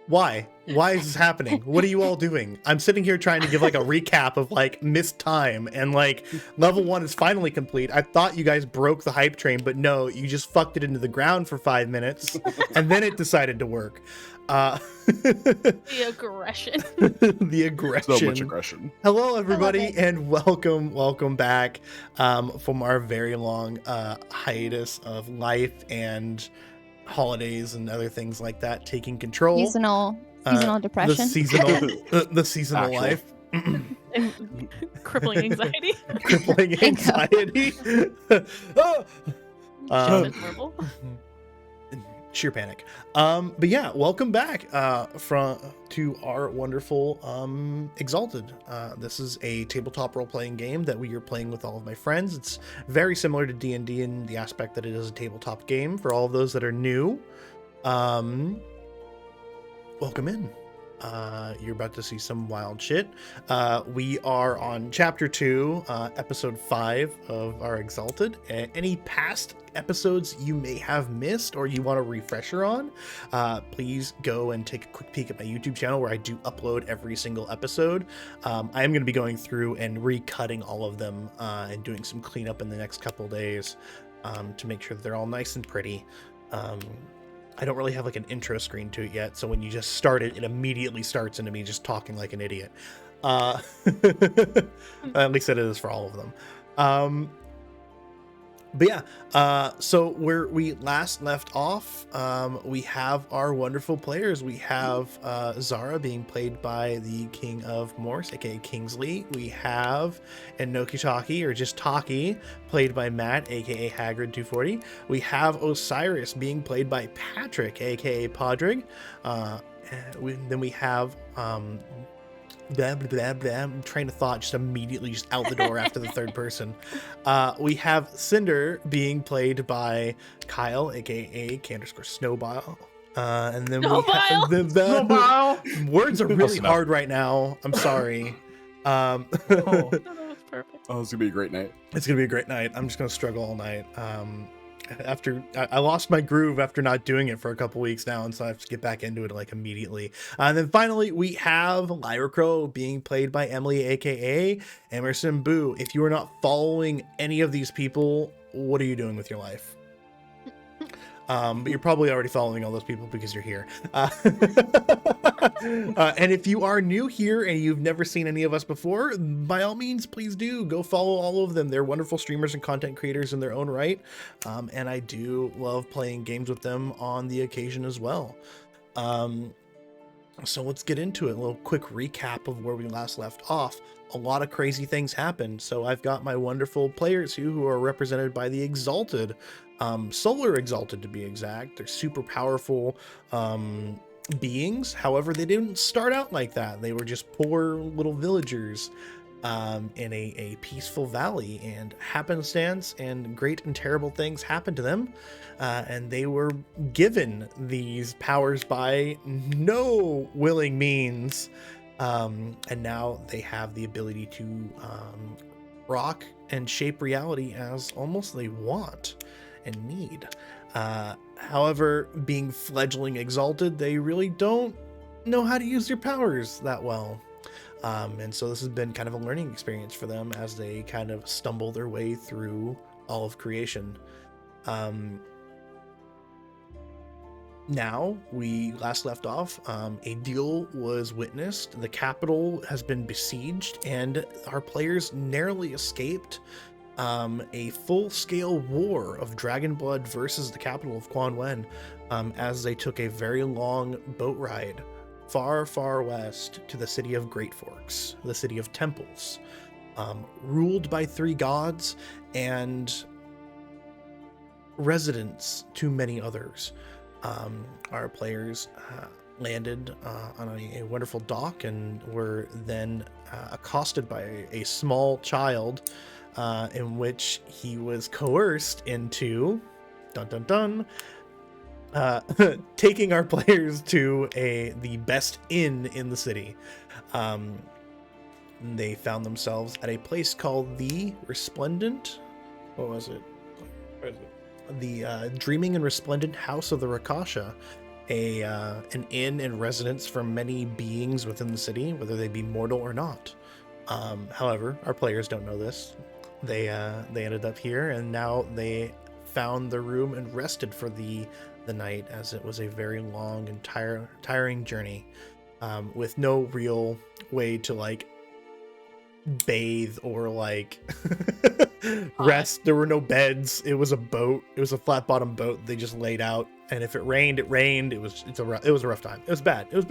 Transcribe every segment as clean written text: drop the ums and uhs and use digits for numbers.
Why? Why is this happening? What are you all doing? I'm sitting here trying to give like a recap of like missed time, and like level 1 is finally complete. I thought you guys broke the hype train, but no, you just fucked it into the ground for 5 minutes and then it decided to work. The aggression. The aggression. So much aggression. Hello, everybody, and welcome back from our very long hiatus of life and holidays and other things like that taking control. Seasonal depression. The seasonal Actual. life. And crippling anxiety. Crippling anxiety. Shit, that's horrible. Sheer panic. But yeah, welcome back to our wonderful Exalted. This is a tabletop role-playing game that we are playing with all of my friends. It's very similar to D&D in the aspect that it is a tabletop game. For all of those that are new, welcome in. You're about to see some wild shit. We are on chapter 2, episode 5 of our Exalted. Any past episodes you may have missed or you want a refresher on, please go and take a quick peek at my YouTube channel where I do upload every single episode. I am going to be going through and recutting all of them and doing some cleanup in the next couple days to make sure that they're all nice and pretty. I don't really have like an intro screen to it yet, so when you just start it, it immediately starts into me just talking like an idiot. At least it is for all of them. But yeah, so where we last left off, we have our wonderful players. We have Zara being played by the King of Morse, aka Kingsley. We have Enokitaki, or just Taki, played by Matt, aka Hagrid240. We have Osiris being played by Patrick, aka Podrig. Then we have blah, blah, blah, blah. I'm trying to thought just immediately just out the door after the third person. We have Cinder being played by Kyle, aka K_Snowball. And then Snowball! we have Snowball! Words are really enough. hard right now. I'm sorry. No, that was perfect. Oh, it's gonna be a great night. It's gonna be a great night. I'm just gonna struggle all night. After I lost my groove after not doing it for a couple weeks now, and so I have to get back into it like immediately. And then finally we have Lyra Crow being played by Emily, aka Emerson Boo. If you are not following any of these people, what are you doing with your life? But you're probably already following all those people because you're here. And if you are new here and you've never seen any of us before, by all means, please do go follow all of them. They're wonderful streamers and content creators in their own right. And I do love playing games with them on the occasion as well. So let's get into it. A little quick recap of where we last left off. A lot of crazy things happened. So I've got my wonderful players who are represented by the Exalted. Solar Exalted to be exact. They're super powerful beings. However, they didn't start out like that. They were just poor little villagers in a peaceful valley, and happenstance and great and terrible things happened to them, and they were given these powers by no willing means, and now they have the ability to rock and shape reality as almost they want and need. However, being fledgling Exalted, they really don't know how to use their powers that well. And so this has been kind of a learning experience for them as they kind of stumble their way through all of creation. Now, we last left off, a deal was witnessed, the capital has been besieged, and our players narrowly escaped a full-scale war of Dragonblood versus the capital of Quan Wen, as they took a very long boat ride far, far west to the city of Great Forks, the city of temples, ruled by 3 gods and residents to many others. Our players landed on a wonderful dock and were then accosted by a small child, in which he was coerced into taking our players to the best inn in the city. They found themselves at a place called the Resplendent. What was it? Where is it? The Dreaming and Resplendent House of the Rakasha. an inn and residence for many beings within the city, whether they be mortal or not. However, our players don't know this. They ended up here, and now they found their room and rested for the night, as it was a very long and tiring journey, with no real way to like bathe or like rest. There were no beds. It was a boat. It was a flat bottom boat. They just laid out, and if it rained, it rained. It was a rough time. It was bad. It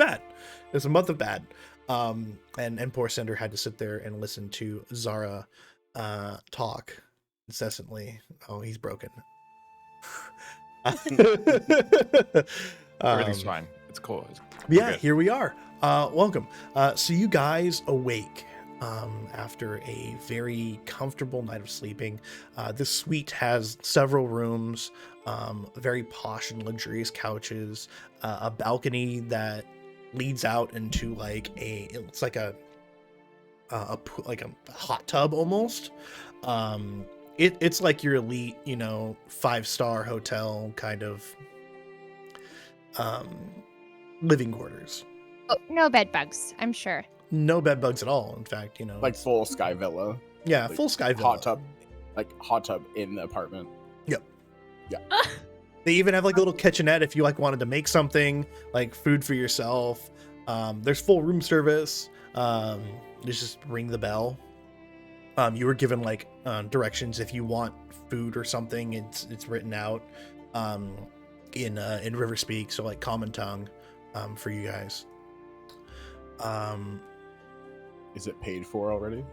was a month of bad. And poor Cinder had to sit there and listen to Zara talk incessantly. Oh, he's broken. Everything's fine. It's cool. Yeah, here we are. Welcome. So you guys awake after a very comfortable night of sleeping. This suite has several rooms, very posh and luxurious couches, a balcony that leads out into like it's like a hot tub almost. It's like your elite, 5-star hotel kind of living quarters. Oh, no bed bugs, I'm sure. No bed bugs at all. In fact, like full sky villa. Yeah, like full sky villa. Hot tub in the apartment. Yep. Yeah. They even have like a little kitchenette if you like wanted to make something, like food for yourself. There's full room service. Just ring the bell. You were given like directions if you want food or something. It's written out in River Speak, so like common tongue for you guys. Is it paid for already?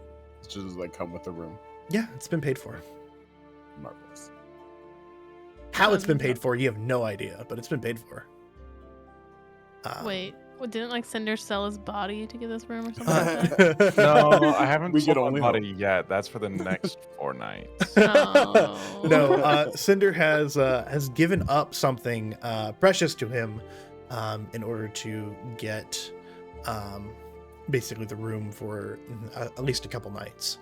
It's just like come with the room. Yeah, it's been paid for. Marvelous. How it's been paid for, you have no idea, but it's been paid for. Wait, didn't like Cinder sell his body to get this room or something like that? No, I haven't We sold could my only body yet. That's for the next 4 nights. Oh. No, Cinder has given up something precious to him in order to get basically the room for at least a couple nights.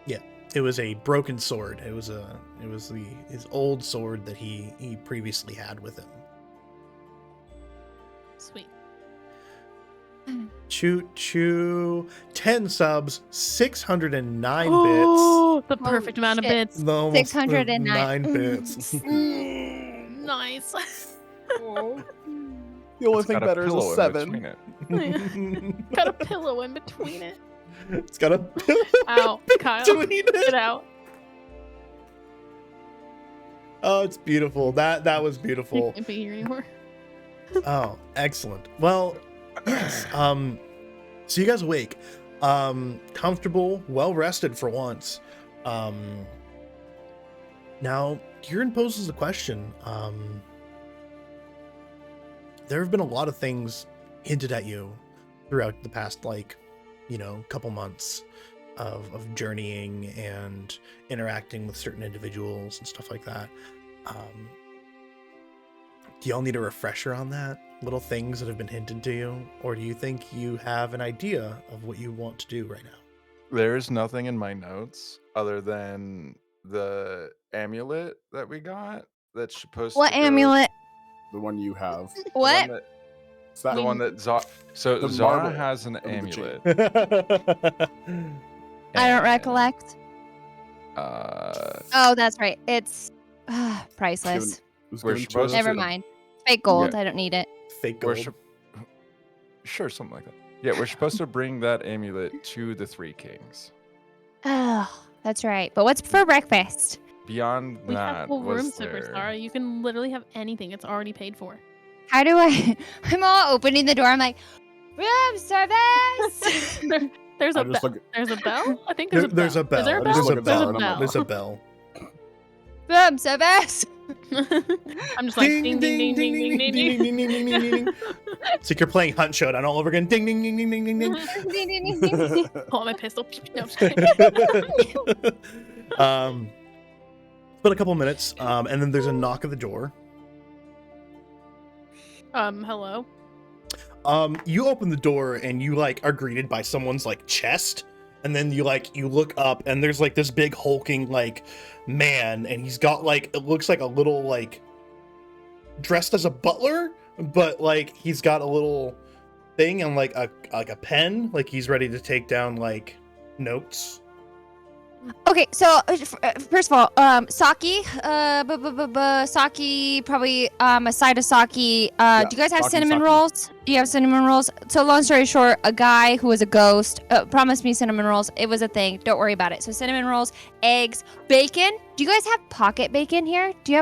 Yeah, it was a broken sword. It was his old sword that he previously had with him. Sweet. Choo 10 subs, 609 Oh, the Holy perfect amount of shit. bits. bits. Almost 609 bits. Nice. The only It's thing got a better is pillow a in 7. between it. Got a pillow in between it. It's got a pillow Ow, Kyle, between it. get out. Oh, it's beautiful. That was You beautiful. can't be here anymore. Oh, excellent. Well, yes. So you guys awake, comfortable, well rested for once. Now Kieran poses a question. There have been a lot of things hinted at you throughout the past, couple months of journeying and interacting with certain individuals and stuff like that. Do y'all need a refresher on that? Little things that have been hinted to you? Or do you think you have an idea of what you want to do right now? There's nothing in my notes other than the amulet that we got that's supposed What to go- amulet? The one you have. The What? one that, It's that the one that So The Zara marble has an of the amulet. I don't and, recollect. Oh, that's right. It's priceless. We're supposed Never to- mind. Fake gold. I don't need it. Fake We're gold. Sure, something like that. Yeah, we're supposed to bring that amulet to the Three Kings. Oh, that's right. But what's for breakfast? Beyond We have that, full room was service, there... Sarah. You can literally have anything. It's already paid for. How do I? I'm all opening the door. I'm like, room service. There's a I'm just bell. looking- There's a bell. I think there's a bell. There's a bell. Is there a I'm bell? just There's looking a at There's a that. bell. There's a bell. Room service. I'm just like ding ding ding ding ding ding ding. ding, ding, ding, ding, ding. It's like you're playing Hunt Showdown all over again. Ding, ding, ding, ding, ding, ding, ding. Pull out my pistol. No, I'm just kidding. But a couple minutes, and then there's a knock at the door. Hello. You open the door and you are greeted by someone's chest, and then you look up and there's this big hulking man, and he's got it looks like a little dressed as a butler, but like he's got a little thing and like a pen, like he's ready to take down like notes. Okay, so first of all, sake, sake, probably a side of sake. Do you guys have sake, cinnamon sake. rolls? Do you have cinnamon rolls? So long story short, a guy who was a ghost promised me cinnamon rolls. It was a thing. Don't worry about it. So cinnamon rolls, eggs, bacon. Do you guys have pocket bacon here? Do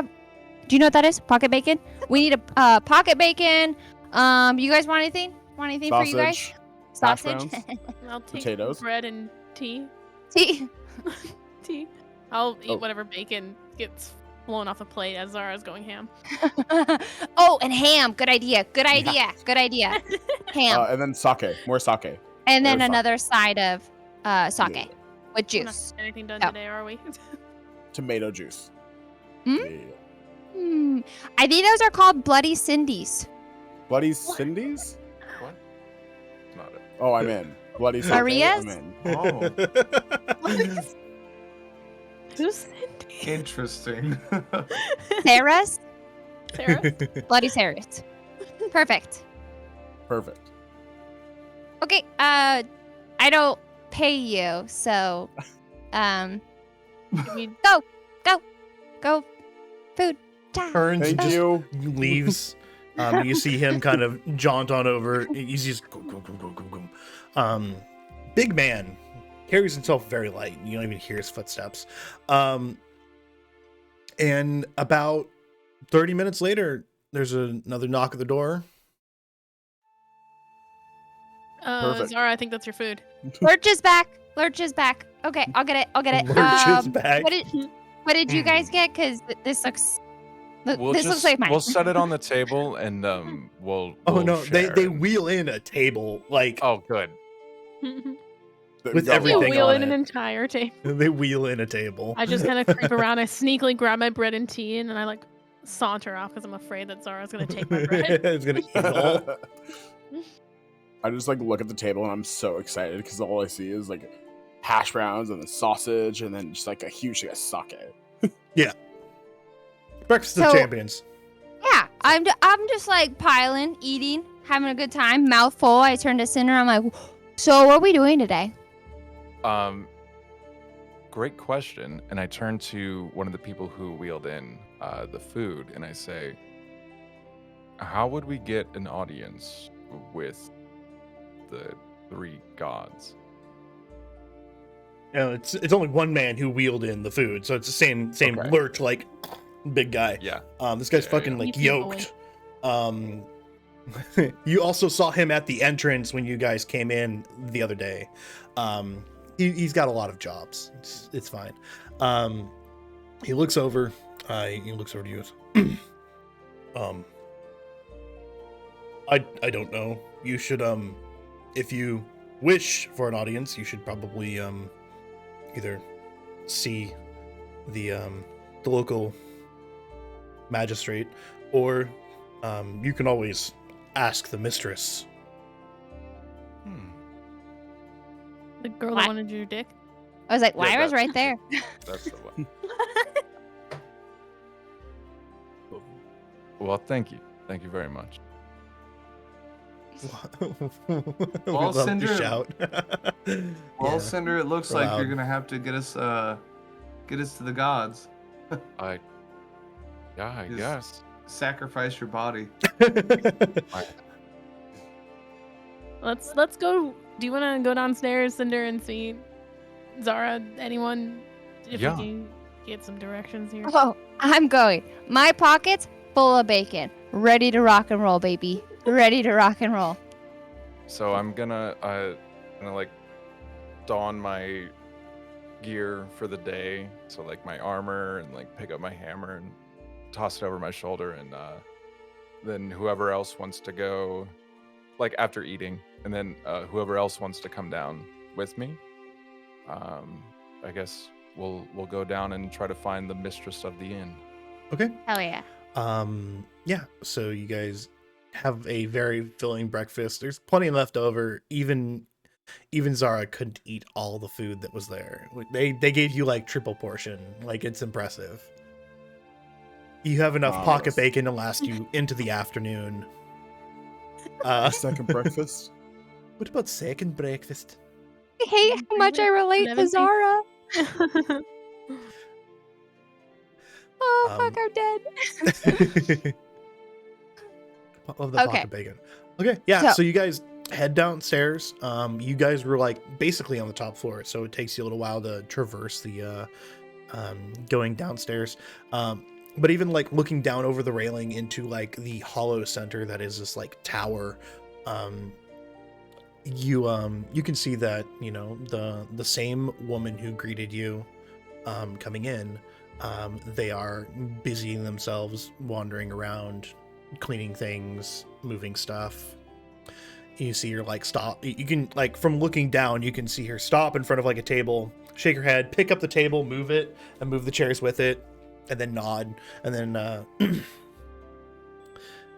you know what that is? Pocket bacon? We need a pocket bacon. You guys want anything? Want anything for you guys? Hash Sausage. browns, I'll take potatoes. bread and tea. Tea. Tea. I'll eat Oh. whatever bacon gets blown off a plate as Zara's going ham. Oh, and ham. Good idea. Good idea. Good idea. Ham. And then sake, more sake. And then there's sake. another side of sake Yeah. with We're not juice. getting anything done Oh. today, are we? Tomato juice. Hmm? Yeah. I think those are called Bloody Cindy's. Bloody Cindy's? What? Not it. Oh, I'm in. Bloody sake. Maria's? I'm in. Oh, Who's interesting. Sarah's? Sarah? Bloody Sarah's. Perfect. Perfect. Okay, I don't pay you, so We go. Food. Time. Turns and Thank just you. leaves. You see him kind of jaunt on over. He's just go. Big man, carries himself very light. You don't even hear his footsteps. And about 30 minutes later, there's another knock at the door. Perfect. Zara, I think that's your food. Lurch is back. Lurch is back. Okay, I'll get it. Lurch is back. What did you guys get? Because this looks. We'll Looks like mine. We'll set it on the table and we'll. Oh we'll no, they share it. wheel in a table like Oh, good. With You everything wheel on in an it. entire table. they wheel in a table. I just kind of creep around. I sneakily grab my bread and tea, and then I like saunter off because I'm afraid that Zara's gonna take my bread. It's gonna eat it all. I just like look at the table and I'm so excited because all I see is like hash browns and then sausage and then just like a huge like, sake. Breakfast of So- Champions. Yeah, I'm just like piling, eating, having a good time, mouth full. I turn to Cinder. I'm like, so what are we doing today? Great question. And I turn to one of the people who wheeled in the food and I say, how would we get an audience with the three gods? You know, it's only one man who wheeled in the food, so it's the same Okay. lurch like big guy. Yeah. This guy's Yeah, fucking yeah. like Meat people. yoked. You also saw him at the entrance when you guys came in the other day. He's got a lot of jobs. It's fine. He looks over. He looks over to you. I don't know. You should if you wish for an audience, you should probably either see the local magistrate, or you can always ask the mistress. Hmm. The girl What? that wanted your dick. I was like, Yeah, Lyra's that's- right there. That's the one. Well, thank you. Thank you very much. We Well, love to Cinder- shout. Well, Yeah. Cinder, it looks we're like loud. you're gonna have to get us to the gods. I Yes. guess. Sacrifice your body. Let's go. Do you want to go downstairs, Cinder, and see Zara? Anyone? If Yeah. we can get some directions here. Oh, I'm going. My pockets full of bacon, ready to rock and roll, baby. Ready to rock and roll. So I'm gonna like don my gear for the day. So like my armor and like pick up my hammer and toss it over my shoulder and then whoever else wants to go like after eating and then whoever else wants to come down with me. I guess we'll go down and try to find the mistress of the inn. Okay. Hell yeah. Yeah, so you guys have a very filling breakfast. There's plenty left over. Even Zara couldn't eat all the food that was there. They gave you like triple portion. Like, it's impressive. You have enough pocket Marvelous. bacon to last you into the afternoon. Second breakfast. What about second breakfast? I hate how much I relate to 11 Zara. Oh, fuck, Um, I'm dead. of the Okay. pocket bacon. Okay, yeah. So- So you guys head downstairs. You guys were like basically on the top floor, so it takes you a little while to traverse the going downstairs. But even like looking down over the railing into like the hollow center that is this like tower, you can see that the same woman who greeted you coming in, they are busying themselves wandering around, cleaning things, moving stuff. You see her like stop. You can like from looking down, you can see her stop in front of like a table, shake her head, pick up the table, move it, and move the chairs with it, and then nod, and then yeah,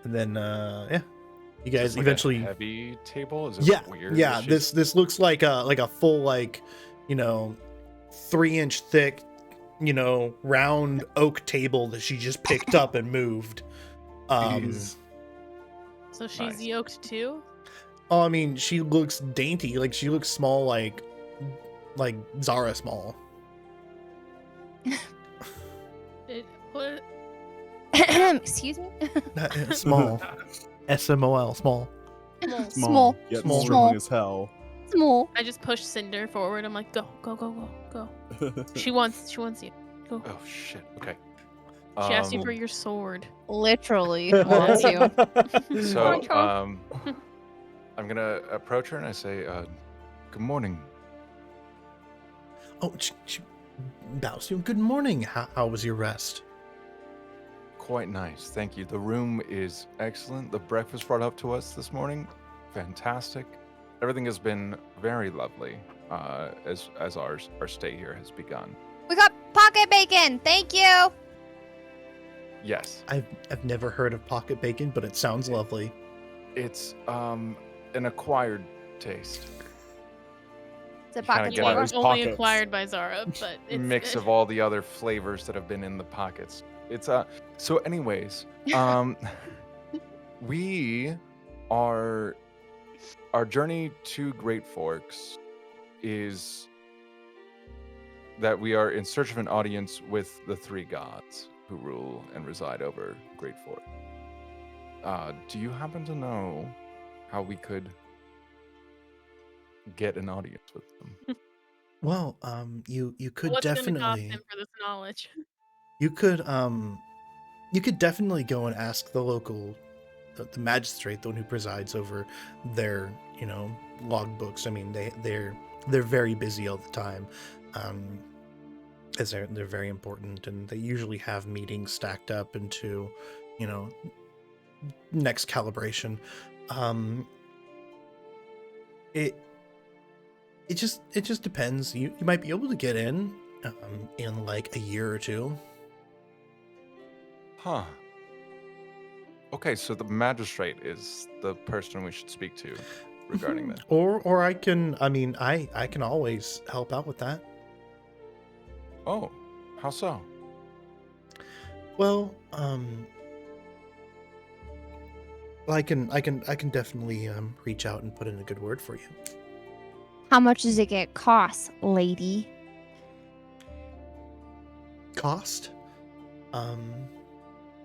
you Is guys this like eventually. a heavy table? Is it Yeah, weird? yeah. that she's- This looks like a full 3-inch thick, round oak table that she just picked up and moved. Jeez. So she's Nice. yoked too? I mean, she looks dainty, like she looks small, like Zara small. What? Excuse me? Small. SMOL, small. Small. Yet Small. strong as hell. Small. I just push Cinder forward. I'm like, go, go, go, go, go. She wants you. Go. Oh shit. Okay. She asked you for your sword. Literally wants you. So Control. I'm gonna approach her and I say, "Good morning." Oh, she bows to you. Good morning. How was your rest? Quite nice, thank you. The room is excellent. The breakfast brought up to us this morning, fantastic. Everything has been very lovely. As our stay here has begun. We got pocket bacon. Thank you. Yes, I've never heard of pocket bacon, but it sounds lovely. it's an acquired taste. It's a Kinda pocket get Yeah, it it. was Those only pockets. acquired by Zara, but it's Mix good. of all the other flavors that have been in the pockets. It's so anyways, we are our journey to Great Forks is that we are in search of an audience with the three gods who rule and reside over Great Fork. Do you happen to know how we could get an audience with them? Well, you could What's it gonna cost definitely him for this knowledge? you could definitely go and ask the local the magistrate, the one who presides over their logbooks. I mean, they're very busy all the time, as they're very important, and they usually have meetings stacked up into next calibration. It just depends. You might be able to get in like a year or two. Huh. Okay, so the magistrate is the person we should speak to regarding that. Or I can always help out with that. Oh, how so? Well, I can definitely reach out and put in a good word for you. How much does it get cost, lady? Cost?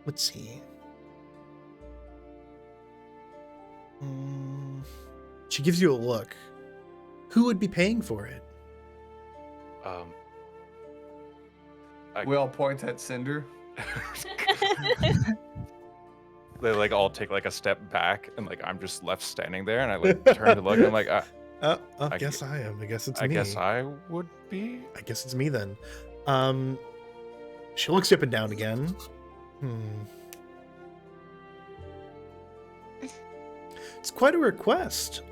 Let's see. She gives you a look. Who would be paying for it? We all point at Cinder. They like all take like a step back, and like I'm just left standing there, and I like turn to look, and I'm like, I I guess I am. I guess it's I me. guess I would be. I guess it's me then. She looks up and down again. It's quite a request.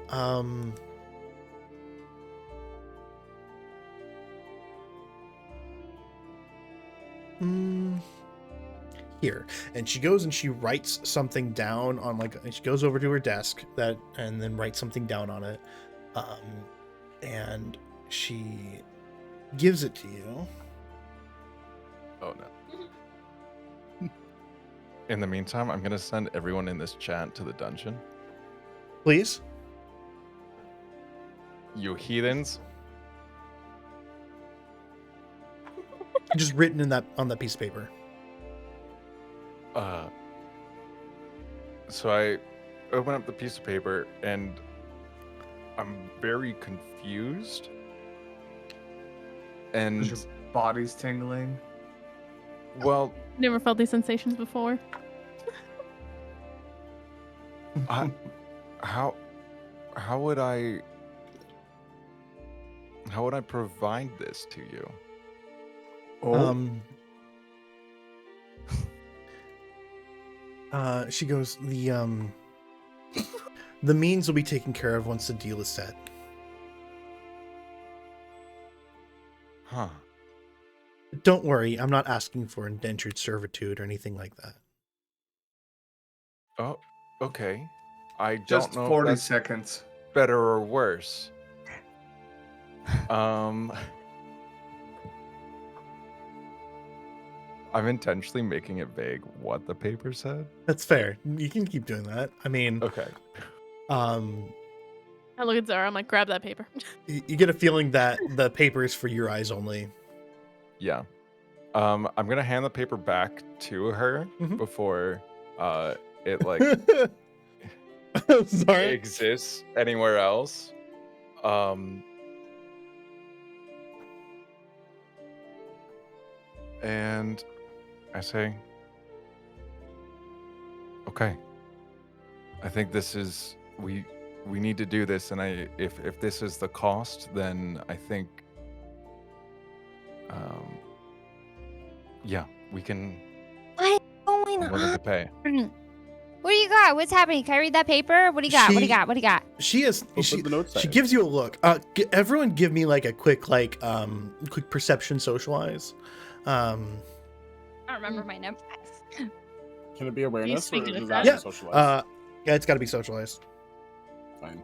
Here, and she goes and she writes something down on and she goes over to her desk and then writes something down on it, and she gives it to you. Oh no. In the meantime, I'm gonna send everyone in this chat to the dungeon. Please. You heathens. Just written in that on that piece of paper. So I open up the piece of paper and I'm very confused. And Is your body's tingling? well, Never felt these sensations before. how would I provide this to you? She goes, the means will be taken care of once the deal is set. Huh. Don't worry, I'm not asking for indentured servitude or anything like that. Oh, okay. I Just don't know if 40 that's seconds. better or worse. I'm intentionally making it vague what the paper said. That's fair. You can keep doing that. I mean, Okay. I look at Zara. I'm like, grab that paper. you get a feeling that the paper is for your eyes only. Yeah. I'm gonna hand the paper back to her Mhm. before it like Sorry. exists anywhere else. And I say, okay. I think this is we need to do this, and if this is the cost, then I think yeah, we can. What's going I'm willing to on? pay. What do you got? What's happening? Can I read that paper? What do you got? What do you got? What do you got? She is. What She, the note she say? gives you a look. Everyone, give me like a quick quick perception socialize. I don't remember my numbers. Can it be awareness or speaking of does that? that Yeah. have to socialize? Yeah, it's got to be socialized. Fine.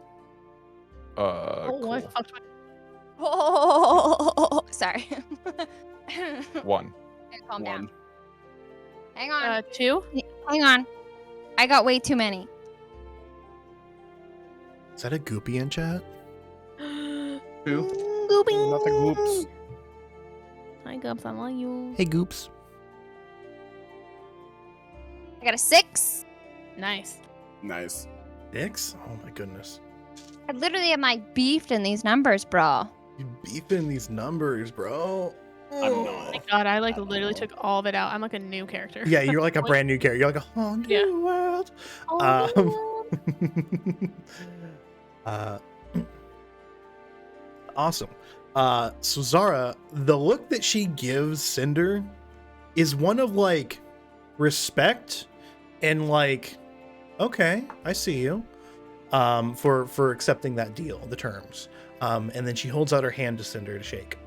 Oh, I Cool. fucked my. Oh, sorry. 1. Calm down. One. Hang on. 2. Hang on. I got way too many. Is that a goopy in chat? 2. Goopy. Not the goops. Hi, Gubs. I love you. Hey, goops. I got a 6. Nice. Nice. 6? Oh my goodness. I literally am like beefed in these numbers, bro. You beefing these numbers, bro. I'm not. My God, I like literally took all of it out. I'm like a new character. Yeah, you're like a brand new character. You're like a whole new Yeah. world. Oh, Awesome. So Zara, the look that she gives Cinder is one of like respect and like, okay, I see you. For accepting that deal, the terms. And then she holds out her hand to Cinder to shake.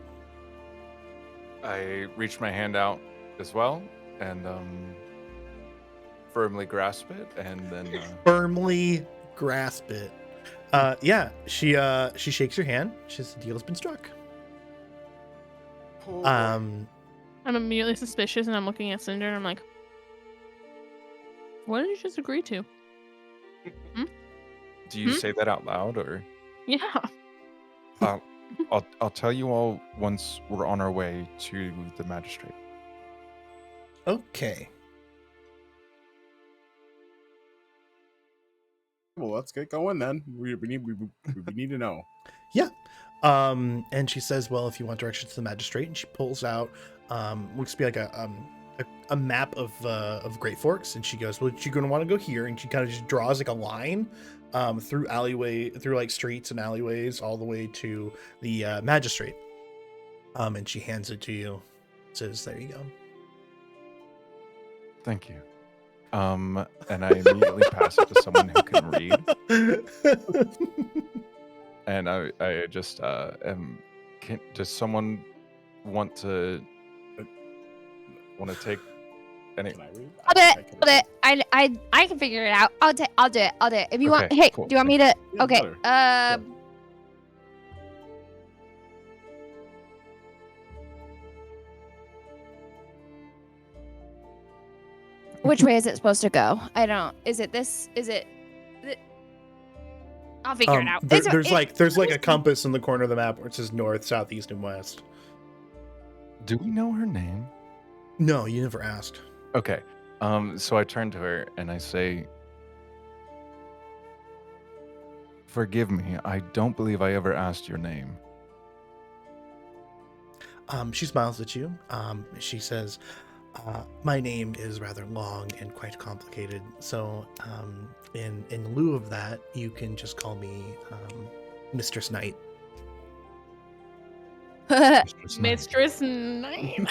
I reach my hand out as well and firmly grasp it, and then Firmly grasp it. Yeah, she shakes your hand. She says the deal has been struck. I'm immediately suspicious, and I'm looking at Cinder, and I'm like, "What did you just agree to?" do you say that out loud, or Yeah. I'll tell you all once we're on our way to the magistrate. Okay. Well, let's get going then. We need to know. Yeah. And she says, well, if you want directions to the magistrate, and she pulls out looks to be like a map of Great Forks, and she goes, well, you're gonna want to go here, and she kind of just draws like a line through like streets and alleyways all the way to the magistrate. And she hands it to you. Says, there you go. Thank you. And I immediately pass it to someone who can read. And I just does someone want to take any? Can I read? I'll do it. I can I'll do it. I can figure it out. I'll do it. I'll do it. If you want, Okay, hey, cool. do you want me to? Yeah, Okay. better. Which way is it supposed to go? I don't. Is it this? Is it? I'll figure it out. There's like a compass in the corner of the map where it says north, south, east, and west. Do we know her name? No, you never asked. Okay. So I turn to her and I say, "Forgive me. I don't believe I ever asked your name." She smiles at you. She says, "My name is rather long and quite complicated. So, in lieu of that, you can just call me Mistress Knight." Mistress Knight.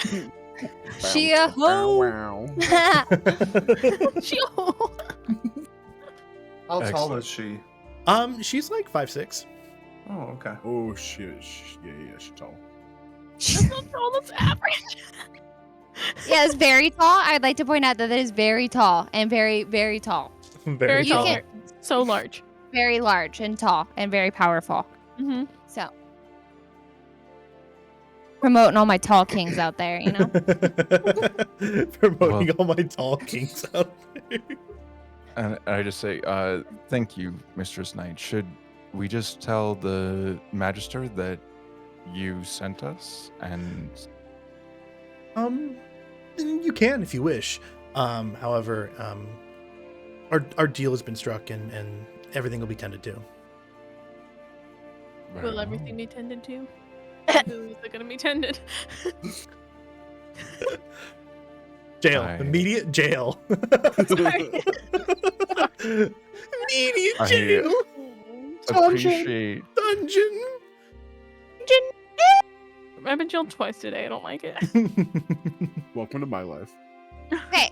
She a hoe. Chill. How tall Excellent. is she? She's like 5'6". Oh, okay. Oh shit! Yeah, she's tall. That's not all that's average. Yeah, it's very tall. I'd like to point out that it is very tall and very, very tall. Very You tall. can- So large. Very large and tall and very powerful. Mm-hmm. So, promoting all my tall kings out there, you know? Promoting all my tall kings out there. And I just say, "Thank you, Mistress Knight. Should we just tell the Magister that you sent us?" And You can if you wish. However, our deal has been struck and everything will be tended to. Very Will well. everything be tended to? Who is it going to be tended? Jail. I- Immediate jail. Sorry. Immediate I- jail. Appreciate. Dungeon. I've been jailed twice today. I don't like it. Welcome to my life. Okay.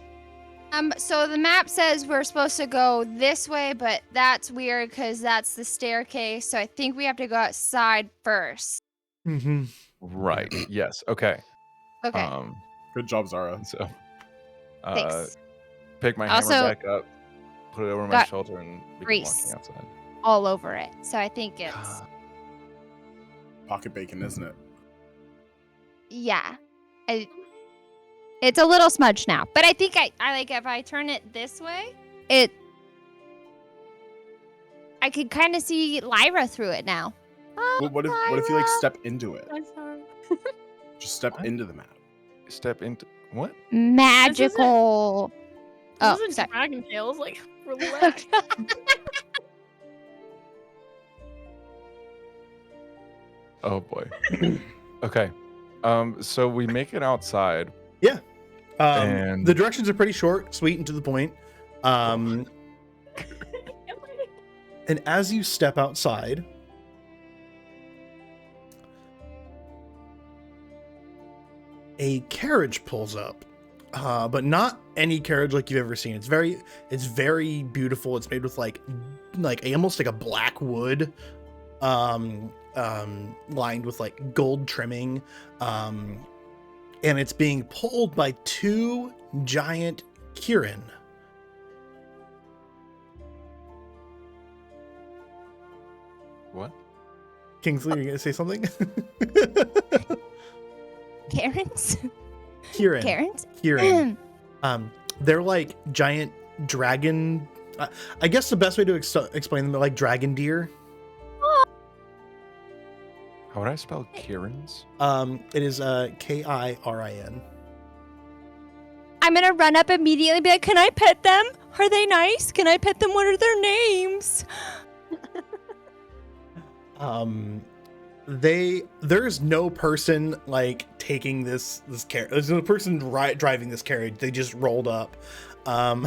So the map says we're supposed to go this way, but that's weird because that's the staircase. So I think we have to go outside first. Mm-hmm. Right. Yes. Okay. Okay. Good job, Zara. So, Thanks. pick my Also, hammer back up, put it over my got shoulder, and begin grease. walking outside. All over it. So I think it's Pocket bacon, isn't it? yeah. It's a little smudged now, but I think I like if I turn it this way, I could kind of see Lyra through it now. Well, what if you like step into it? I'm sorry. Just step What? into the map. Step into what? Magical. This Oh, isn't sorry. Dragon Tales. Like, relax. Oh boy. Okay. So we make it outside. And- The directions are pretty short, sweet, and to the point. And as you step outside, a carriage pulls up, but not any carriage like you've ever seen. It's very beautiful. It's made with like almost like a black wood, lined with like gold trimming, and it's being pulled by two giant Kirin. What? Kingsley, are you gonna say something? Karens? Kirin. Karens? Kirin. They're like giant dragon. I guess the best way to explain them, they're like dragon deer. How would I spell Kieran's? It is Kirin. I'm gonna run up immediately and be like, can I pet them? Are they nice? Can I pet them? What are their names? There's no person like taking this carriage. There's no person driving this carriage. They just rolled up. And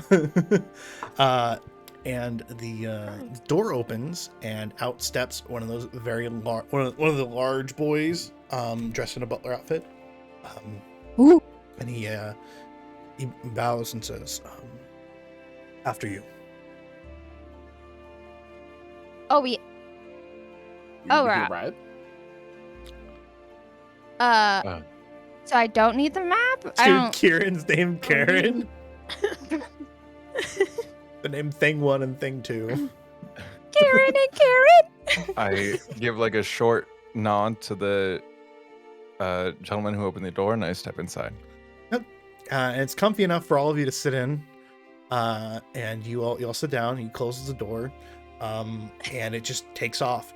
the door opens and out steps one of those very large one of the large boys dressed in a butler outfit. Ooh. And he bows and says, after you. Oh, we. You Oh, you right. ride? So I don't need the map? I Dude, don't. Kieran's named Karen. The name Thing 1 and Thing 2. Karen and Karen? I give like a short nod to the gentleman who opened the door, and I step inside. And it's comfy enough for all of you to sit in. And you all sit down. He closes the door, and it just takes off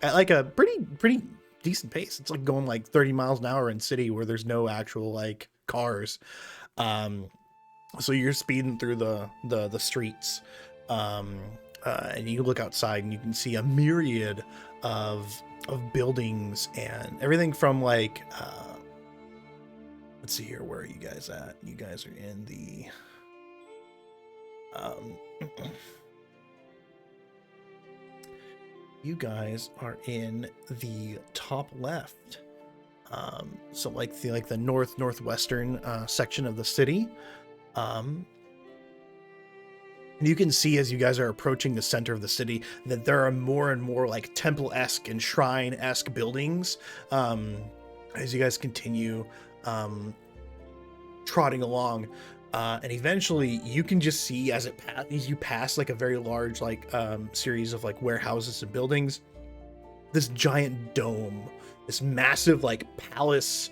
at like a pretty decent pace. It's like going like 30 miles an hour in city where there's no actual like cars. So you're speeding through the streets, and you look outside and you can see a myriad of buildings and everything from like let's see here, where are you guys at? You guys are in the you guys are in the top left, so like the northwestern section of the city. You can see as you guys are approaching the center of the city that there are more and more like temple-esque and shrine-esque buildings. As you guys continue trotting along, and eventually you can just see as you pass like a very large like series of like warehouses and buildings, this giant dome, this massive like palace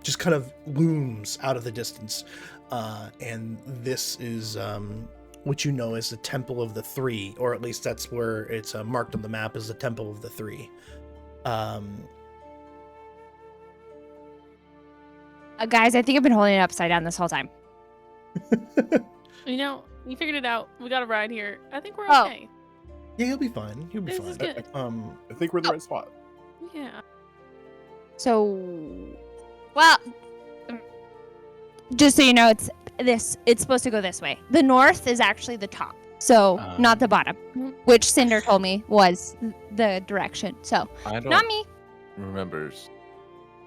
just kind of looms out of the distance, and this is what you know as the Temple of the Three, or at least that's where it's marked on the map as the Temple of the Three. Guys, I think I've been holding it upside down this whole time. You know, you figured it out. We got a ride here. I think we're Oh. okay. Yeah, you'll be fine. You'll be This fine. is good. I think we're in the right spot. Yeah. So, well, just so you know, it's supposed to go this way. The north is actually the top, so not the bottom, which Cinder told me was the direction. So, I don't not me. remembers.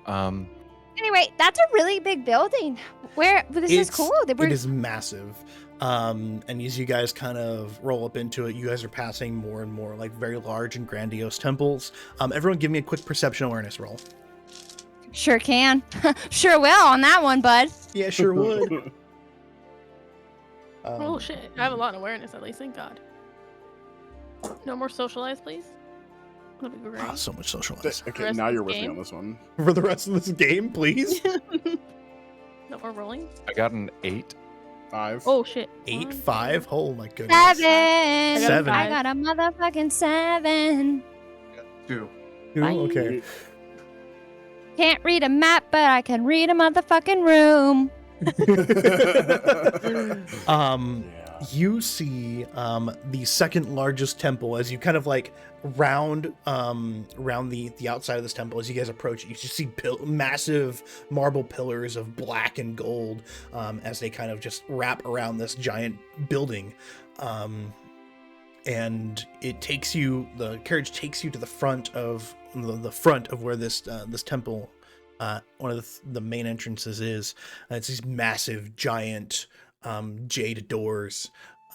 Anyway, that's a really big building. This is cool. It is massive. And as you guys kind of roll up into it, you guys are passing more and more like very large and grandiose temples. Everyone give me a quick perception awareness roll. Sure can. Sure will on that one, bud. Yeah, sure would. Oh shit! I have a lot of awareness at least. Thank God. No more socialize, please. That'd be great. So much socialize. Okay, Rest now of you're this with me game? on this one. For the rest of this game, please. No more rolling. I got an 8. 5. Oh shit. 8, 5. Oh my goodness. 7. Seven. I got a motherfucking 7. 2. Ooh, Bye. okay. Can't read a map, but I can read a motherfucking room. Yeah. You see the second largest temple as you kind of like round the outside of this temple. As you guys approach it, you just see massive marble pillars of black and gold as they kind of just wrap around this giant building, and the carriage takes you to the front of where this temple, one of the main entrances is. It's these massive giant jade doors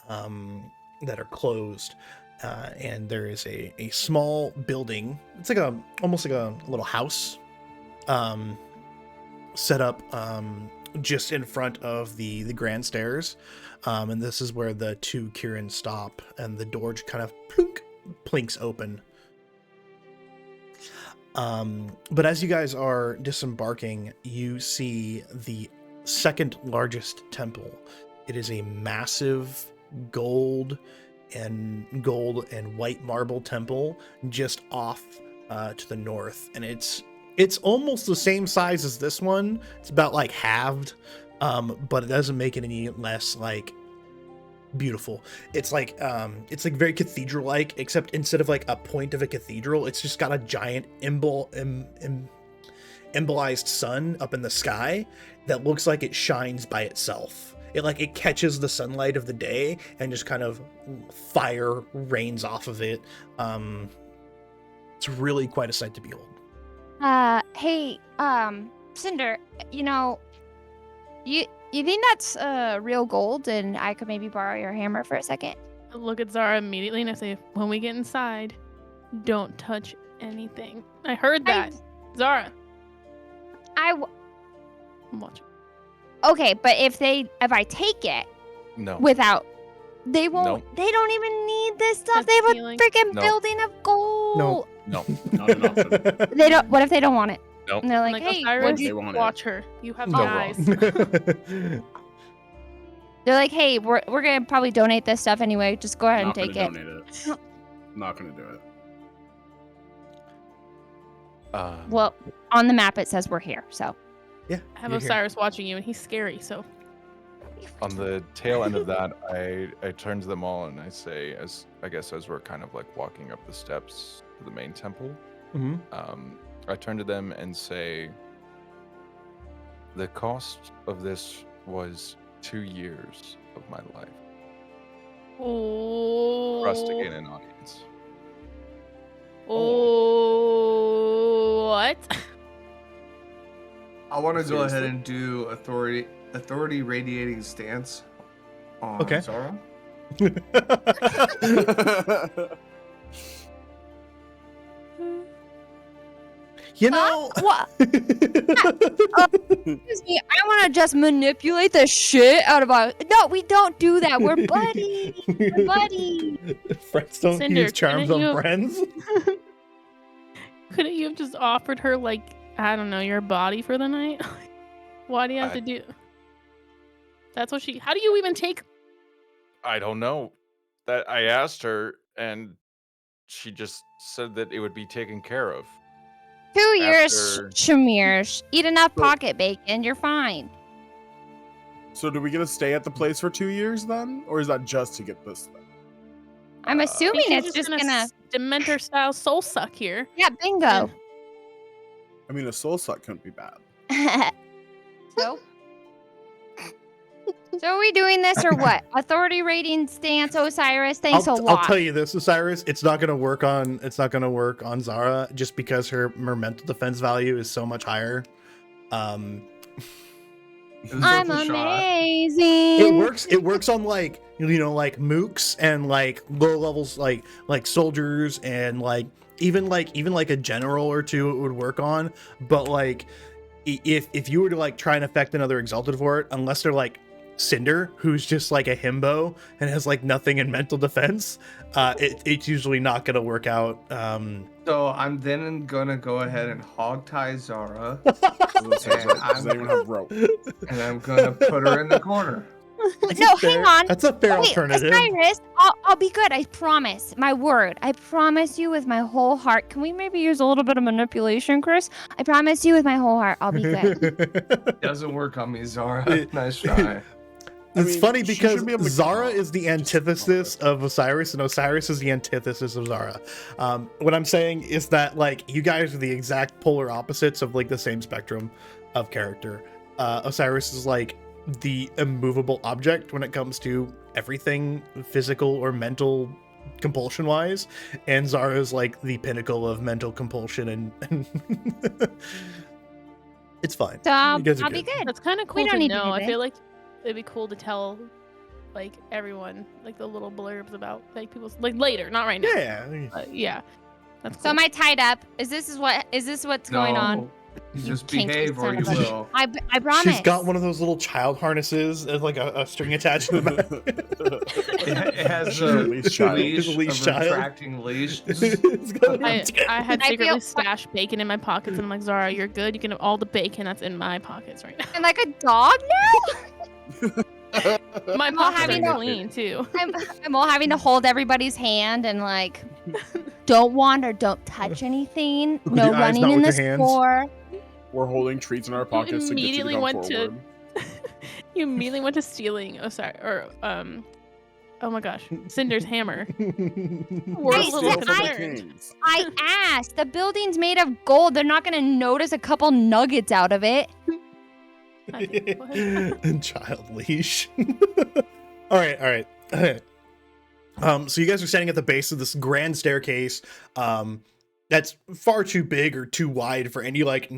that are closed, and there is a small building. It's like almost like a little house set up just in front of the grand stairs, and this is where the two Kieran stop, and the door just kind of plinks open. But as you guys are disembarking, you see the second largest temple. It is a massive gold and white marble temple just off to the north, and it's almost the same size as this one. It's about like halved, but it doesn't make it any less like beautiful. It's like very cathedral-like, except instead of like a point of a cathedral, it's just got a giant embolized sun up in the sky that looks like it shines by itself. It catches the sunlight of the day and just kind of fire rains off of it. It's really quite a sight to behold. Hey, Cinder, you think that's real gold, and I could maybe borrow your hammer for a second? I look at Zara immediately and I say, when we get inside, don't touch anything. I heard that. Zara. I'm watching. Okay, but if I take it No. without, they won't. Nope. They don't even need this stuff. That's They have a healing. freaking No. building of gold. No. No. Not an option. They don't. What if they don't want it? Nope. And they're I'm like, like, hey, Osiris, They want it. watch her. You have No the wrong. eyes. they're like, hey, we're gonna probably donate this stuff anyway. Just go ahead and Not gonna take it. donate it. Not gonna do it. Well, on the map it says we're here, so. Yeah. I have you're here. Osiris watching you, and he's scary. So On the tail end of that, I turn to them all and I say, as we're kind of like walking up the steps to the main temple, Mhm. I turn to them and say, the cost of this was 2 years of my life for us to gain an audience. What? I want to go ahead Seriously? and do authority radiating stance on Okay. Zara. You know. What? Excuse me, I want to just manipulate the shit out of our. No, we don't do that. We're buddies. We're buddies. Friends don't Cinder, use charms couldn't on you- friends. Couldn't you have just offered her, like, I don't know, your body for the night? Why do you have to do? That's what she. How do you even take? I don't know. That I asked her, and she just said that it would be taken care of. 2 years, After- Shamirs. Eat enough So- pocket bacon. You're fine. So do we get to stay at the place for 2 years then? Or is that just to get this thing? I'm assuming She's it's just gonna. Dementor style soul suck here. Yeah, bingo. I mean, a soul suck couldn't be bad. so. So are we doing this or what? Authority rating stance, Osiris. Thanks a I'll lot. tell you this, Osiris. It's not gonna work on Zara just because her mental defense value is so much higher. It was I'm worth a shot. amazing. It works on like like mooks and like low levels like soldiers and like even like a general or two it would work on. But like if you were to like try and affect another Exalted for it, unless they're like Cinder, who's just like a himbo and has like nothing in mental defense, it's usually not gonna work out. So I'm then gonna go ahead and hog tie Zara, Does they even have rope? and I'm gonna put her in the corner. That's No, a fair- hang on. That's a fair Wait, alternative. Osiris, I'll be good. I promise. My word. I promise you with my whole heart. Can we maybe use a little bit of manipulation, Chris? I promise you with my whole heart. I'll be good. Doesn't work on me, Zara. Nice try. It's mean, funny she because should be able to Zara come. is the antithesis of Osiris, and Osiris is the antithesis of Zara. What I'm saying is that like you guys are the exact polar opposites of like the same spectrum of character. Osiris is like the immovable object when it comes to everything physical or mental compulsion wise, and Zara is like the pinnacle of mental compulsion and it's fine. So You guys are I'll be good. good. That's kind of We cool don't to need to know. do I this. feel like it'd be cool to tell, like, everyone, like the little blurbs about like people's like later, not right now. Yeah. But yeah, that's cool. So am I tied up? Is this what's going on? No, you You just kinky behave or son you of a- will. I promise. She's got one of those little child harnesses and like a string attached to the back. It has She's a leash child. She's a leash child. retracting leash. It's got I had I secretly feel- stashed bacon in my pockets, and I'm like, Zara, you're good. You can have all the bacon that's in my pockets right now. I'm like a dog now. My Well, pockets having are a- clean too. I'm all having to hold everybody's hand and like, don't wander, don't touch anything. With No your eyes, running not in with the your hands. store. We're holding treats in our pockets to get you to immediately come went to- forward. You immediately went to stealing. Oh, sorry. Or oh my gosh, Cinder's hammer. We're a Hey, little so concerned. I asked. The building's made of gold. They're not gonna notice a couple nuggets out of it. Okay, what? And child leash. all right. So you guys are standing at the base of this grand staircase. That's far too big or too wide for any like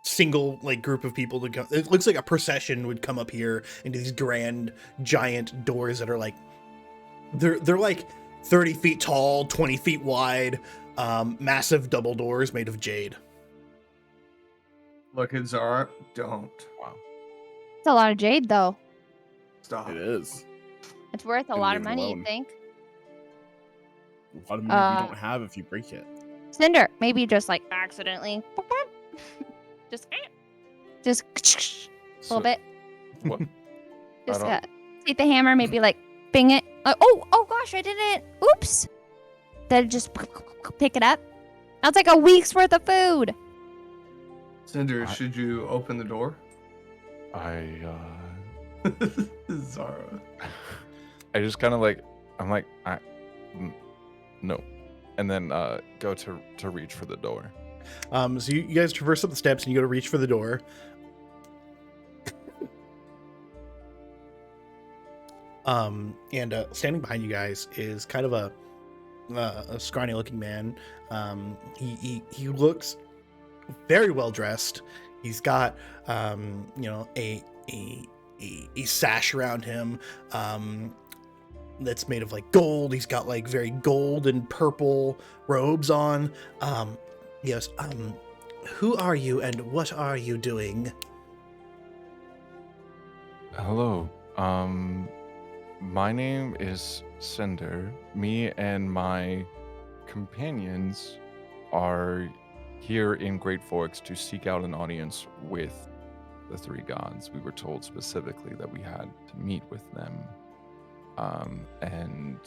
single like group of people to come. It looks like a procession would come up here into these grand giant doors that are like they're like 30 feet tall, 20 feet wide, massive double doors made of jade. Look at Zara. Don't. It's a lot of jade, though. Stop. It is. It's worth a Gonna lot leave of it money, alone. you think? A lot of money you Uh, don't have if you break it. Cinder, maybe just like accidentally. Just a little bit. What? Just don't- take the hammer, maybe like bing it. Oh gosh, I didn't. Oops. Then just pick it up. That's like a week's worth of food. Cinder, should you open the door? Zara. I just kind of like, I'm like, no. And then go to reach for the door. So you guys traverse up the steps and you go to reach for the door. And standing behind you guys is kind of a scrawny looking man. He looks very well dressed. He's got a sash around him that's made of like gold. He's got like very gold and purple robes on. Yes. Who are you and what are you doing? Hello. My name is Cinder. Me and my companions are here in Great Forks to seek out an audience with the three gods. We were told specifically that we had to meet with them. And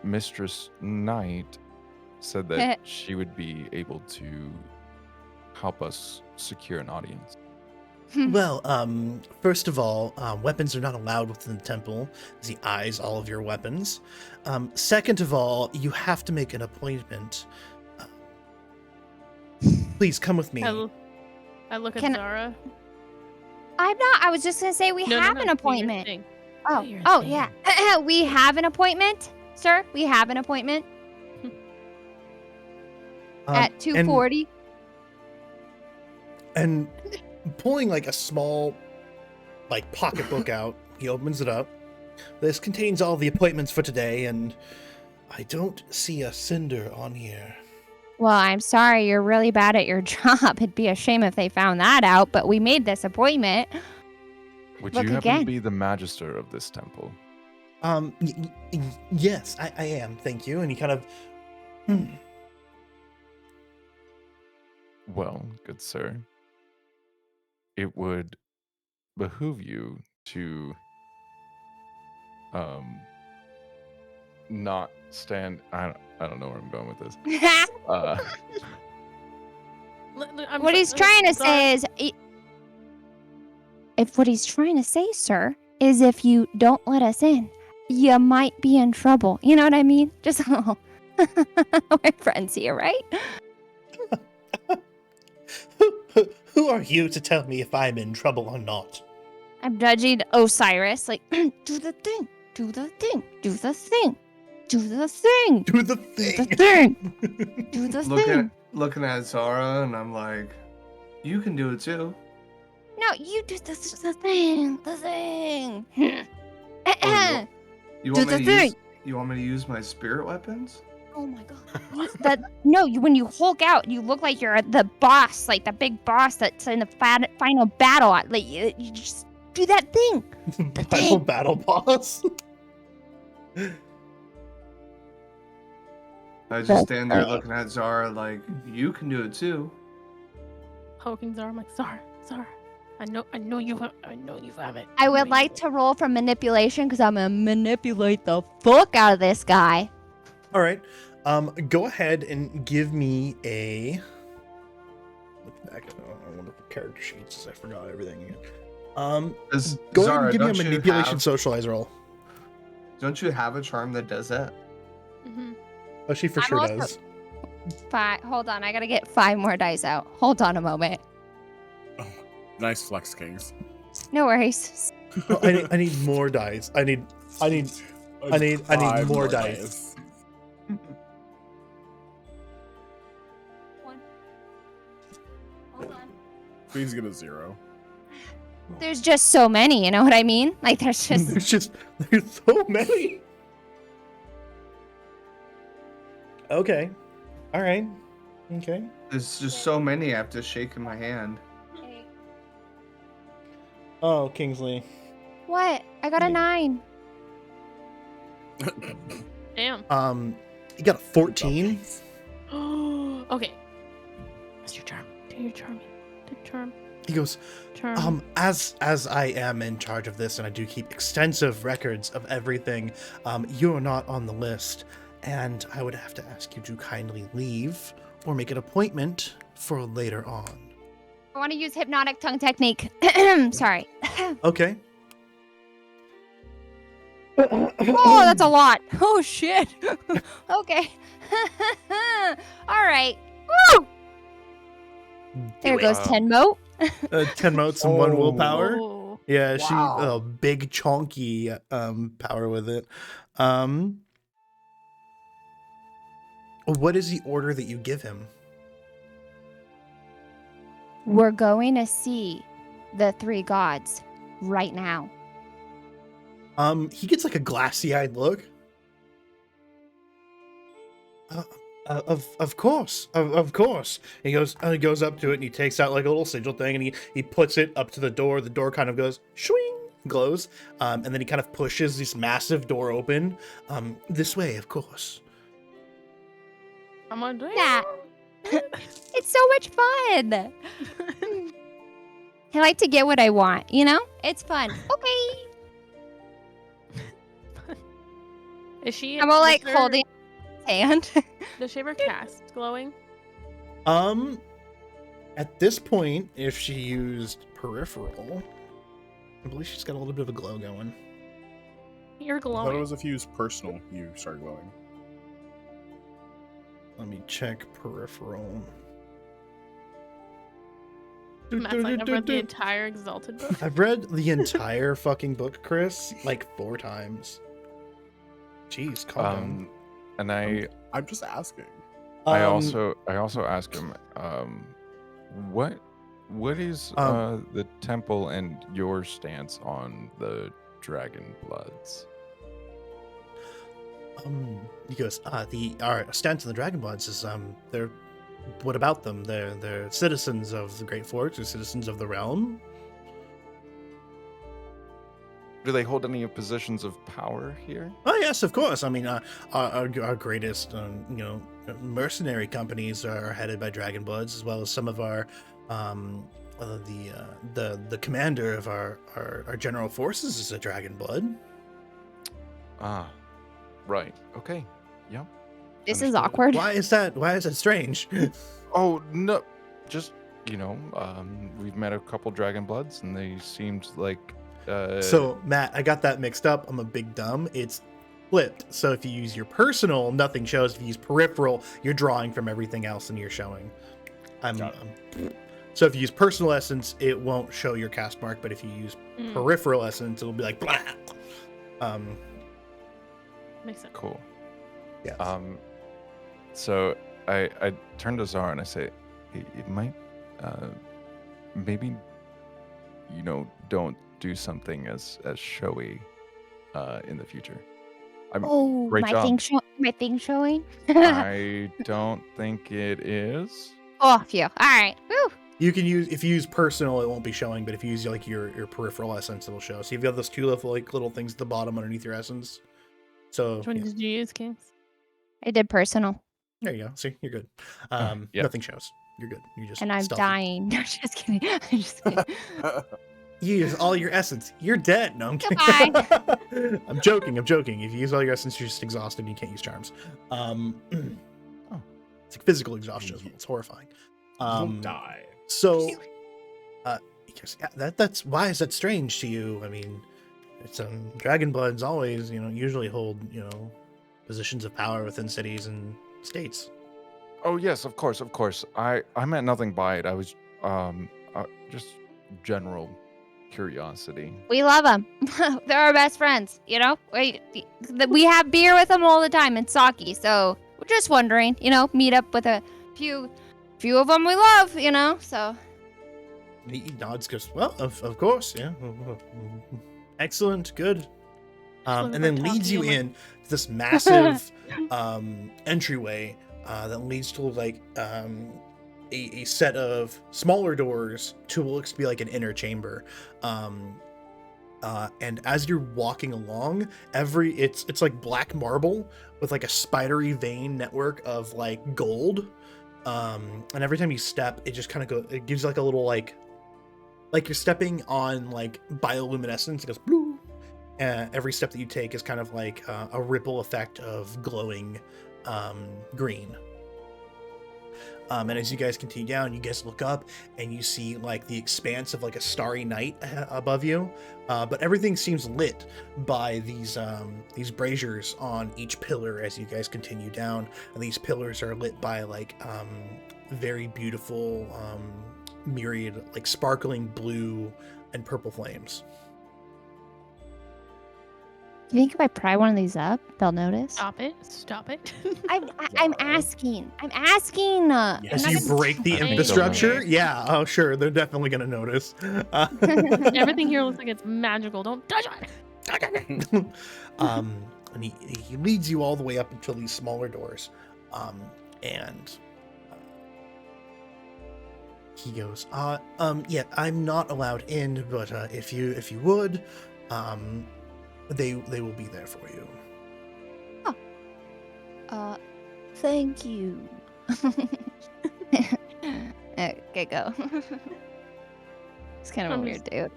Mistress Knight said that she would be able to help us secure an audience. Well, first of all, weapons are not allowed within the temple, as he eyes all of your weapons. Second of all, you have to make an appointment. Please come with me. I look at Can- Zara. I'm not. I was just gonna say we No, have no, an no, appointment. do your thing. Oh, Do your oh thing. yeah. We have an appointment, sir. We have an appointment at 2:40. And pulling like a small like pocketbook out, he opens it up. This contains all the appointments for today, and I don't see a Cinder on here. Well, I'm sorry. You're really bad at your job. It'd be a shame if they found that out. But we made this appointment. Would Look you happen again. to be the magister of this temple? Yes, I am. Thank you. And he kind of. Well, good sir, it would behoove you to not stand. I don't know where I'm going with this. What he's trying to say is, if what he's trying to say, sir, is if you don't let us in, you might be in trouble. You know what I mean? Just a little. We're friends here, right? Who are you to tell me if I'm in trouble or not? I'm judging Osiris. Like, do the thing, do the thing, do the thing, do the thing, Do the do thing. the thing, do the thing. Looking at Zara, and I'm like, you can do it too. No, you do the thing, the thing. You Do want the me to thing. use? You want me to use my spirit weapons? Oh my god. When you Hulk out, you look like you're the boss, like the big boss that's in the final battle. Like you just do that thing. The Final thing. battle boss. I just stand there looking at Zara like, you can do it too. Poking Zara. I'm like, Zara. I know you have it. I would like to roll for manipulation because I'm gonna manipulate the fuck out of this guy. All right. Go ahead and give me a. Look back at our wonderful character sheets, as I forgot everything again. Go ahead and give me a manipulation socialize roll. Don't you have a charm that does that? Mm-hmm. Oh, she for I'm sure also- does. Hold on, I gotta get 5 more dice out. Hold on a moment. Nice flex, Kings. No worries. Oh, I need more dice. I need Five more dice. Hold on. Please get a 0. There's just so many, you know what I mean? Like there's just There's so many. Okay. All right. Okay. There's just so many. I have to shake in my hand. Oh, Kingsley. What? I got a 9. Damn. You got a 14. Okay. That's your charm. Do You're charming. Charm. He goes, Charm. as I am in charge of this, and I do keep extensive records of everything, you are not on the list, and I would have to ask you to kindly leave or make an appointment for later on. I want to use hypnotic tongue technique. Sorry. Okay. Oh, that's a lot. Oh, shit. Okay. All right. Woo! There goes 10 moat. 10 motes and 1 willpower. Oh. Yeah, Wow. she big chonky power with it. What is the order that you give him? We're going to see the 3 gods right now. He gets like a glassy-eyed look. Of course. He goes up to it and he takes out like a little sigil thing and he puts it up to the door. The door kind of goes shwing, glows, and then he kind of pushes this massive door open. This way, of course. I'm on Yeah. It's so much fun. I like to get what I want, you know? It's fun. Okay. Is she? I'm all like does her- holding his hand. Does she have her cast glowing? At this point, if she used peripheral, I believe she's got a little bit of a glow going. You're I thought it glowing. was if you use personal, you start glowing. Let me check peripheral. Matt's like, I've read the entire Exalted book. I've read the entire fucking book, Chris, like 4 times. Jeez, calm down. And I'm just asking. I also ask him, what is the temple and your stance on the dragon bloods? He goes, our stance on the dragon bloods is they're what about them? They're citizens of the Great Forks, they're citizens of the realm. Do they hold any positions of power here? Oh yes, of course. I mean, our greatest mercenary companies are headed by dragon bloods, as well as some of our the commander of our general forces is a dragon blood. Ah, right. Okay. Yeah. This is Understood. awkward. Why is that strange? Oh no, just we've met a couple dragon bloods, and they seemed like. So Matt, I got that mixed up. I'm a big dumb. It's flipped. So if you use your personal, nothing shows. If you use peripheral, you're drawing from everything else and you're showing. So if you use personal essence, it won't show your cast mark. But if you use peripheral essence, it'll be like blah. Makes sense. Cool. Yeah. So I turn to Zara and I say, it might, maybe, don't do something as showy in the future. Oh, great my job. thing showing. I don't think it is. Oh, phew. All right. Woo. You can use, if you use personal, it won't be showing, but if you use like your peripheral essence, it'll show. So you've got those 2 little things at the bottom underneath your essence. So Which one did you use, Kings? I did personal, there you go. See, you're good. Yeah. Nothing shows. You're good. You just and I'm stealthy. dying. No, just kidding. I'm just kidding. You use all your essence. You're dead. No, I'm kidding. Goodbye. I'm joking. If you use all your essence, you're just exhausted and you can't use charms. It's like physical exhaustion as well. It's horrifying. Don't die. So, because, yeah, that's why is that strange to you? I mean, it's dragon bloods always, usually hold, positions of power within cities and states. Oh yes, of course. I meant nothing by it. I was just general curiosity. We love them. They're our best friends. We have beer with them all the time and sake. So we're just wondering, meet up with a few of them we love, So He nods, goes, well, of course, yeah. Excellent, good. Excellent And then for leads you talking in to this massive entryway that leads to like a set of smaller doors to what looks to be like an inner chamber. And as you're walking along, it's like black marble with like a spidery vein network of like gold. And every time you step, it just kind of it gives like a little like you're stepping on like bioluminescence. It goes blue. Every step that you take is kind of like a ripple effect of glowing green. And as you guys continue down, you guys look up and you see like the expanse of like a starry night above you. But everything seems lit by these braziers on each pillar as you guys continue down. And these pillars are lit by like very beautiful myriad, like sparkling blue and purple flames. Do you think if I pry one of these up, they'll notice? Stop it. Stop it. I'm asking. I'm asking. As you break the infrastructure, yeah, oh sure, they're definitely gonna notice. Everything here looks like it's magical. Don't touch it. And he leads you all the way up until these smaller doors, and he goes, yeah, I'm not allowed in, but if you would, they will be there for you. Thank you. Okay, go. It's kind of a weird dude.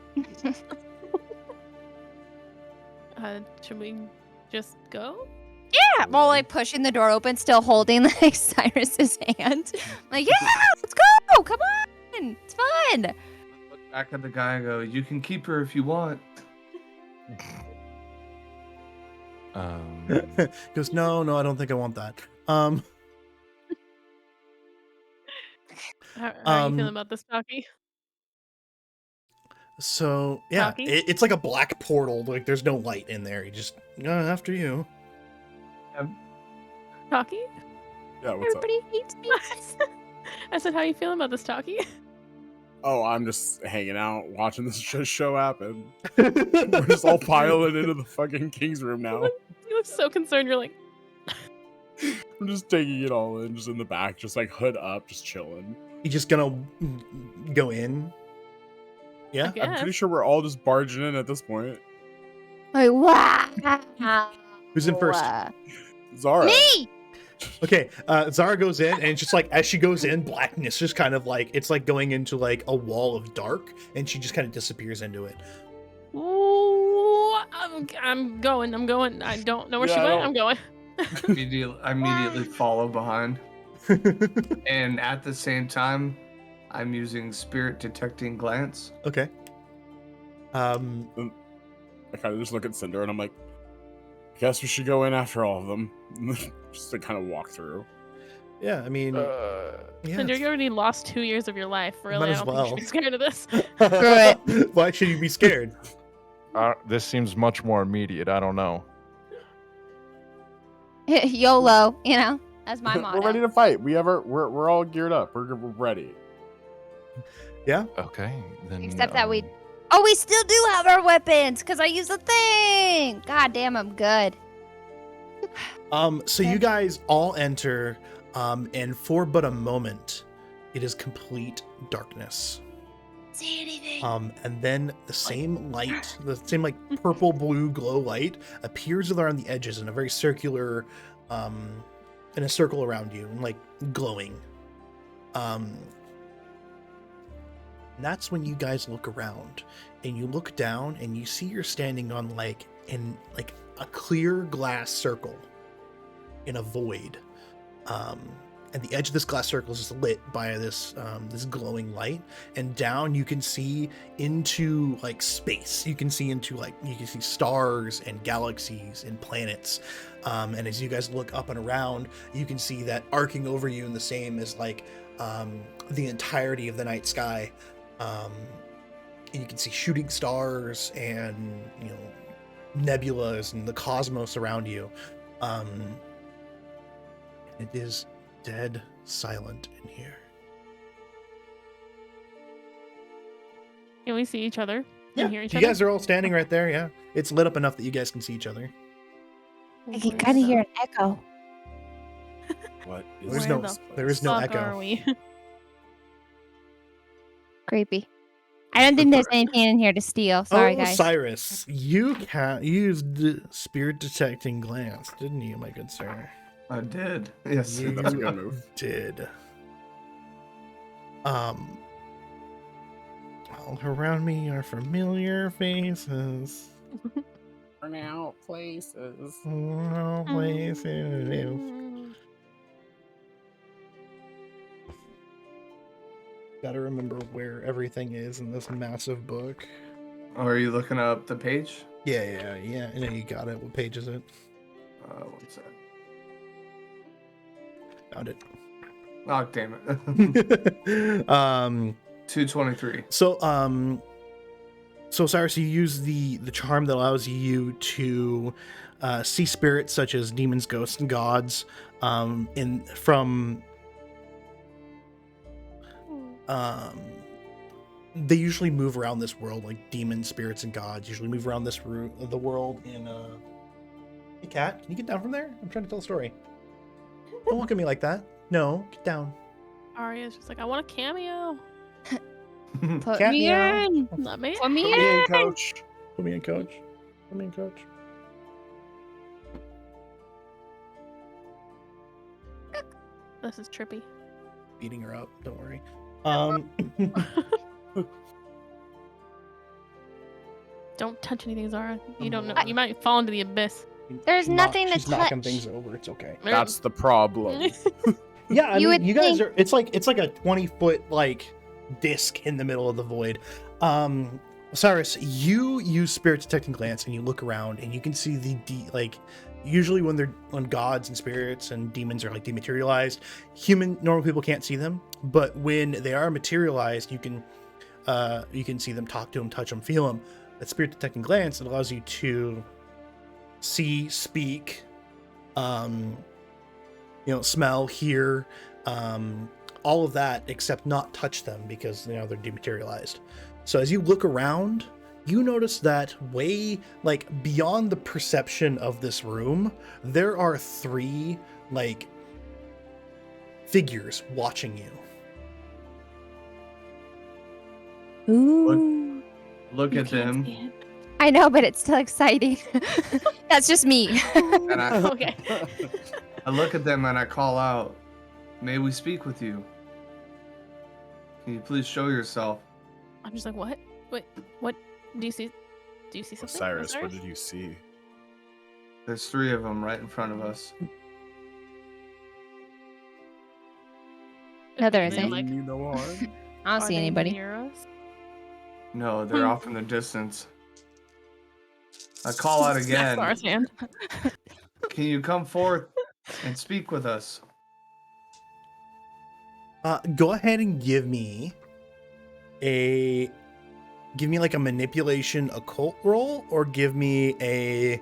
Should we just go? Yeah, well, like pushing the door open, still holding like Cyrus's hand. Like, yeah, let's go. Come on, it's fun. Look back at the guy and go, "You can keep her if you want." He goes, no, I don't think I want that. How are you feeling about this, Taki? So yeah, it's like a black portal. Like there's no light in there. You just after you. Taki? Yeah, what's Everybody hates me. I said, how are you feeling about this, Taki? Oh, I'm just hanging out, watching this show happen. We're just all piling into the fucking king's room now. You look so concerned. You're like, I'm just taking it all in, just in the back, just like hood up, just chilling. You just gonna go in? Yeah, I'm pretty sure we're all just barging in at this point. Like, wow. Who's in first? Zara. Me. Okay, Zara goes in, and it's just like as she goes in, blackness just kind of like it's like going into like a wall of dark, and she just kind of disappears into it. ooh, I'm going. I don't know where she went. I'm going. I immediately follow behind. And at the same time, I'm using spirit detecting glance. Okay. I kind of just look at Cinder and I'm like, I guess we should go in after all of them. Just to kind of walk through. Yeah, I mean, yeah. Cinder, you already lost 2 years of your life. Really, Might I as don't think you should be scared of this. it. Why should you be scared? This seems much more immediate. I don't know. YOLO, you know, that's my motto. We're ready to fight. We're all geared up. We're ready. Yeah. Okay, then. Except that we still do have our weapons because I use the thing. God damn, I'm good. So you guys all enter, and for but a moment, it is complete darkness. See anything? And then the same light, the same like purple blue glow light appears around the edges in a very circular, in a circle around you, and like glowing. And that's when you guys look around, and you look down, and you see you're standing on like in like a clear glass circle in a void. And the edge of this glass circle is lit by this this glowing light, and down you can see into like space. You can see stars and galaxies and planets. And as you guys look up and around, you can see that arcing over you in the same as like the entirety of the night sky. And you can see shooting stars and nebulas and the cosmos around you. It is dead silent in here. Can we see each other? Yeah, hear each you other? guys are all standing right there. Yeah, it's lit up enough that you guys can see each other. I can kind of hear an echo. What There is is no Fuck echo. are we? Creepy. I don't think there's anything in here to steal. Sorry, guys. Cyrus, you used the spirit detecting glance, didn't you, my good sir? I did. Yes. You That's a good move. did. Um, all around me are familiar faces. Burn out places. All places. Gotta remember where everything is in this massive book. Oh, are you looking up the page? Yeah. I know you got it. What page is it? 1 sec. Found it. Oh, damn it. 223. So Cyrus, you use the charm that allows you to see spirits such as demons, ghosts, and gods. They usually move around this world, like demons, spirits, and gods. Usually move around the world in. Hey, cat, can you get down from there? I'm trying to tell a story. Don't look at me like that. No, get down. Arya's just like, I want a cameo. Put Cat me meow. in. Let me. Put me Put me in, in. coach. Put me in, coach. Put me in, coach. This is trippy. Beating her up. Don't worry. Don't touch anything, Zara. You don't know. You might fall into the abyss. There's nothing to she's knocking touch. things over. It's okay. That's the problem. Yeah, I You mean, would you guys think- are. It's like a 20-foot like disc in the middle of the void. Cyrus, you use spirit detecting glance and you look around and you can see like. Usually, when gods and spirits and demons are like dematerialized, normal people can't see them. But when they are materialized, you can see them, talk to them, touch them, feel them. That spirit detecting glance, it allows you to see, speak, smell, hear, all of that, except not touch them because they're dematerialized. So as you look around, you notice that way, like, beyond the perception of this room, there are 3 like figures watching you. Ooh. Look You at can't them. see it. I know, but it's still exciting. That's just me. And Okay. I look at them and I call out, "May we speak with you? Can you please show yourself?" I'm just like, what? Wait, what? Do you see? Do you see something? Osiris, what did you see? There's 3 of them right in front of us. No, there Are they, isn't. like, You know harm? I don't are see they anybody. near us? No, they're off in the distance. I call out Smack again. Zara's hand. Can you come forth and speak with us? Go ahead and give me like a manipulation occult roll, or give me a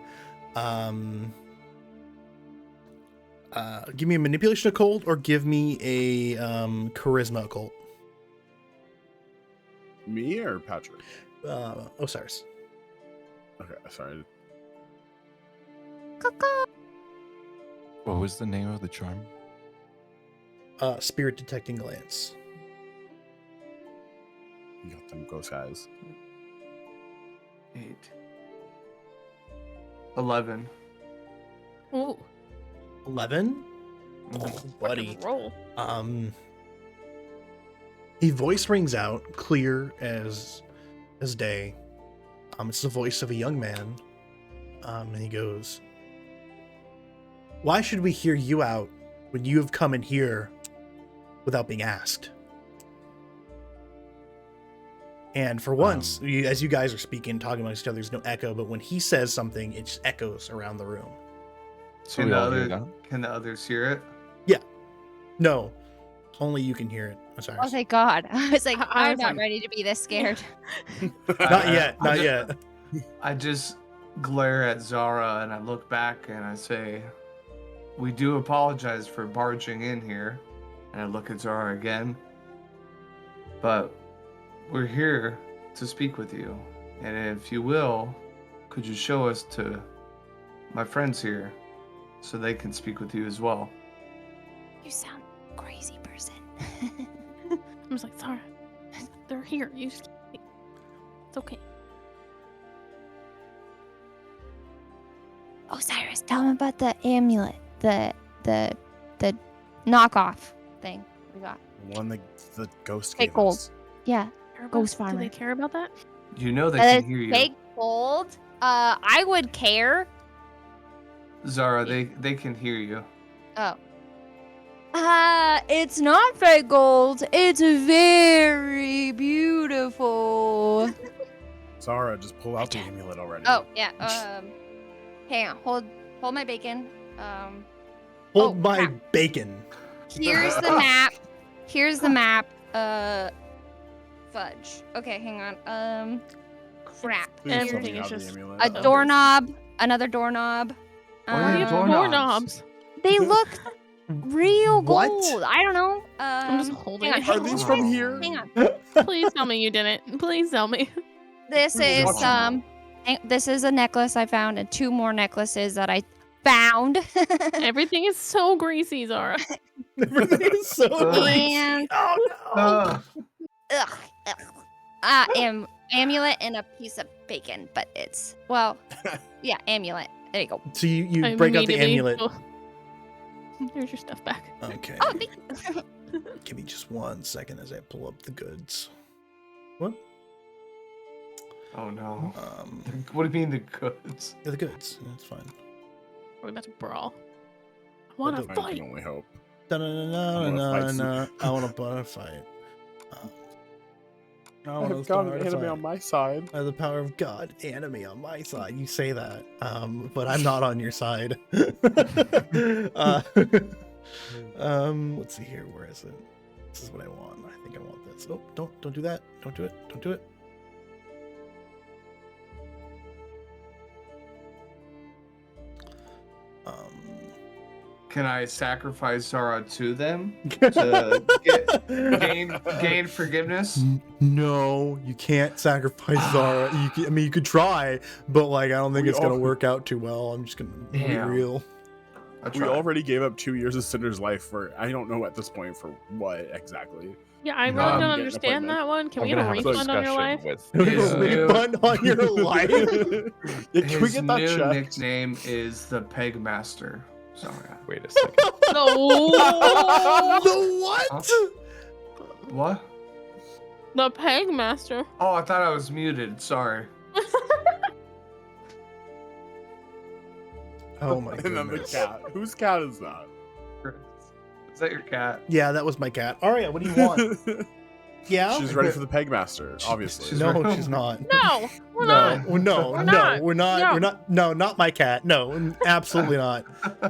manipulation occult, or give me a charisma occult. Me or Patrick? Osiris. Okay, sorry. What was the name of the charm? Spirit detecting glance. You got them ghost eyes. 8. 11. Ooh, 11. Mhm. Oh, buddy. roll. A voice rings out, clear as day. It's the voice of a young man. And he goes, "Why should we hear you out when you have come in here without being asked?" And for once, as you guys are speaking, talking amongst each other, there's no echo, but when he says something, it just echoes around the room. So Can we the, all hear other, that? can the others hear it? No, only you can hear it. I'm sorry. Oh, thank God. I was like, I I'm was not like- ready to be this scared. Not yet. Not yet. I just glare at Zara and I look back and I say, "We do apologize for barging in here." And I look at Zara again. But we're here to speak with you. And if you will, could you show us to my friends here so they can speak with you as well? You sound crazy person. I'm just like, Zara, they're here. You just, it's okay. Osiris, tell him about the amulet, the knockoff thing. We got. One the ghost Hey, gave gold. us. Yeah. Care about- Ghost Do farmer. they care about that? You know they That can is hear you. fake gold. I would care. Zara, they can hear you. Oh. It's not fake gold. It's very beautiful. Zara, just pull out the amulet already. Oh, yeah. Hang on. Hold my bacon. Hold oh, my crap. bacon. Here's the map. Here's the map. Fudge. Okay, hang on. Crap. Please tell me Everything you is have the just amulet. A doorknob. Another doorknob. Why do you have More doorknobs? knobs. They look real What? gold. I don't know. I'm just holding hang it. on, Are these from here? Hang on. Please tell me you didn't. Please tell me. This Who's is watching? this is a necklace I found and 2 more necklaces that I found. Everything is so greasy, Zara. Everything is so greasy. And Oh no. Ugh. amulet and a piece of bacon, but it's yeah, amulet. There you go. So you I break out the immediately- amulet. Oh. There's your stuff back. Okay. Oh, thank you. Give me just 1 second as I pull up the goods. What? Oh no. Um, What do you mean the goods? yeah, the goods. That's fine. We're about to brawl. I want to the- I fight. can only hope. I wanna fight want to fight. I I want have to got start an a enemy fight. on my side. I have the power of God, enemy on my side. You say that, but I'm not on your side. Let's see here. Where is it? This is what I want. I think I want this. Oh, don't do that. Don't do it. Don't do it. Can I sacrifice Zara to them to gain forgiveness? No, you can't sacrifice Zara. You could try, but like I don't think We it's gonna all- work out too well. I'm just gonna be Damn. real. I We tried. already gave up 2 years of Cinder's life for I don't know at this point for what exactly. Yeah, I really No, I'm don't getting an understand appointment. that one. Can I'm we get gonna a have a refund on your life? discussion with His new- Refund on your life. Yeah, can we His get that new checked? nickname is the Peg Master. Zara. Wait a second. No. The what? What? The Peg Master. Oh, I thought I was muted. Sorry. Oh my And then the goodness. cat. Whose cat is that? Is that your cat? Yeah, that was my cat. Aria, what do you want? Yeah. She's ready for the Pegmaster, obviously. she's No, ready. she's not. No, we're No, not. well, no, We're no, not. we're not. No. We're not. No, not my cat. No, absolutely not. This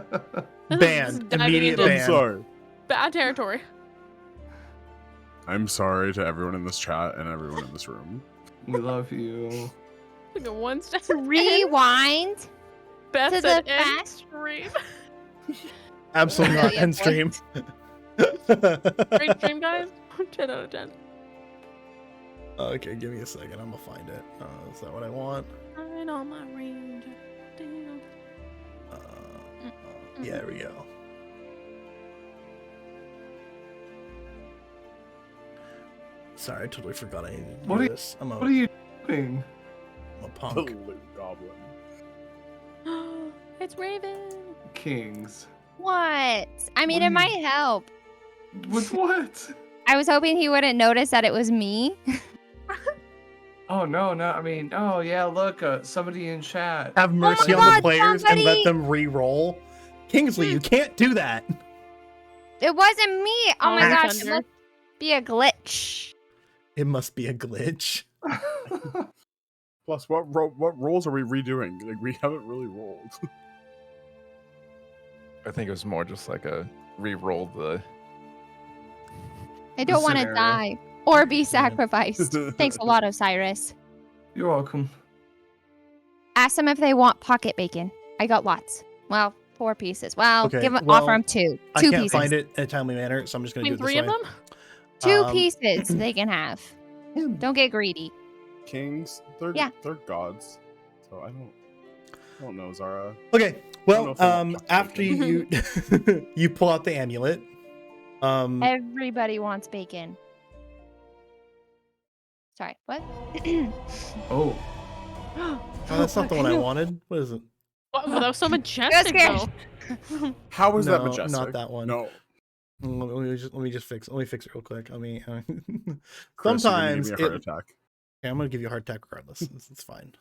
is Banned. diving Immediate into I'm ban. sorry. Bad territory. I'm sorry to everyone in this chat and everyone in this room. We love you. Like a one step. Rewind. Beth to said the end back. stream. Absolutely not. Brilliant End stream. Great stream, guys. 10 out of 10. Okay, give me a second. I'm gonna find it. Is that what I want? Right on my range. Damn. Yeah, there we go. Sorry, I totally forgot I needed to What do are you- this. What are you doing? I'm a The punk. loot goblin. It's Raven. Kings. What? I mean, What it do might help. With what? I was hoping he wouldn't notice that it was me. Oh no, no. I mean, oh yeah. Look, somebody in chat. Have mercy my on the God, players and somebody- let them re-roll. Kingsley, you can't do that. It wasn't me. Oh Oh, my gosh, it Thunder. must be a glitch. It must be a glitch. Plus, what rolls are we redoing? Like, we haven't really rolled. I think it was more just like a re-roll the. I don't want to scenario. die or be sacrificed. Thanks a lot, Osiris. You're welcome. Ask them if they want pocket bacon. I got lots. Well, 4 pieces. Well, Okay, give 'em- well, offer them 2. I 2 can't pieces. find it in a timely manner, so I'm just I gonna do mean, it this 3 of way. them? 2 pieces they can have. Don't get greedy. Kings, they're gods. So I don't know, Zara. Okay. I don't know Well, if I want after you you pull out the amulet, Everybody wants bacon. Sorry, what? Oh. oh, that's not the one I wanted. What is it? Wow, that was so majestic, scared. though. How was that No, majestic? not that one. No. Let me fix it real quick. Chris, you're gonna give sometimes me a heart attack. Yeah, I'm gonna give you a heart attack regardless. It's fine.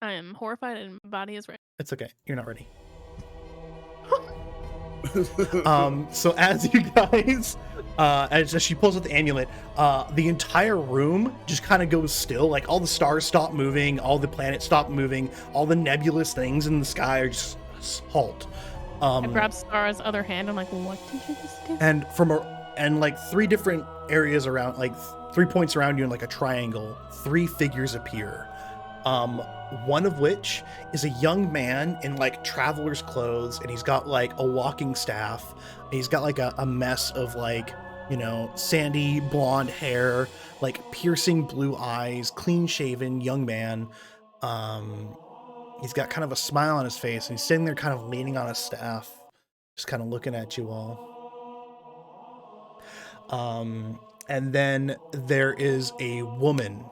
I am horrified and my body is ready. It's okay. You're not ready. So as you guys, as she pulls out the amulet, the entire room just kind of goes still. Like all the stars stop moving, all the planets stop moving, all the nebulous things in the sky are just halt. I grab Star's other hand. I'm like, what did you just do? And like 3 different areas around, like 3 points around you in like a triangle, 3 figures appear. One of which is a young man in like traveler's clothes, and he's got like a walking staff. He's got like a mess of like, you know, sandy blonde hair, like piercing blue eyes, clean shaven young man. He's got kind of a smile on his face, and he's sitting there kind of leaning on his staff, just kind of looking at you all. And then there is a woman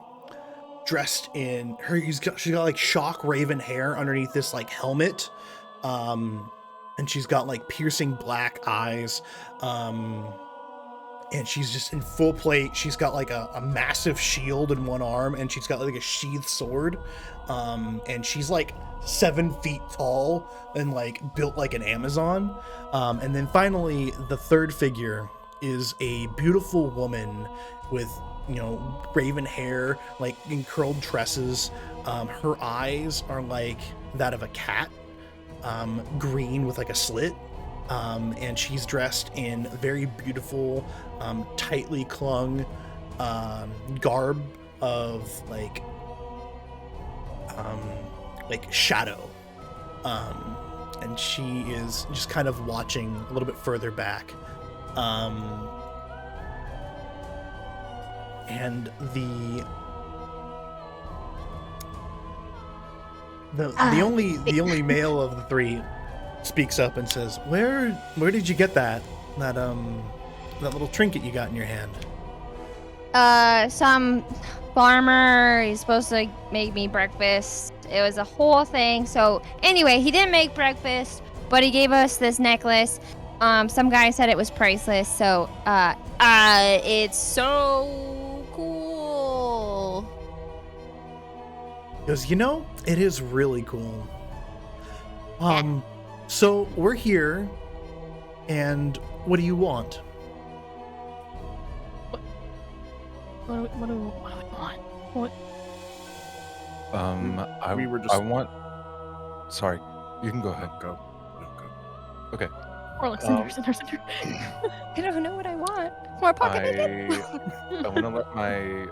dressed in her, she's got like shock raven hair underneath this like helmet, and she's got like piercing black eyes, and she's just in full plate. She's got like a massive shield in one arm, and she's got like a sheathed sword, and she's like 7 feet tall and like built like an Amazon. And then finally the third figure is a beautiful woman with, you know, raven hair, like in curled tresses. Her eyes are like that of a cat, green with like a slit. And she's dressed in very beautiful, tightly clung garb of like shadow. And she is just kind of watching a little bit further back. And the only male of the 3 speaks up and says, "Where did you get that little trinket you got in your hand?" Some farmer, he's supposed to make me breakfast. It was a whole thing. So anyway, he didn't make breakfast, but he gave us this necklace. Some guy said it was priceless. So it's so cool. He goes, "You know, it is really cool. So we're here, and what do you want?" What do we want? What? We were just- I want. Sorry, you can go ahead. Go. Okay. Or like Cinder. I don't know what I want. More pocket bacon. I want to let my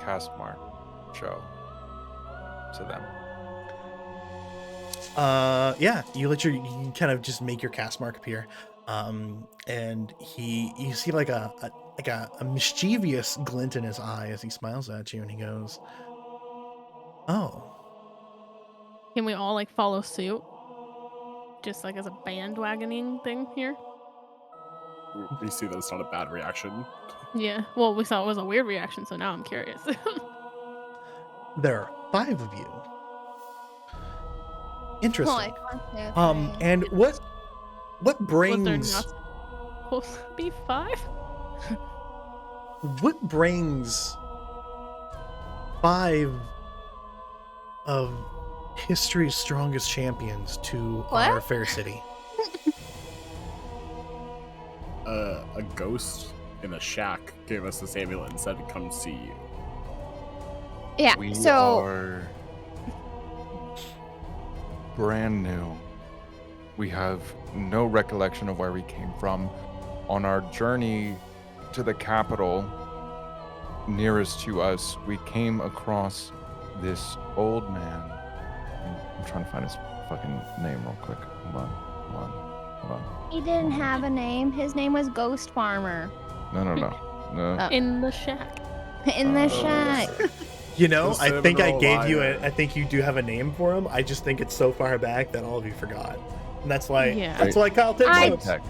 cast mark show to them. Yeah, you kind of just make your cast mark appear, and you see like a mischievous glint in his eye as he smiles at you, and he goes, "Oh, Can we all like follow suit? Just like as a bandwagoning thing here? We see that it's not a bad reaction. Yeah. Well, we saw it was a weird reaction, so now I'm curious. there are 5 of you. Interesting. Oh, And what Was there brings not supposed to be 5? what brings 5 of history's strongest champions to What? our fair city?" A ghost in a shack gave us this amulet and said to come see you. Yeah. We So are brand new. We have no recollection of where we came from. On our journey to the capital nearest to us, we came across this old man. I'm trying to find his fucking name real quick. Hold on. he didn't have a name. His name was Ghost Farmer No. In the shack. in the shack. You know, Those I think I seminal gave you line. I think you do have a name for him. I just think it's so far back that all of you forgot. And that's why Yeah. that's why Kyle takes I- notes. Tech.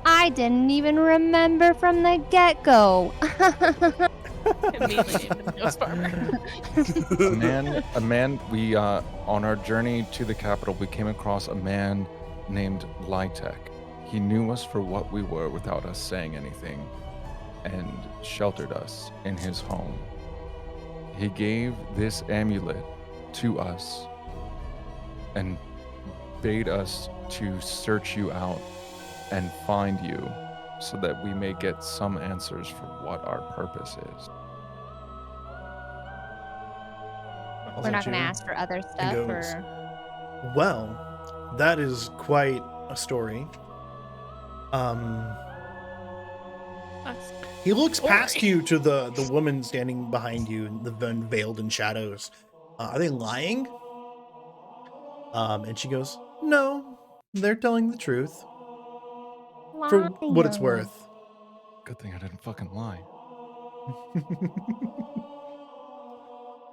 I didn't even remember from the get-go. Immediately named him Ghost Farmer. A man, we, on our journey to the capital, we came across a man named Lytek. He knew us for what we were without us saying anything, and sheltered us in his home. He gave this amulet to us and bade us to search you out and find you so that we may get some answers for what our purpose is. We're not going to ask for other stuff, goes, or Well, that is quite a story. That's He looks past story. you to the woman standing behind you, the veiled in shadows. Are they lying? And she goes, no, they're telling the truth. For what it's worth. Good thing I didn't fucking lie.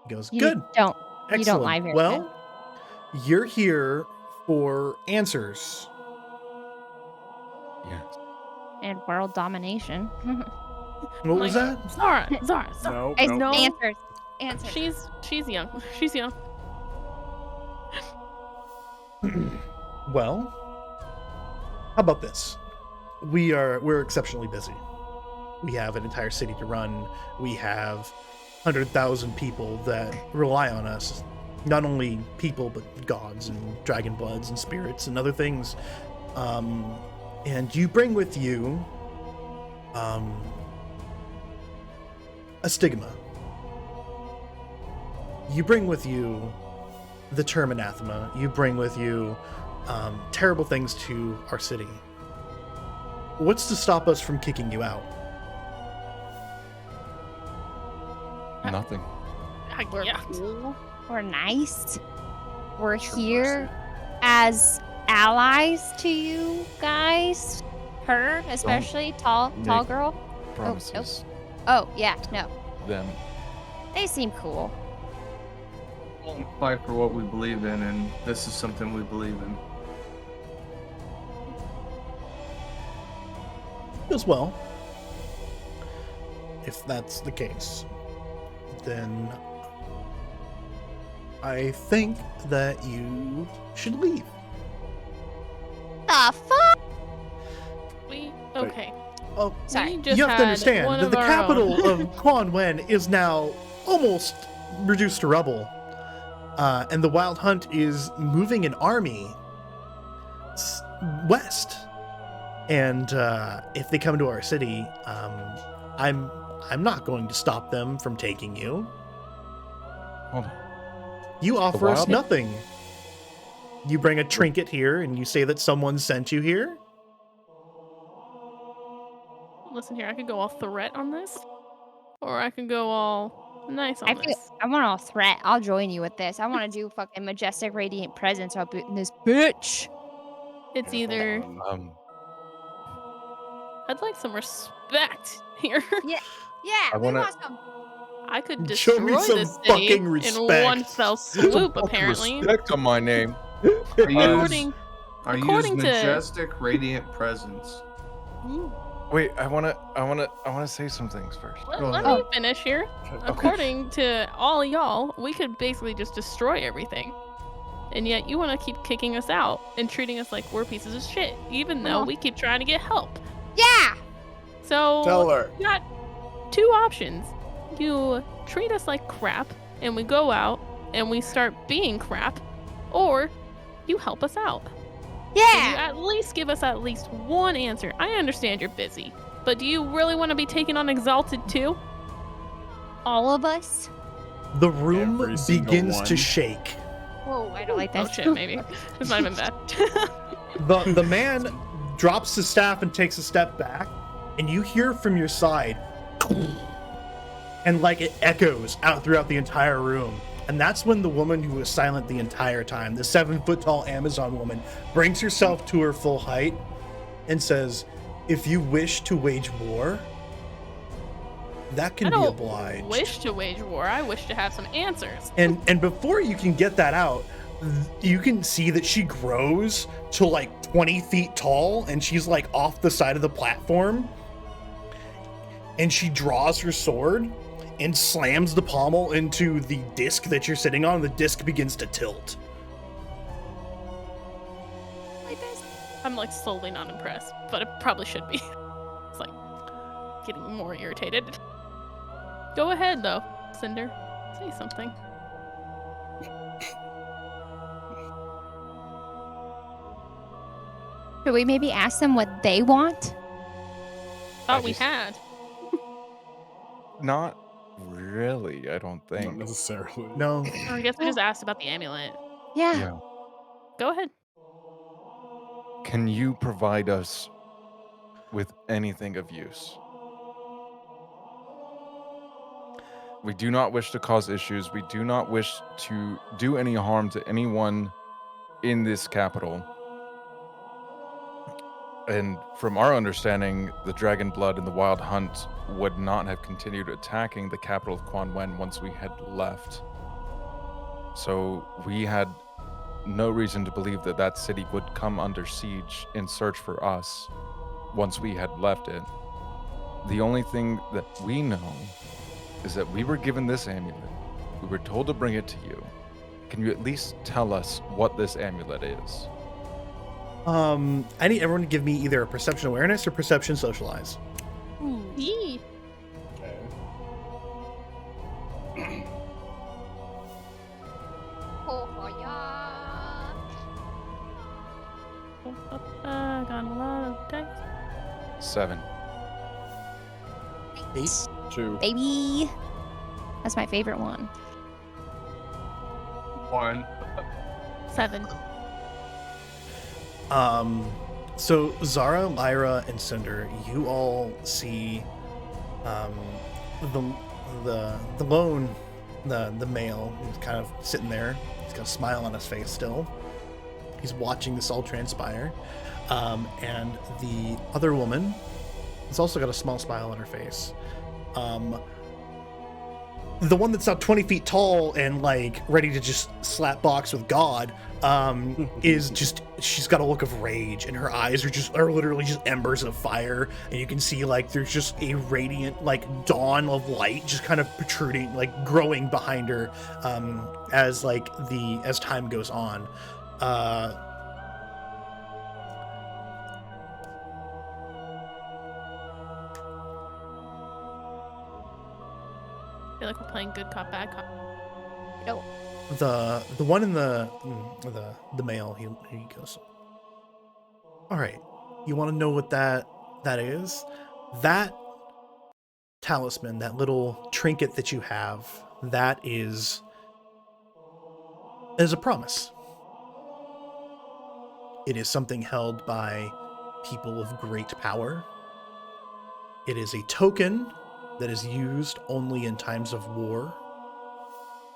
He goes, You good. don't Excellent. lie very well, you're here for answers. Yes. and world domination. What was that? Zara. No, Guys, no. Answers. She's young. She's young. Well, how about this? We're exceptionally busy. We have an entire city to run. We have 100,000 people that rely on us. Not only people, but gods and dragon bloods and spirits and other things. And you bring with you a stigma. You bring with you the term anathema. You bring with you terrible things to our city. What's to stop us from kicking you out? Nothing. We're Yeah. cool. We're nice. We're Sure, here as allies to you guys. Her, especially tall Nick. girl. Promises. Oh yeah, no, Them. they seem cool. We'll fight for what we believe in, and this is something we believe in. As well, if that's the case, then I think that you should leave. The fuck? Okay. Oh, Sorry. We just you have to had understand one that of the our capital own. of Quan Wen is now almost reduced to rubble, and the Wild Hunt is moving an army west. And if they come to our city, I'm not going to stop them from taking you. Hold on. You offer us Wild- nothing. You bring a trinket here, and you say that someone sent you here. Listen here, I could go all threat on this, or I could go all nice on this. I want a threat. I'll join you with this. I want to do fucking majestic radiant presence up in this bitch. It's either I'd like some respect here. Yeah, I we wanna- want some. I could Show destroy me some this city fucking in respect. one fell swoop. Apparently, Respect on my name. I use, according according to majestic radiant presence. Wait, I wanna say some things first. let me finish here. According to all y'all, we could basically just destroy everything. And yet you want to keep kicking us out and treating us like we're pieces of shit, even though we keep trying to get help. Yeah. So Tell her. you got two options. You treat us like crap and we go out and we start being crap, or you help us out. So you Yeah. at least give us at least one answer. I understand you're busy, but do you really want to be taken on Exalted too? All of us. The room Every single begins to one. shake. Whoa, I don't like Oh that. shit, maybe. This might have been bad. The man drops his staff and takes a step back, and you hear from your side, and like it echoes out throughout the entire room. And that's when the woman who was silent the entire time, the 7-foot-tall Amazon woman, brings herself to her full height and says, "If you wish to wage war, that I can be don't obliged." wish to wage war. I wish to have some answers. And before you can get that out, you can see that she grows to like 20 feet tall, and she's like off the side of the platform. And she draws her sword and slams the pommel into the disc that you're sitting on. The disc begins to tilt. Like this. I'm like slowly not impressed, but it probably should be. It's like getting more irritated. Go ahead though, Cinder. Say something. Should we maybe ask them what they want? Thought we had. Not really, I don't Not think. necessarily. No. Or I guess we just asked about the amulet. Yeah. Yeah. Go ahead. Can you provide us with anything of use? We do not wish to cause issues. We do not wish to do any harm to anyone in this capital. And from our understanding, the Dragon Blood and the Wild Hunt would not have continued attacking the capital of Quan Wen once we had left. So we had no reason to believe that that city would come under siege in search for us once we had left it. The only thing that we know is that we were given this amulet. We were told to bring it to you. Can you at least tell us what this amulet is? I need everyone to give me either a perception awareness or perception socialize. Ooh. Yee. Okay. Got a lot of dice. 7. 8. 2. Baby. That's my favorite one. 1. 7. So Zara, Lyra, and Cinder, you all see the lone the male who's kind of sitting there. He's got a smile on his face still. He's watching this all transpire. And the other woman has also got a small smile on her face. The one that's now 20 feet tall and like ready to just slap box with God is just, she's got a look of rage, and her eyes are literally just embers of fire, and you can see like there's just a radiant like dawn of light just kind of protruding, like growing behind her as time goes on. I feel like we're playing good cop, bad cop. No. The one in the male, he goes, all right, you want to know what that is? That talisman, that little trinket that you have, that is a promise. It is something held by people of great power. It is a token that is used only in times of war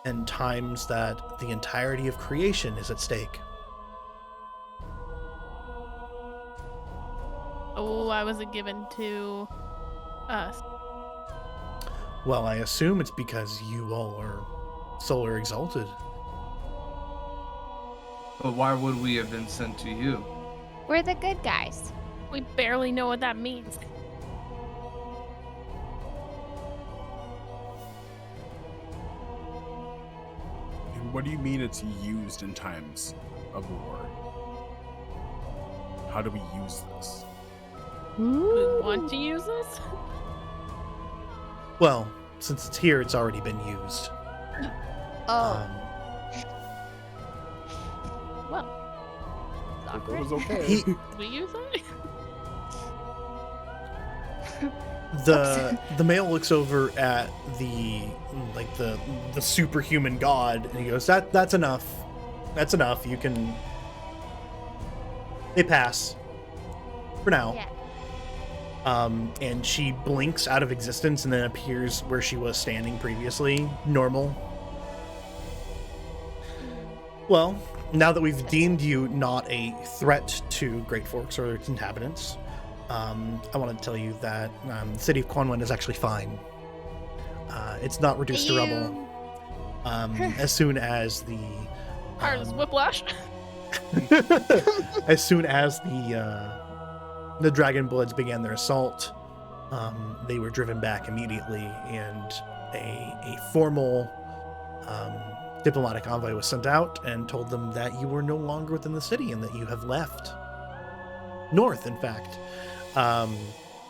and times that the entirety of creation is at stake. Oh, why was it given to us? Well, I assume it's because you all are solar exalted. But why would we have been sent to you? We're the good guys. We barely know what that means. And what do you mean it's used in times of war? How do we use this? Do we want to use this? Well, since it's here, it's already been used. Oh, Well, it's It awkward. was okay. He, did we use it? the male looks over at the superhuman god, and he goes, that's enough. That's enough. You can. They pass for now. Yeah. And she blinks out of existence and then appears where she was standing previously, normal. Well, now that we've deemed you not a threat to Great Forks or its inhabitants, I want to tell you that the city of Quanwen is actually fine. It's not reduced to rubble. As soon as the Hard as whiplash. as soon as the Dragon Bloods began their assault, they were driven back immediately, and a formal diplomatic envoy was sent out and told them that you were no longer within the city and that you have left. north, in fact. Um,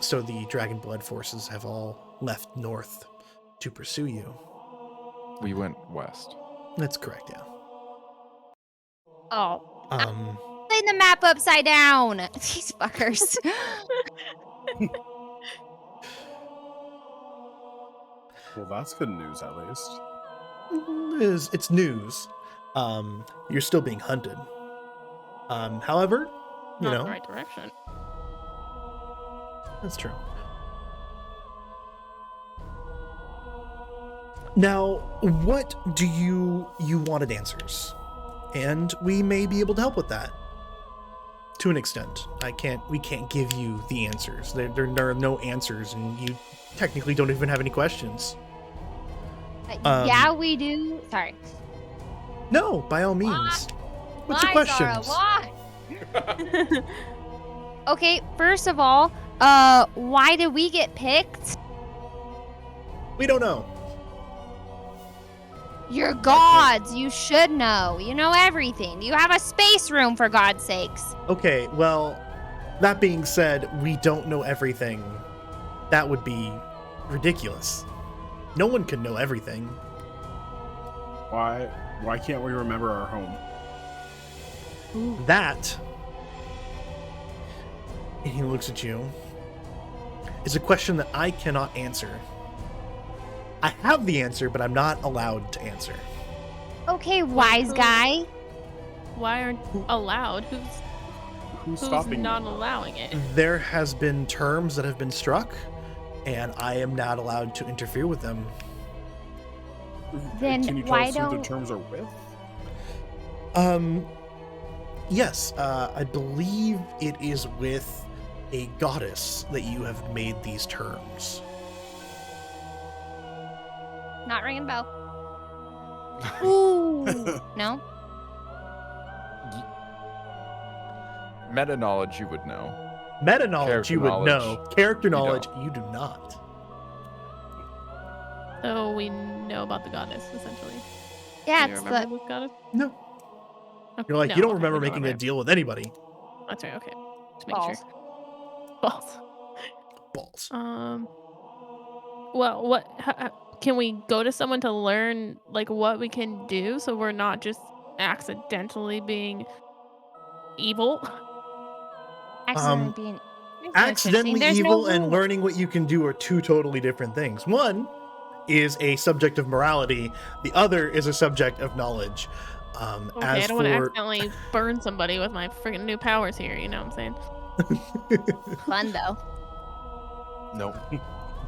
so the Dragon Blood forces have all left north to pursue you. We went west. That's correct, yeah. Oh, Um, playing the map upside down. These fuckers. Well, that's good news at least. it's news. You're still being hunted. However, you Not the know, right direction. that's true. Now, what do you wanted answers? And we may be able to help with that. To an extent. We can't give you the answers. There are no answers, and you technically don't even have any questions. Yeah, we do. Sorry. No, by all means. What's your Why, Zara? questions? Why? Okay, first of all, why did we get picked? We don't know. You're gods. You should know. You know everything. You have a space room, for God's sakes. Okay, well, that being said, we don't know everything. That would be ridiculous. No one can know everything. Why can't we remember our home? That, and he looks at you, is a question that I cannot answer. I have the answer, but I'm not allowed to answer. Okay, wise guy. Why aren't allowed? Who's Who's stopping not you? allowing it? There has been terms that have been struck, and I am not allowed to interfere with them. Then Can you tell why us who the don't- terms are with? Yes, I believe it is with a goddess that you have made these terms. Not ringing bell. Ooh. No? Meta knowledge you would know. Meta knowledge Character you would knowledge, know. Character you knowledge don't. you do not. So we know about the goddess, essentially. Yeah, Do you it's remember the this goddess? No. Okay, You're like, no, you don't okay, remember we know making that, a right? deal with anybody. That's right. Okay, just make balls. sure. Balls. Balls. Well, can we go to someone to learn like what we can do so we're not just accidentally being evil? Accidentally being Accidentally There's evil no and rule. learning what you can do are two totally different things. One is a subject of morality. The other is a subject of knowledge. Okay, As I don't want to for accidentally burn somebody with my freaking new powers here. You know what I'm saying? Fun though. Nope.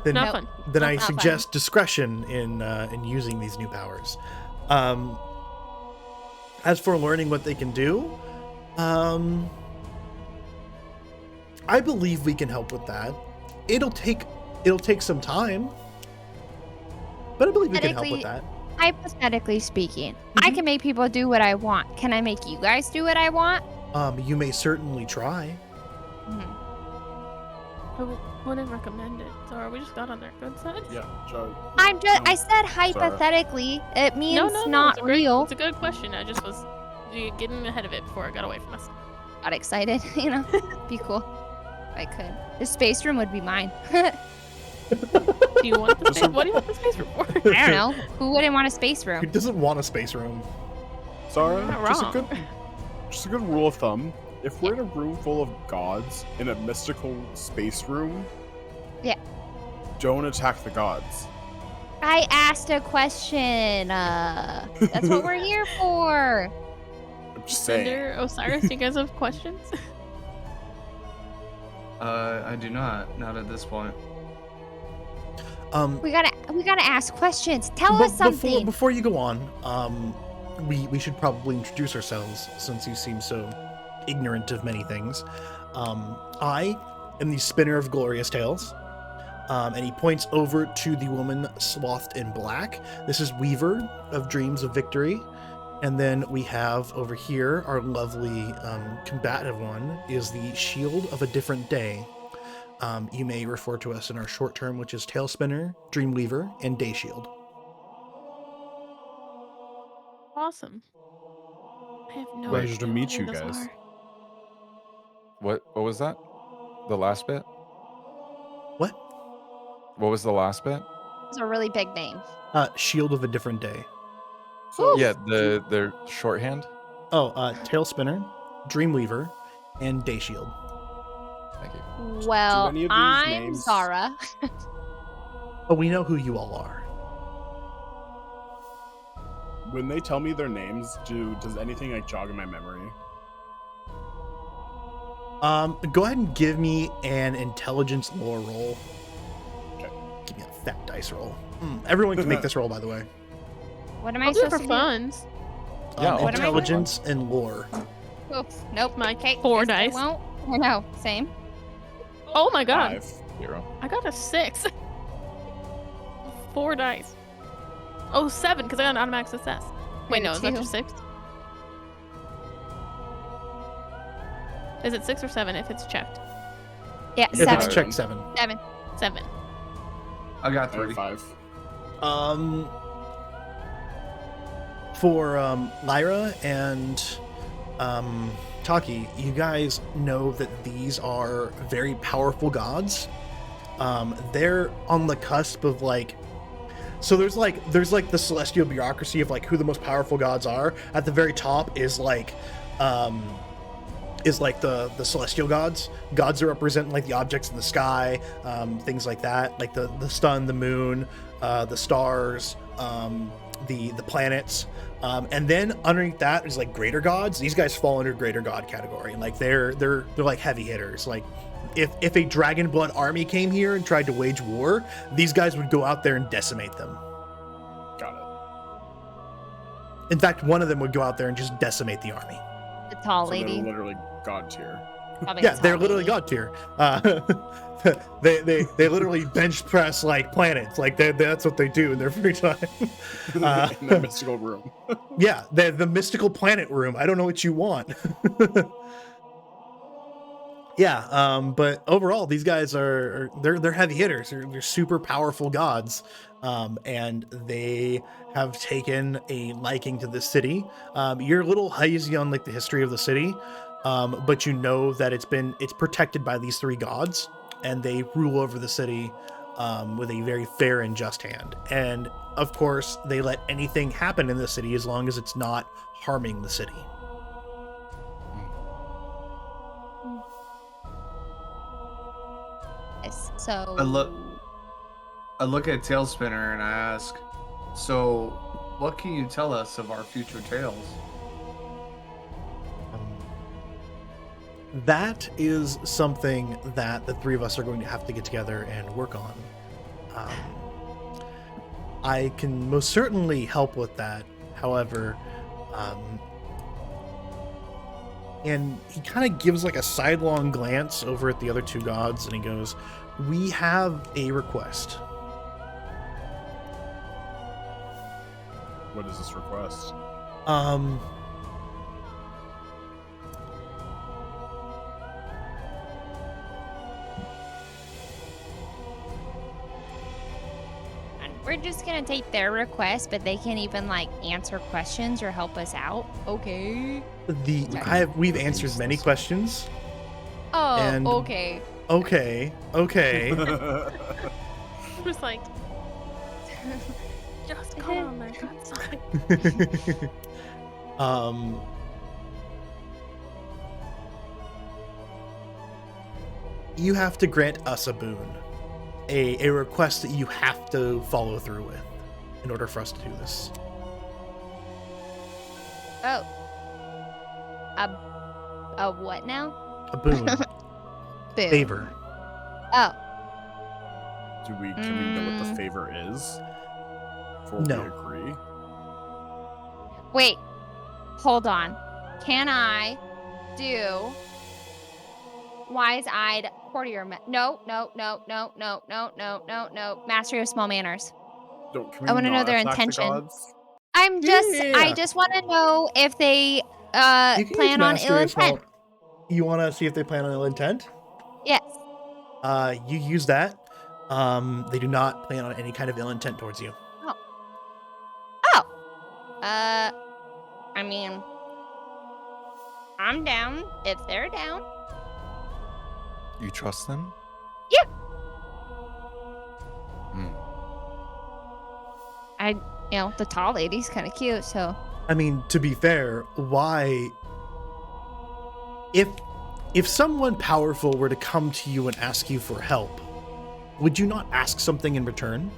then, Not Nope. fun. then I Not fun. suggest discretion in using these new powers. As for learning what they can do, I believe we can help with that. It'll take some time, but I believe we can help with that. Hypothetically speaking, I can make people do what I want. Can I make you guys do what I want? You may certainly try. I wouldn't recommend it. Sorry, we just got on their good side. Yeah, Joe. I said hypothetically. It means No, not it's a great- real. It's a good question. I just was getting ahead of it before I got away from us. Got excited, you know. Be cool. If I could. The space room would be mine. Do you want the space? What do you want the space room for? I don't know. Who wouldn't want a space Who room? doesn't want a space room? Zara, Not just wrong. a good rule of thumb. If we're in a room full of gods in a mystical space room, Yeah. don't attack the gods. I asked a question. That's what we're here for. I'm just saying. Cinder, Osiris, do you guys have questions? I do not at this point. We gotta ask questions. Tell But us something. before you go on, we should probably introduce ourselves since you seem so ignorant of many things. I am the spinner of glorious tales. And he points over to the woman swathed in black. This is Weaver of Dreams of Victory. And then we have over here our lovely combative one is the Shield of a Different Day. You may refer to us in our short term, which is Tail Spinner, Dreamweaver, and Day Shield. Awesome. I have no Pleasure idea to what meet any you of those guys. are. What was that? The last bit? What? What was the last bit? It's a really big name. Shield of a Different Day. So Yeah, the shorthand. Oh, Tail Spinner, Dreamweaver, and Day Shield. Thank you. Well, any of these I'm names- Zara. Oh, we know who you all are. when they tell me their names, does anything like jog in my memory? Go ahead and give me an intelligence lore roll. Okay. Give me a fat dice roll. Everyone can make this roll, by the way. What am I I'll do it supposed for to funs. Yeah, I'll What am I doing? Intelligence and lore. do? Oops. Nope. My Okay. 4 guess I dice. won't. Or no. Same. Oh my god. 5. 0. I got a 6. 4 dice. Oh, 7, because I got an automatic success. Wait, got no, a is that 2. just 6? Is it 6 or 7 if it's checked? Yeah. If 7. it's checked 7. 7. 7. I got I have 3. 5. For Lyra and Taki, you guys know that these are very powerful gods. They're on the cusp of like, so there's like the celestial bureaucracy of like who the most powerful gods are. At the very top is like the celestial gods that represent like the objects in the sky, things like that, like the sun, the moon, the stars, the planets, and then underneath that is like greater gods. These guys fall under greater god category, and like they're like heavy hitters. Like if a dragon blood army came here and tried to wage war, these guys would go out there and decimate them. Got it. In fact, one of them would go out there and just decimate the army. The tall So lady. they're literally god tier. Probably Yeah, the they're tall literally lady. god tier. They literally bench press like planets. Like that's what they do in their free time. In the mystical room. Yeah, the mystical planet room. I don't know what you want. Yeah, but overall, these guys they're heavy hitters. They're super powerful gods, and they have taken a liking to this city. You're a little hazy on like the history of the city, but you know that it's protected by these 3 gods, and they rule over the city with a very fair and just hand. And of course, they let anything happen in the city as long as it's not harming the city. Yes. So. I look at Tailspinner and I ask, so what can you tell us of our future tales? That is something that the 3 of us are going to have to get together and work on. I can most certainly help with that. However, and he kind of gives like a sidelong glance over at the other 2 gods, and he goes, "We have a request." What is this request? We're just gonna take their request, but they can't even like answer questions or help us out. Okay. We've answered many questions. Oh, And- okay. Okay. I'm just like, just call on my good side. You have to grant us a boon, a request that you have to follow through with in order for us to do this. Oh. A what now? A boon, Boom. favor. Oh. Can we know what the favor is? Before No. we agree? Wait. Hold on. Can I do wise-eyed courtier? No. Mastery of small manners. Can we I wanna know not their attack the intention. gods? I'm just. Yeah. I just want to know if they You can use plan on mastery ill of small- intent. You want to see if they plan on ill intent? Yes. You use that. They do not plan on any kind of ill intent towards you. Oh. I mean, I'm down if they're down. You trust them? Yeah. Hmm. The tall lady's kind of cute, so. I mean, to be fair, why if someone powerful were to come to you and ask you for help, would you not ask something in return?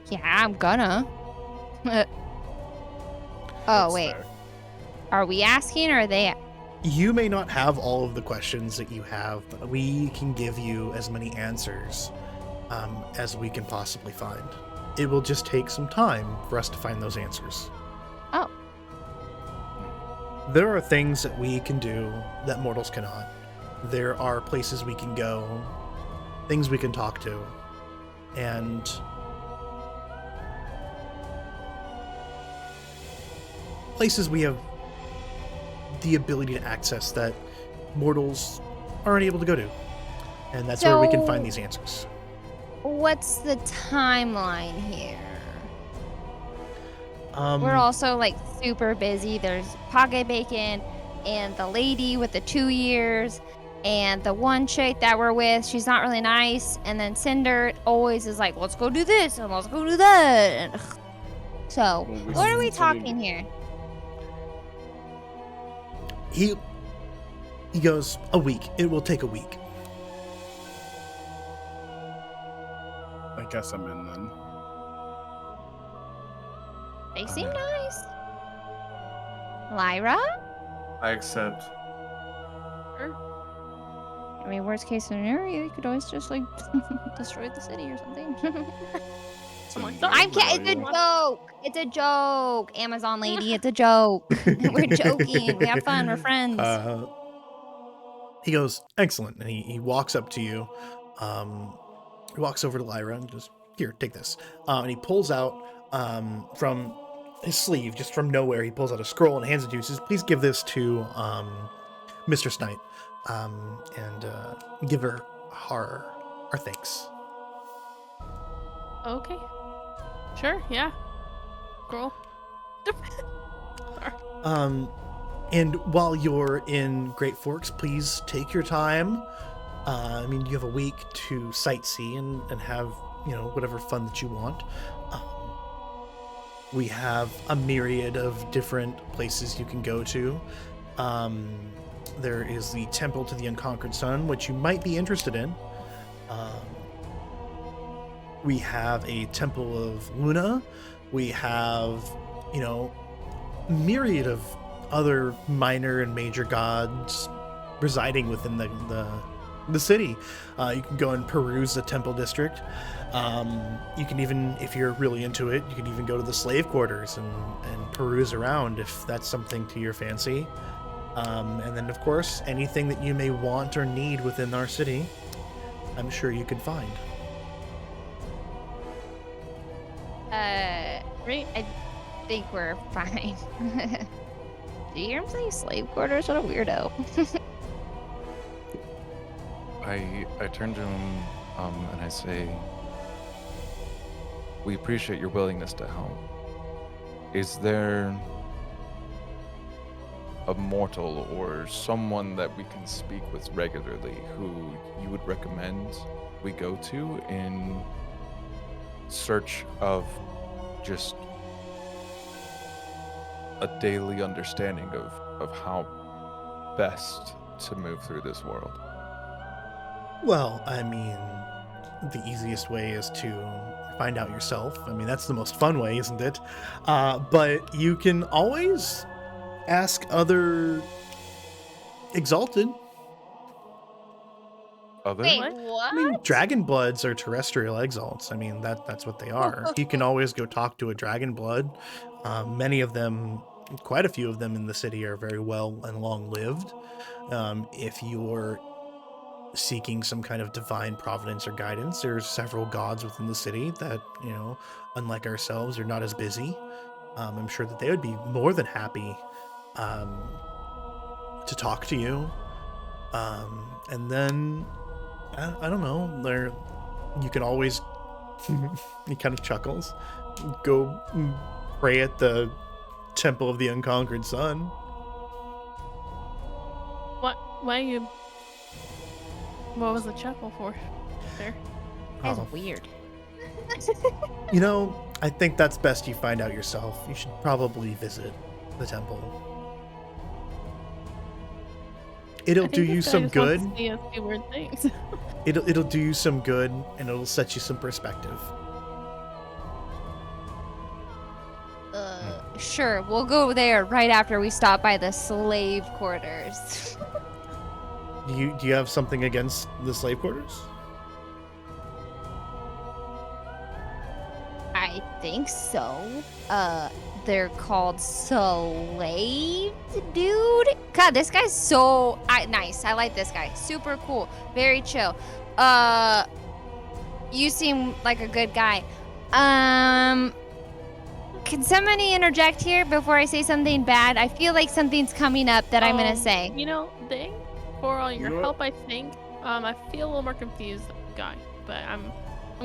Yeah, I'm gonna. Oh, That's wait. fair. Are we asking or are they? You may not have all of the questions that you have, but we can give you as many answers as we can possibly find. It will just take some time for us to find those answers. Oh. There are things that we can do that mortals cannot. There are places we can go, things we can talk to, and places we have the ability to access that mortals aren't able to go to. And that's where we can find these answers. What's the timeline here? Um, We're also like super busy. There's Pocket Bacon and the lady with the 2 years and the one chick that we're with. She's not really nice. And then Cinder always is like, let's go do this and let's go do that. And, so, Well, we what are we still need talking here? he goes, a week. It will take a week. I guess I'm in then. They seem nice. Lyra? I accept. I mean, worst case scenario, you could always just like destroy the city or something. Someone Cinder, I'm kidding. It's a Maria. joke. It's a joke. Amazon lady, it's a joke. We're joking. We have fun. We're friends. He goes, excellent. And he walks up to you. He walks over to Lyra and just, here, take this. And he pulls out from his sleeve, just from nowhere, he pulls out a scroll and hands it to you. He says, please give this to Mr. Snipe and give her our thanks. Okay. Sure, yeah. Girl. And while you're in Great Forks, please take your time. I mean, you have a week to sightsee and have, whatever fun that you want. We have a myriad of different places you can go to. There is the Temple to the Unconquered Sun, which you might be interested in. We have a Temple of Luna. We have, myriad of other minor and major gods residing within the city. You can go and peruse the Temple District. You can even, if you're really into it, you can even go to the slave quarters and peruse around if that's something to your fancy. And then, of course, anything that you may want or need within our city, I'm sure you could find. Great. I think we're fine. Do you hear him say slave quarters? What a weirdo. I turn to him and I say, we appreciate your willingness to help. Is there a mortal or someone that we can speak with regularly who you would recommend we go to in search of just a daily understanding of how best to move through this world? Well, I mean, the easiest way is to find out yourself. I mean, that's the most fun way, isn't it? But you can always ask other Exalted. Other? Wait, What? what? I mean, dragon bloods are terrestrial exalts. I mean, that's what they are. You can always go talk to a dragon blood. Many of them, quite a few of them in the city are very well and long lived. If you're seeking some kind of divine providence or guidance, there's several gods within the city that, unlike ourselves, are not as busy. I'm sure that they would be more than happy to talk to you. And then I don't know. You can always. He kind of chuckles. Go pray at the Temple of the Unconquered Sun. What? Why are you? What was the chuckle for? There. That's Oh. weird. You know, I think that's best you find out yourself. You should probably visit the temple. It'll I do think you this guy some just wants good. to see us do weird things. It'll do you some good, and it'll set you some perspective. Sure, we'll go there right after we stop by the slave quarters. Do you have something against the slave quarters? I think so. They're called slaves, dude. God, this guy's so nice. I like this guy. Super cool. Very chill. You seem like a good guy. Can somebody interject here before I say something bad? I feel like something's coming up that I'm gonna say. You know, for all your You know help, I think. I feel a little more confused, guy, but I'm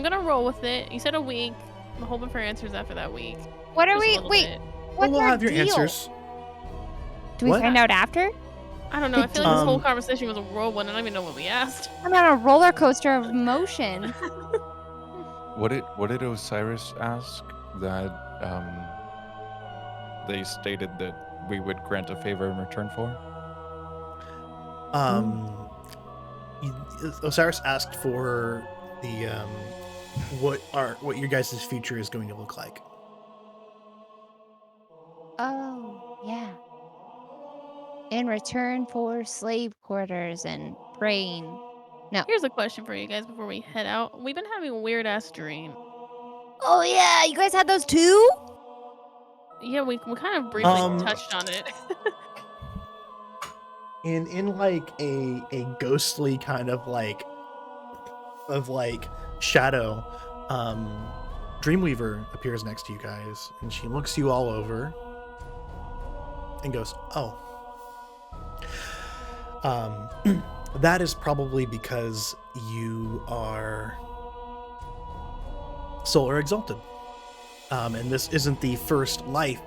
gonna roll with it. You said a week. I'm hoping for answers after that week. What are Just a we? little Wait, bit. what's we'll our have your deal? answers. Do we What? find out after? I don't know. I feel like this whole Um, conversation was a whirlwind. I don't even know what we asked. I'm on a roller coaster of emotion. What did Osiris ask? That they stated that we would grant a favor in return for? Osiris asked for the what your guys' future is going to look like. Oh, yeah. In return for slave quarters and praying. No. Here's a question for you guys before we head out. We've been having a weird ass dream. Oh yeah, you guys had those too? Yeah, we kind of briefly Um, touched on it. in like a ghostly kind of shadow, Dreamweaver appears next to you guys, and she looks you all over and goes, "Oh, that is probably because you are solar exalted, and this isn't the first life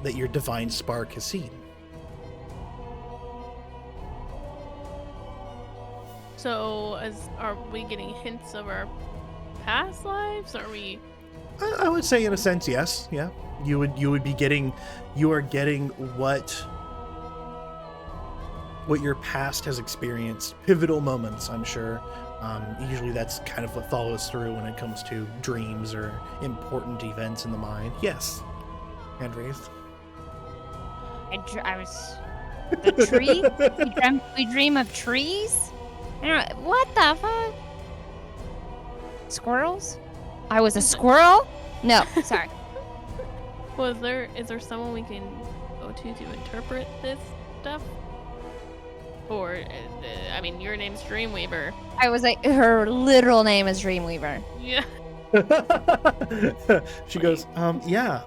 that your divine spark has seen." So, are we getting hints of our past lives? Are we? I would say, in a sense, yes. Yeah, you are getting what your past has experienced, pivotal moments. I'm sure. Usually, that's kind of what follows through when it comes to dreams or important events in the mind. Yes, hand raised. I was the tree. We dream of trees. I don't know, what the fuck? Squirrels? I was a squirrel? No, sorry. Is there someone we can go to interpret this stuff? Or, I mean, your name's Dreamweaver. I was like, her literal name is Dreamweaver. Yeah. She goes, yeah,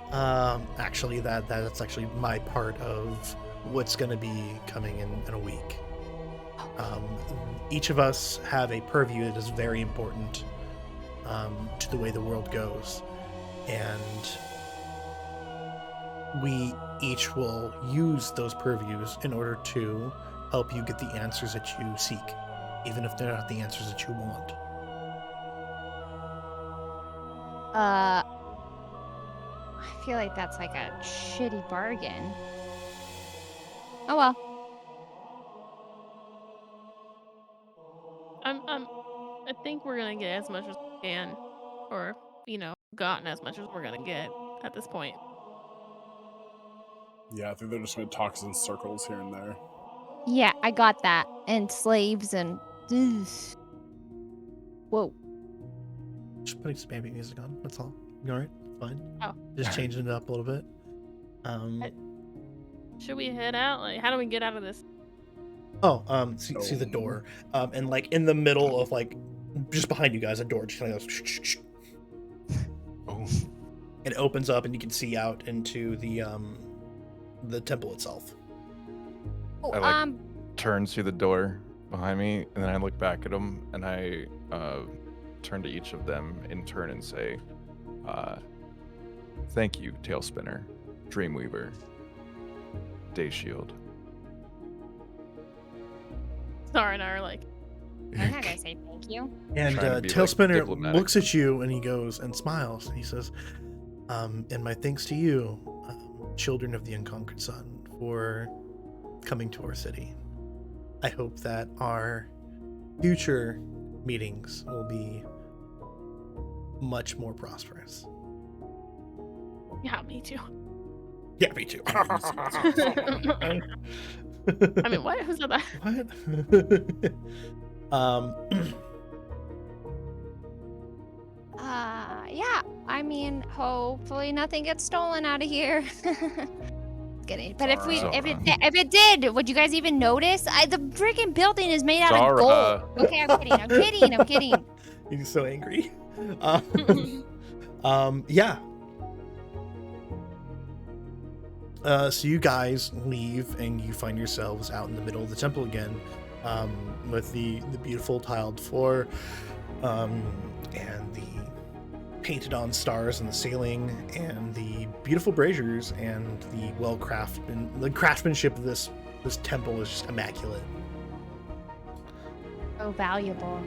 actually that's actually my part of what's going to be coming in a week. Each of us have a purview that is very important to the way the world goes, and we each will use those purviews in order to help you get the answers that you seek, even if they're not the answers that you want. I feel like that's like a shitty bargain. Oh well. I think we're gonna get as much as we can, or gotten as much as we're gonna get at this point. Yeah, I think they're just going to talk us in circles here and there. Yeah, I got that. And slaves and ugh. Whoa. Just putting some ambient music on. That's all. You all right? Fine. Oh. Just changing it up a little bit. Should we head out? Like, how do we get out of this? See the door, and like in the middle of like just behind you guys, a door just kind of goes. Shh, shh, shh. Oh. It opens up, and you can see out into the temple itself. Oh, I turn to the door behind me, and then I look back at them, and I turn to each of them in turn and say, "Thank you, Tailspinner, Dreamweaver, Dayshield." Zara and I are like, I'm not gonna say thank you. And Trying to be, Tailspinner diplomatic. looks at you and he goes and smiles. He says, and my thanks to you, children of the unconquered sun, for coming to our city. I hope that our future meetings will be much more prosperous. Yeah, me too. Yeah, me too. I mean, what? Who said that? What? Yeah. I mean, hopefully nothing gets stolen out of here. Kidding. But if it did, would you guys even notice? The freaking building is made out of gold. Okay, I'm kidding. I'm kidding. He's so angry. Yeah. So you guys leave and you find yourselves out in the middle of the temple again, with the beautiful tiled floor, and the painted on stars in the ceiling, and the beautiful braziers, and the craftsmanship of this temple is just immaculate. So valuable.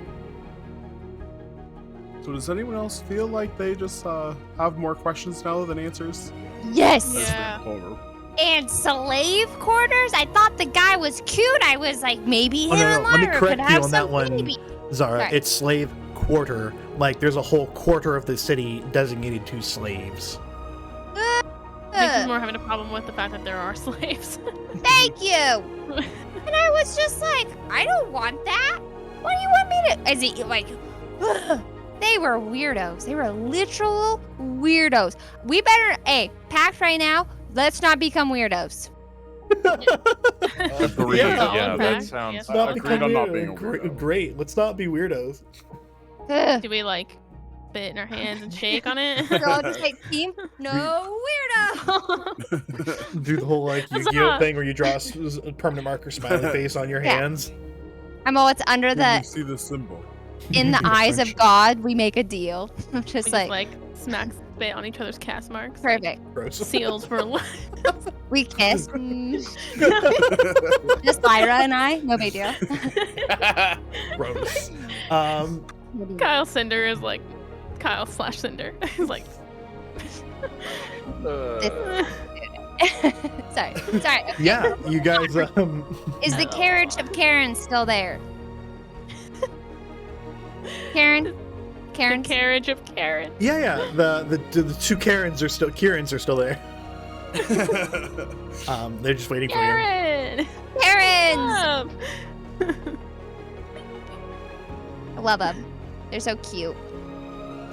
So does anyone else feel like they just have more questions now than answers? Yes. Yeah. Over. And slave quarters? I thought the guy was cute. I was like, maybe him Oh, no, and let me Lyra correct could you have on that some one. baby. Zara, Sorry. it's slave quarter. Like, there's a whole quarter of the city designated to slaves. I think he's more having a problem with the fact that there are slaves. Thank you. And I was just like, I don't want that. What do you want me to? Is it like? They were weirdos. They were literal weirdos. We better, pact right now. Let's not become weirdos. Agreed. Yeah. Yeah, that Yes. sounds. Yes. Not agreed. become- on not being a weirdo. Great. Let's not be weirdos. Ugh. Do we like spit in our hands and shake on it? We're all just like, team, no weirdo. Do the whole like That's Yu-Gi-Oh not- thing where you draw a permanent marker smiley face on your Yeah. hands. I'm all what's under When the you see the symbol. in the eyes of God. We make a deal. I'm We just just like, like smack spit on each other's cast marks. perfect. Gross. Seals for life. We kiss. Just Lyra and I. No big deal. Gross. Kyle Cinder is like Kyle / Cinder. He's like Sorry. Okay. Yeah, you guys. Is the carriage of Karen still there? Karen? the Karen? carriage of Karen. Yeah. The two Kierans are still there. They're just waiting for you. Karen. Karens! Love. I love them. They're so cute.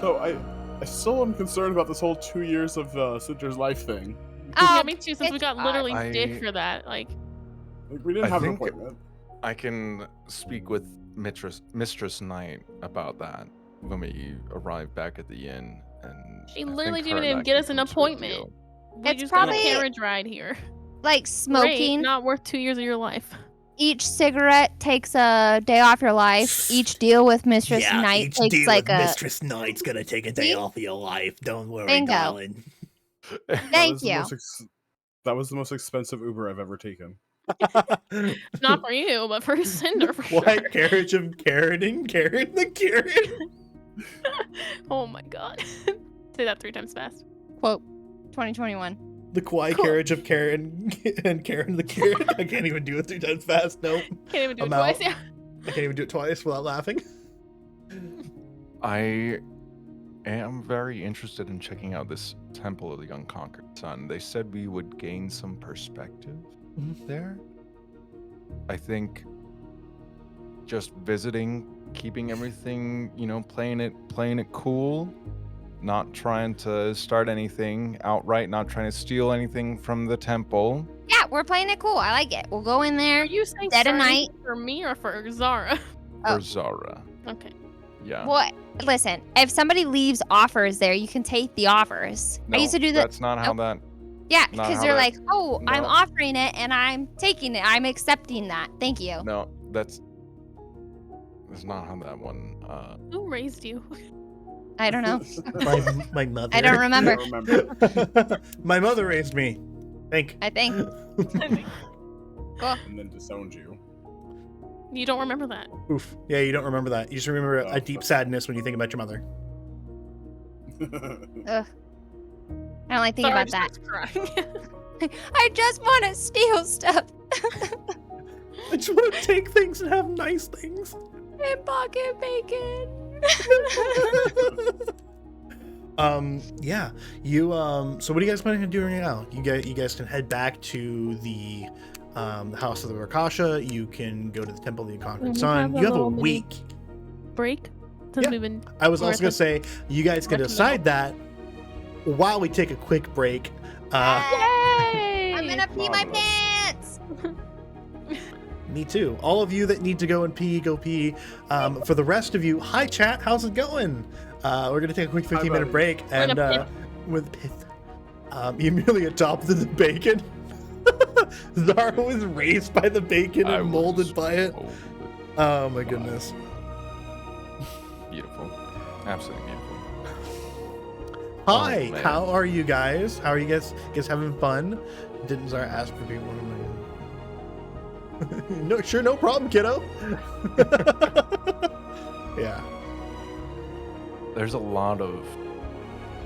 So I still am concerned about this whole 2 years of Cinder's life thing. Yeah, Oh, me too. Since we it's got literally fine. dick for that. Like, Like we didn't I have an think- appointment. I can speak with Mistress Knight about that when we arrive back at the inn. And she I literally think didn't her even and I get can us an come to a appointment. deal. We It's just got probably- a carriage ride here. like Great, smoking. not worth 2 years of your life. Each cigarette takes a day off your life. Each deal with Mistress Knight takes like a. Mistress Knight's gonna take a day off of your life. Don't worry, Bingo. darling. Thank you. That was the most expensive Uber I've ever taken. Not for you, but for Cinder for sure. What carriage of Karen and Karen the Karen? Oh my god. Say that 3 times fast. Quote 2021. The quiet Cool. carriage of Karen and Karen the Karen. I can't even do it 3 times fast. Nope. Can't even do it I'm out. twice. Yeah. I can't even do it twice without laughing. I am very interested in checking out this Temple of the Unconquered Sun. They said we would gain some perspective there. I think just visiting, keeping everything, playing it cool, not trying to start anything outright, not trying to steal anything from the temple. Yeah, we're playing it cool. I like it. We'll go in Are there. you saying Dead of starting night. for me or for Zara? Oh. For Zara. Okay. Yeah. Well, listen. If somebody leaves offers there, you can take the offers. I used to do that. That's not how that. Yeah, not because how they're that- like, oh, I'm no. offering it and I'm taking it. I'm accepting that. Thank you. No, that's not how that one. Who raised you? I don't know. My mother. I don't I remember. don't remember. My mother raised me. I think. And then disowned you. You don't remember that. Oof. Yeah, you don't remember that. You just remember Oh, a deep fuck. sadness when you think about your mother. Ugh. I don't like thinking Zara about that. just starts crying. I just want to steal stuff I just want to take things and have nice things. and pocket bacon. Yeah, you so what are you guys planning to do right now? You guys can head back to the House of the Rakasha. You can go to the Temple of the Conquered We Sun. have a You have a little mini- week. Break? Since Yeah. we've been. I was we're also at gonna the- say you guys can we're at the decide that while we take a quick break. Yay! I'm gonna pee my Marvelous. pants. Me too. All of you that need to go and pee, go pee. For the rest of you, hi chat, how's it going? We're gonna take a quick 15-minute buddy. break, and gonna with pith, you merely adopted the bacon. Zara was raised by the bacon I and molded was by it. molded. Oh my goodness. Beautiful. Absolutely beautiful. Hi, man. how are you guys? How are you guys? Having fun? Didn't Zara ask for people? No, sure, no problem, kiddo. Yeah. There's a lot of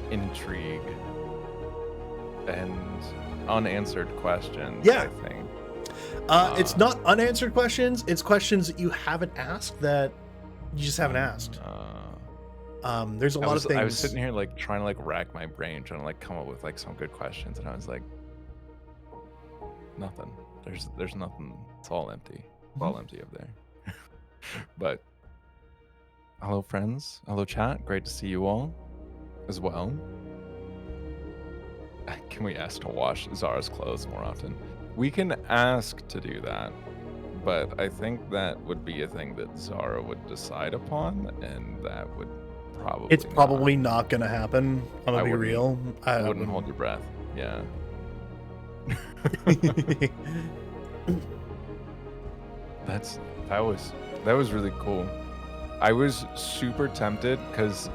intrigue and unanswered questions, Yeah. I think. It's not unanswered questions. It's questions that you haven't asked that you just haven't asked. There's a lot of things. I was sitting here like trying to like rack my brain, trying to like come up with like some good questions, and I was like, nothing. There's nothing. It's all empty. It's all empty up there. But hello, friends. Hello, chat. Great to see you all as well. Can we ask to wash Zara's clothes more often? We can ask to do that, but I think that would be a thing that Zara would decide upon, and that would probably It's probably not gonna happen. I'm I gonna be wouldn't- real. I wouldn't hold your breath. Yeah. That was really cool. I was super tempted because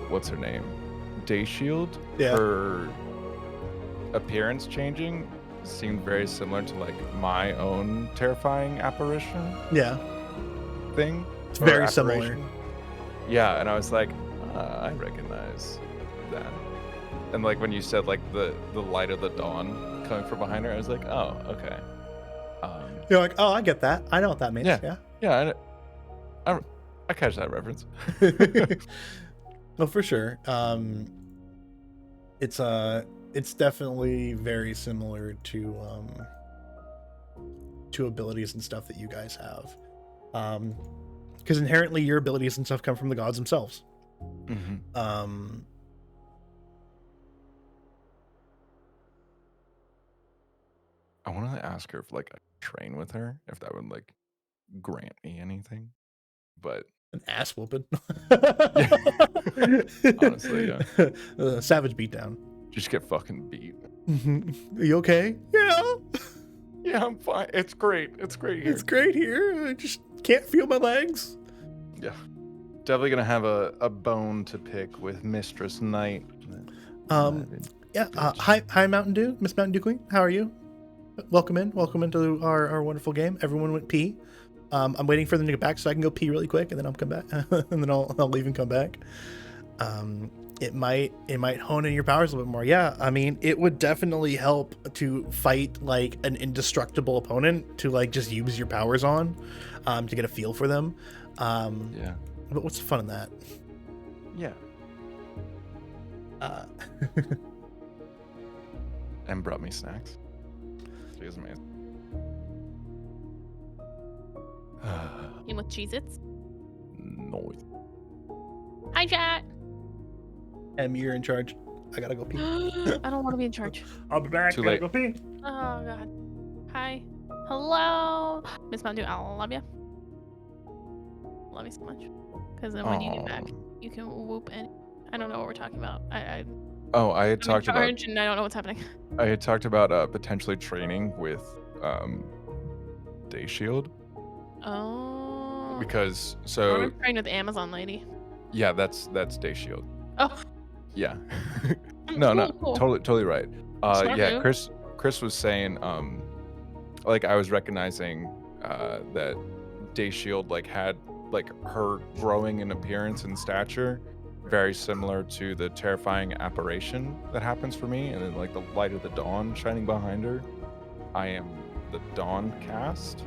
what's her name? Dayshield, Yeah. her appearance changing seemed very similar to like my own terrifying apparition Yeah, thing. it's or very similar. apparition. Yeah, and I was like, I recognize that. And like when you said like the light of the dawn coming from behind her, I was like, oh, okay. You're like, oh, I get that. I know what that means. Yeah. Yeah, I catch that reference. No, for sure. It's definitely very similar to abilities and stuff that you guys have. Because inherently your abilities and stuff come from the gods themselves. Mm-hmm. I wanted to ask her if like I could train with her, if that would like grant me anything. But An ass whooping. Honestly, yeah. Savage beatdown. just get fucking beat. Are you okay? Yeah. Yeah, I'm fine. It's great. It's great here. It's great here. I just can't feel my legs. Yeah. Definitely gonna have a bone to pick with Mistress Knight. Yeah. Hi, Mountain Dew, Miss Mountain Dew Queen. How are you? Welcome into our wonderful game. Everyone went pee. I'm waiting for them to get back so I can go pee really quick, and then I'll come back, and then I'll leave and come back. It might hone in your powers a little bit more. Yeah, I mean, it would definitely help to fight like an indestructible opponent to like just use your powers on, to get a feel for them. Yeah. But what's the fun in that? Yeah. Uh, And brought me snacks. She is amazing. You with Cheez-Its? Noise. Hi, chat. Em, you're in charge. I gotta go pee. I don't want to be in charge. I'll be back. Too Gotta late. go pee. Oh god. Hi. Hello. Miss Mountain Dew, I love you. Love you so much. Because then when you get back, Aw. you can whoop and I don't know what we're talking about. I'm Oh, I had in talked about charge and I don't know what's happening. potentially training with Dayshield Oh. because I'm so trying with the Amazon lady. yeah, that's Dayshield. Oh. Yeah. No, Cool. totally right. Smart Yeah, move. Chris was saying like I was recognizing that Day Shield like had like her growing in appearance and stature, very similar to the terrifying apparition that happens for me, and then like the light of the dawn shining behind her. I am the Dawn cast,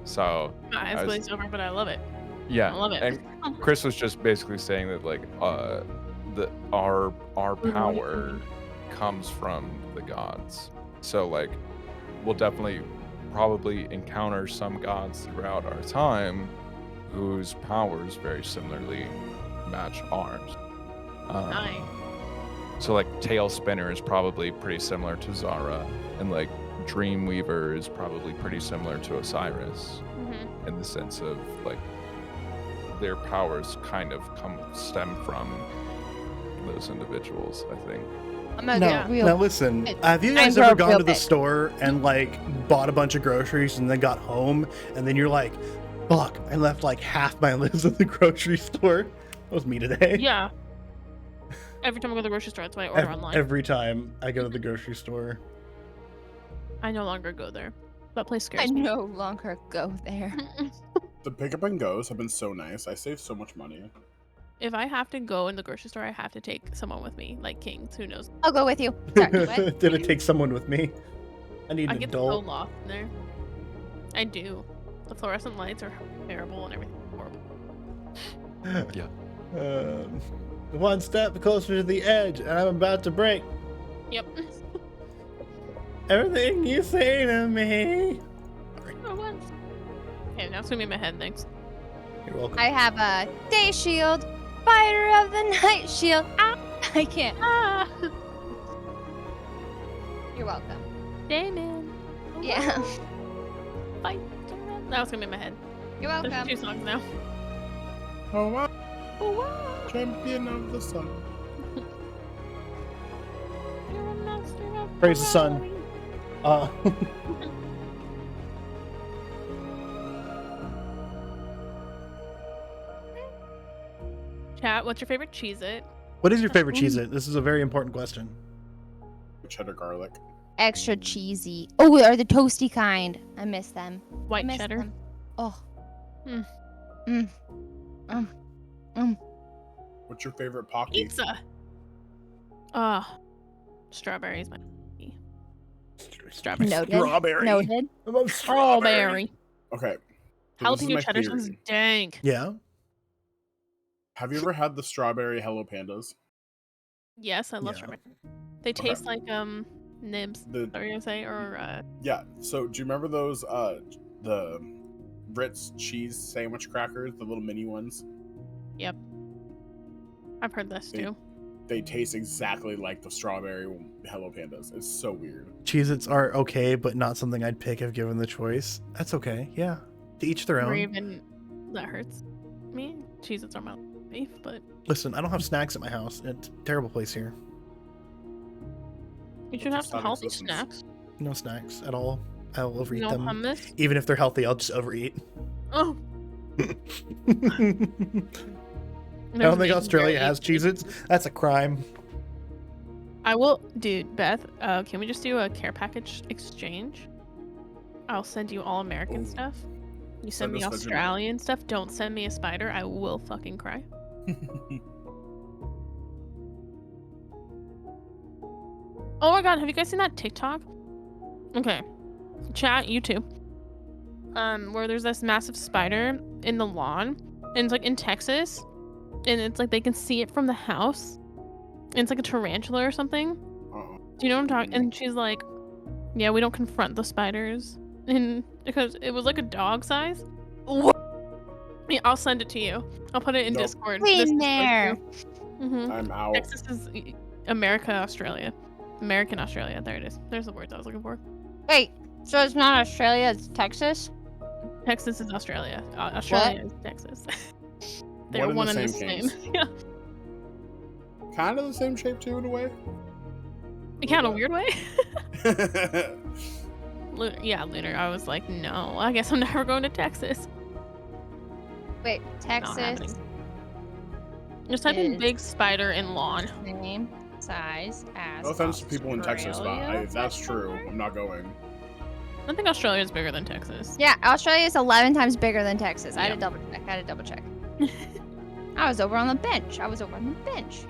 so My eyes I was- glazed over, but I love it. yeah, I love it. and Chris was just basically saying that like our power comes from the gods. So like we'll definitely probably encounter some gods throughout our time whose powers very similarly match ours. Nice. So like Tail Spinner is probably pretty similar to Zara, and like Dreamweaver is probably pretty similar to Osiris Mm-hmm. in the sense of like their powers kind of stem from those individuals, I think. I'm a No, real. now listen. It- Have you I guys grew ever up gone real to the big. store and like bought a bunch of groceries and then got home and then you're like, "Fuck! I left like half my list at the grocery store." That was me today. Yeah. Every time I go to the grocery store, that's why I order online. Every time I go to the grocery store. I no longer go there. That place I scares me. no longer go there. The pickup and goes have been so nice. I saved so much money. If I have to go in the grocery store, I have to take someone with me, like Kings. Who knows? I'll go with you. Sorry, what? Did it take someone with me? I need I an get so adult. lost in there. I do. The fluorescent lights are terrible and everything horrible. One step closer to the edge, and I'm about to break. Yep. Everything you say to me. For once. Okay, now it's gonna be in my head next. You're welcome. I have a day shield, fighter of the night shield. Ah, I can't. Ah! You're welcome. Damon. Yeah. Fight. That was gonna be in my head. You're There's welcome. 2 songs now. Oh wow, Oh wow. champion of the sun. You're a master of Praise the sun. glory. Uh, Chat, what's your favorite Cheez-It? what is your favorite Cheez-It? This is a very important question. Cheddar garlic. Extra cheesy. Oh, are the toasty kind. I miss them. I White miss cheddar. them. Oh. Mm. What's your favorite Pocky? Pizza. Strawberries. Strawberry. Noted. Strawberry. Noted. I love Strawberry. Okay. so this is Jalapeno my cheddar sounds theory. dank. Yeah. Have you ever had the strawberry Hello Pandas? Yes, I love Yeah. strawberry. They taste like nibs. The Are you gonna say or yeah. So do you remember those the Ritz cheese sandwich crackers, the little mini ones? Yep. I've heard this They- too. They taste exactly like the strawberry Hello Pandas. It's so weird. Cheez-Its are okay, but not something I'd pick if given the choice. That's okay. Yeah. To each their Or own. even that hurts me. Cheez-Its are my beef, but Listen, I don't have snacks at my house. It's a terrible place here. you should have Just some not healthy existence. snacks. No snacks at all. I'll overeat No them. hummus. Even if they're healthy, I'll just overeat. Oh, I don't think Australia has Cheez-Its. That's a crime. I will, dude. Beth, can we just do a care package exchange? I'll send you all American Ooh. stuff. You Send send me us Vegemite. Australian stuff. Don't send me a spider. I will fucking cry. Oh my god, have you guys seen that TikTok? Okay. Chat, you too. Where there's this massive spider in the lawn, and it's like in Texas, and it's like they can see it from the house. And it's like a tarantula or something. Uh-oh. Do you know what I'm talking? And she's like, yeah, we don't confront the spiders. And because it was like a dog size. What? Yeah, I'll send it to you. I'll put it in Nope. Discord. Been there. Mm-hmm. I'm out. Texas is America, Australia. American Australia. There it is. There's the words I was looking for. Wait, so it's not Australia, it's Texas? Texas is Australia. Australia is Texas. They're One one and and the the same same. Yeah. Kind of the same shape too, in a way. Yeah, in a weird way. That's Yeah, Lunar. I was like, no, I guess I'm never going to Texas. Wait, Not Texas, happening. Just type in is- big spider in lawn. same size as No offense to people in Texas, but Australia, if that's true, question mark? I'm not going. I think Australia is bigger than Texas. Yeah, Australia is 11 times bigger than Texas. I had Yeah. to double check. I was over on the bench.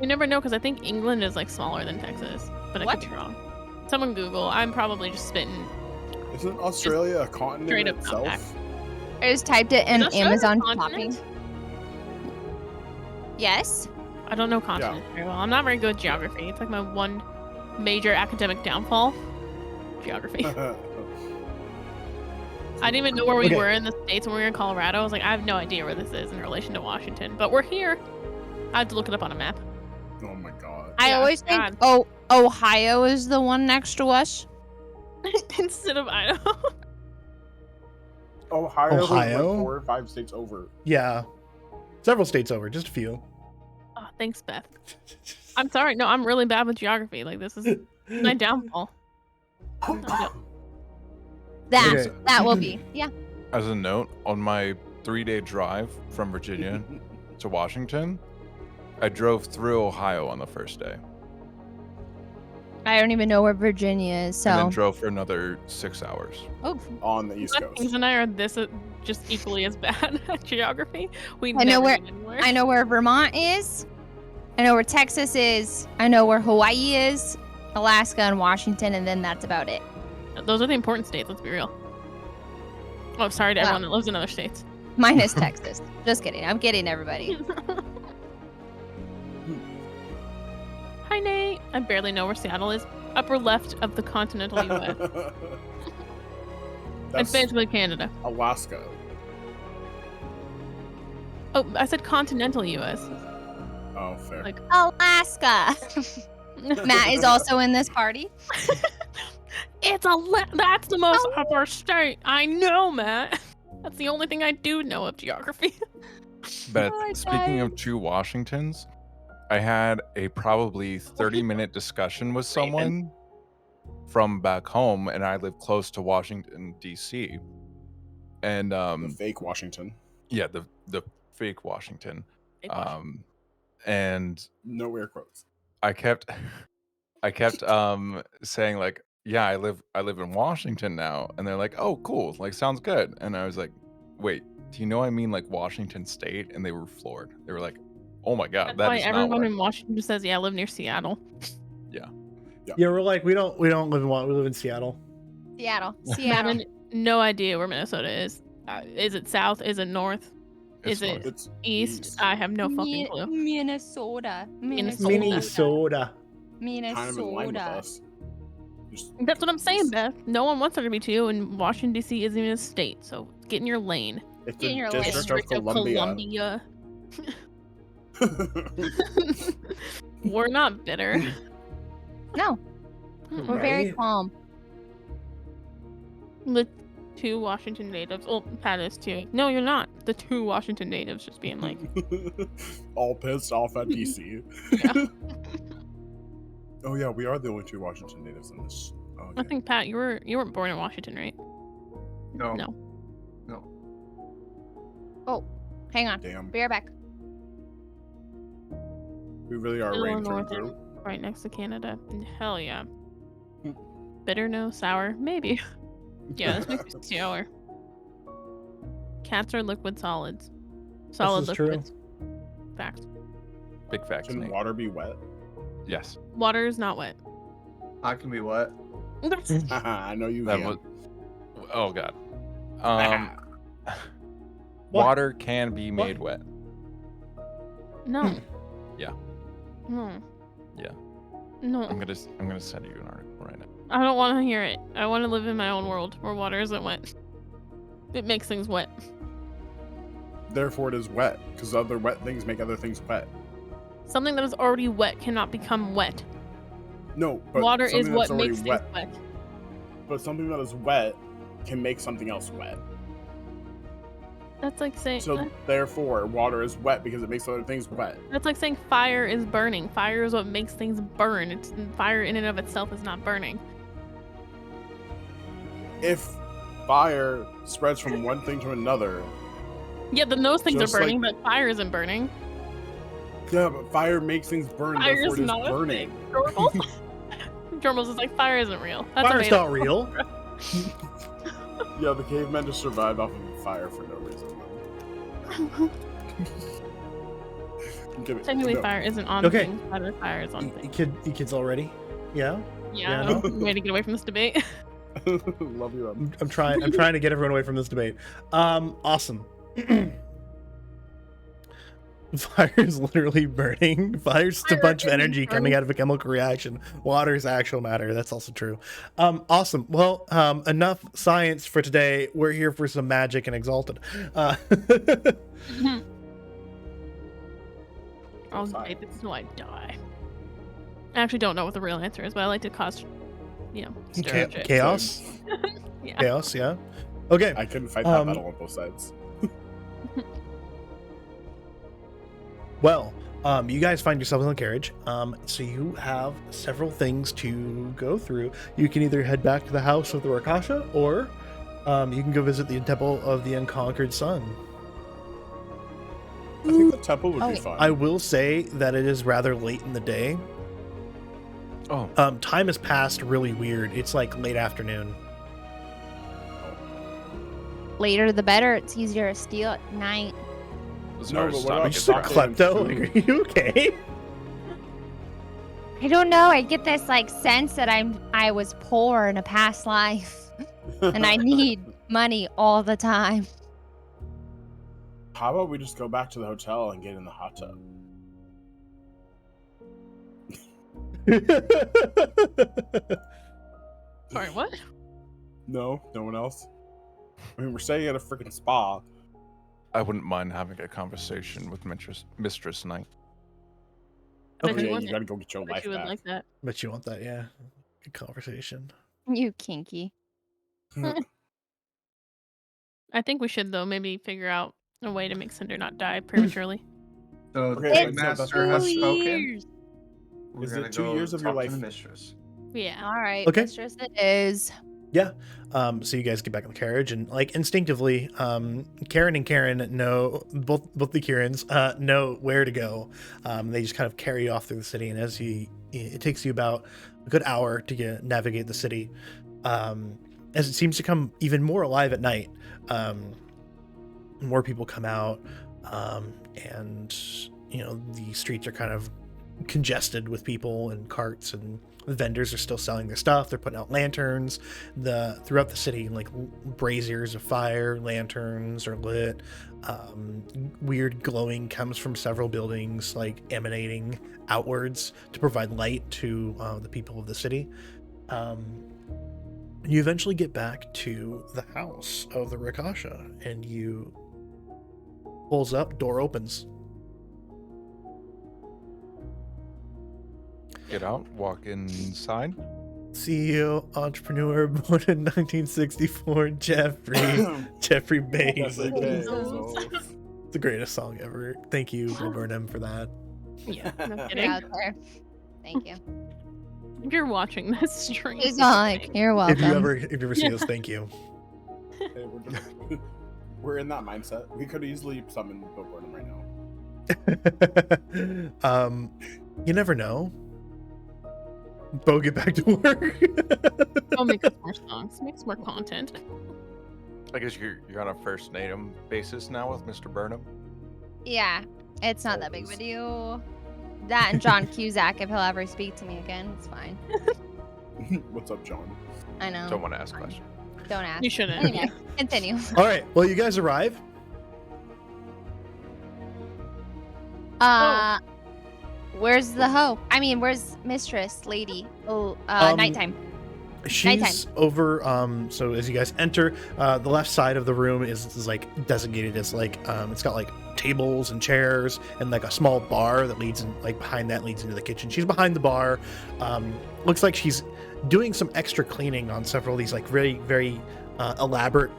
You never know because I think England is like smaller than Texas, but I What? could be wrong. Someone Google. I'm probably just spitting. Isn't Australia a continent straight in up outback. itself? I just typed it in Is Australia a Amazon continent? shopping. Yes. I don't know continents very well. I'm not very good at geography. It's like my one major academic downfall. Geography. I didn't even know where we Okay. were in the States when we were in Colorado. I was like, I have no idea where this is in relation to Washington, but we're here. I had to look it up on a map. Oh my god. I Yeah, always God. think Ohio is the one next to us. Instead of Idaho. Ohio is like Ohio? 4 or 5 states over. Yeah. Several states over, just a few. Oh, thanks, Beth. I'm sorry. No, I'm really bad with geography. Like, this is my downfall. Okay. That will be. Yeah. As a note, on my 3-day drive from Virginia to Washington, I drove through Ohio on the first day, I don't even know where Virginia is, and then so. drove for another 6 hours. Oh, On the East Kings Coast. and I are just equally as bad at geography. We I know never where- get anywhere. I know where Vermont is. I know where Texas is. I know where Hawaii is, Alaska, and Washington, and then that's about it. Those are the important states. Let's be real. Oh, sorry to everyone that lives in other states. Minus Texas. Just kidding. I'm kidding, everybody. Hi, Nate. I barely know where Seattle is. Upper left of the continental U.S. It's That's basically Canada. Alaska. Oh, I said continental U.S. Oh, fair. Like- Alaska. Matt is also in this party. That's the most upper state. I know, Matt. That's the only thing I do know of geography. Beth, Oh, I speaking died. of 2 Washingtons, I had a probably 30-minute discussion with someone from back home, and I live close to Washington, D.C. And The fake Washington. yeah, the fake Washington. And No air quotes. I kept saying like, yeah, I live in Washington now, and they're like, oh, cool, like sounds good. And I was like, wait, do you know I mean like Washington State? And they were floored. They were like, oh my god, That's that why is not everyone what in Washington says, "Yeah, I live near Seattle." Yeah, we're like we don't live in we live in Seattle. Seattle. I Seattle. have no idea where Minnesota is. Is it south? Is it north? It's Is it north. It's east? I have no fucking clue. Minnesota. Minnesota. Minnesota. kind of in line with Minnesota. us. Just- That's what I'm saying, Beth. No one wants there to be 2, and Washington D.C. isn't even a state. So get in your lane. It's Get in the your lane. District of Columbia. We're not bitter. No, we're very Right. calm. The 2 Washington natives. Oh, Pat is too. No, you're not. The 2 Washington natives just being like, All pissed off at DC. Yeah. Oh yeah, we are the only 2 Washington natives in this. Oh, I okay. think Pat, you weren't born in Washington, right? No. No. Hang on. Damn, Be right back. we really are Middle rain and through and northern. through. Right next to Canada. Hell yeah. Bitter, no, sour, maybe. Yeah, this makes me sour. Cats are liquid solids. Solid is true. liquids. Facts. Big facts, Can Nate. water be wet? Yes, Water is not wet. I can be wet. I know you that can. was. Oh god. What? Water can be What? made wet. No. Yeah. No. Yeah. No. I'm gonna send you an article right now. I don't want to hear it. I want to live in my own world where water isn't wet. It makes things wet. Therefore, it is wet because other wet things make other things wet. Something that is already wet cannot become wet. No, but Water is something what that's already makes wet. things wet. But something that is wet can make something else wet. That's like saying So therefore, water is wet because it makes other things wet. that's like saying fire is burning. Fire is what makes things burn. It's fire in and of itself is not burning. If fire spreads from one thing to another, Yeah, then those things Just are burning, but fire isn't burning. yeah, but fire makes things burn. Fire Therefore, is it is not a burning. Jormals? Jormals is like fire isn't real. That's a Fire's made-up not real. Yeah, the cavemen just survived off of a fire for no reason. I'm kidding. Technically, No. fire isn't on Okay. things. Other fire is on You things. kids all ready? Yeah. Yeah, no? way to get away from this debate. Love you. I'm trying to get everyone away from this debate. Awesome. Fire is literally burning. Fire's just a Fire bunch of isn't energy coming burning. out of a chemical reaction. Water is actual matter. That's also true. Awesome. Well, enough science for today. We're here for some magic and Exalted. I'll debate this until I die. I actually don't know what the real answer is, but I like to cause, stir up shit. Chaos. Yeah. Chaos. Yeah. Okay. I couldn't fight that battle on both sides. Well, you guys find yourselves in the carriage. So you have several things to go through. You can either head back to the house of the Rakasha, or you can go visit the Temple of the Unconquered Sun. I think the temple would be Okay. fun. I will say that it is rather late in the day. Oh, Time has passed really weird. It's like late afternoon. Later the better. It's easier to steal at night. as No, far but as what Are about you stomach is still Stop around. it. klepto? Like, are you okay? I don't know. I get this like sense that I was poor in a past life, and I need money all the time. How about we just go back to the hotel and get in the hot tub? Sorry, what? No one else. I mean, we're staying at a freaking spa. I wouldn't mind having a conversation with Mistress Knight. I bet Okay. you Yeah, would. you gotta go get your I bet life you would back. like that. Bet you want that, yeah. Good conversation. You kinky. I think we should, though, maybe figure out a way to make Cinder not die prematurely. So Okay, the wait, big no, that's master the has question. spoken. We're Is it gonna 2 go years of your talk to life? the mistress. Yeah. All right, Okay. mistress, it is. Yeah. So you guys get back in the carriage, and like instinctively, Karen and Karen know both the Kirans know where to go. They just kind of carry you off through the city, and it takes you about a good hour to navigate the city, as it seems to come even more alive at night. More people come out, and the streets are kind of congested with people and carts, and the vendors are still selling their stuff. They're putting out lanterns throughout the city, like braziers of fire. Lanterns are lit. Weird glowing comes from several buildings, like emanating outwards to provide light to the people of the city. You eventually get back to the house of the Rakasha, and you pulls up, door opens. Get out, walk inside. CEO, entrepreneur, born in 1964, Jeffrey Bays. That's okay. It's So, the greatest song ever. Thank you, Will Burnham, for that. Yeah. No Get kidding. out there. Thank you. If you're watching this stream. He's all like, "You're welcome." If you ever see us, thank you. hey, we're in that mindset. We could easily summon Bill Burnham right now. You never know. Bo, get back to work. I'll make us more songs. Make us more content. I guess you're on a first name basis now with Mr. Burnham. Yeah, it's not that big of a deal. That and John Cusack, if he'll ever speak to me again, it's fine. What's up, John? I know. Don't want to ask questions. Don't ask. You shouldn't. Anyway, continue. All right. Well, you guys arrive. Where's the hoe? I mean, where's mistress, lady? Oh, nighttime. She's Nighttime. over. So as you guys enter, the left side of the room is like designated as like it's got like tables and chairs and like a small bar that leads in, like behind that leads into the kitchen. She's behind the bar. Looks like she's doing some extra cleaning on several of these like very elaborate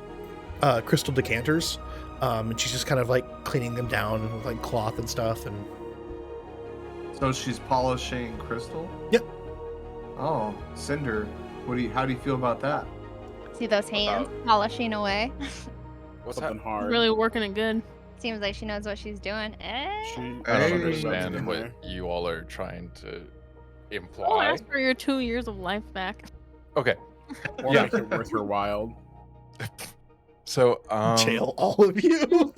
crystal decanters. And she's just kind of like cleaning them down with like cloth and stuff. And So she's polishing crystal? Yep. Oh, Cinder, how do you feel about that? See those hands polishing away? What's Something that? hard. Really working it good. Seems like she knows what she's doing. She, I don't Hey. understand in what there. you all are trying to Oh, imply. ask for your 2 years of life back. Okay. Or Yeah. make it worth your while. So Jail all of you.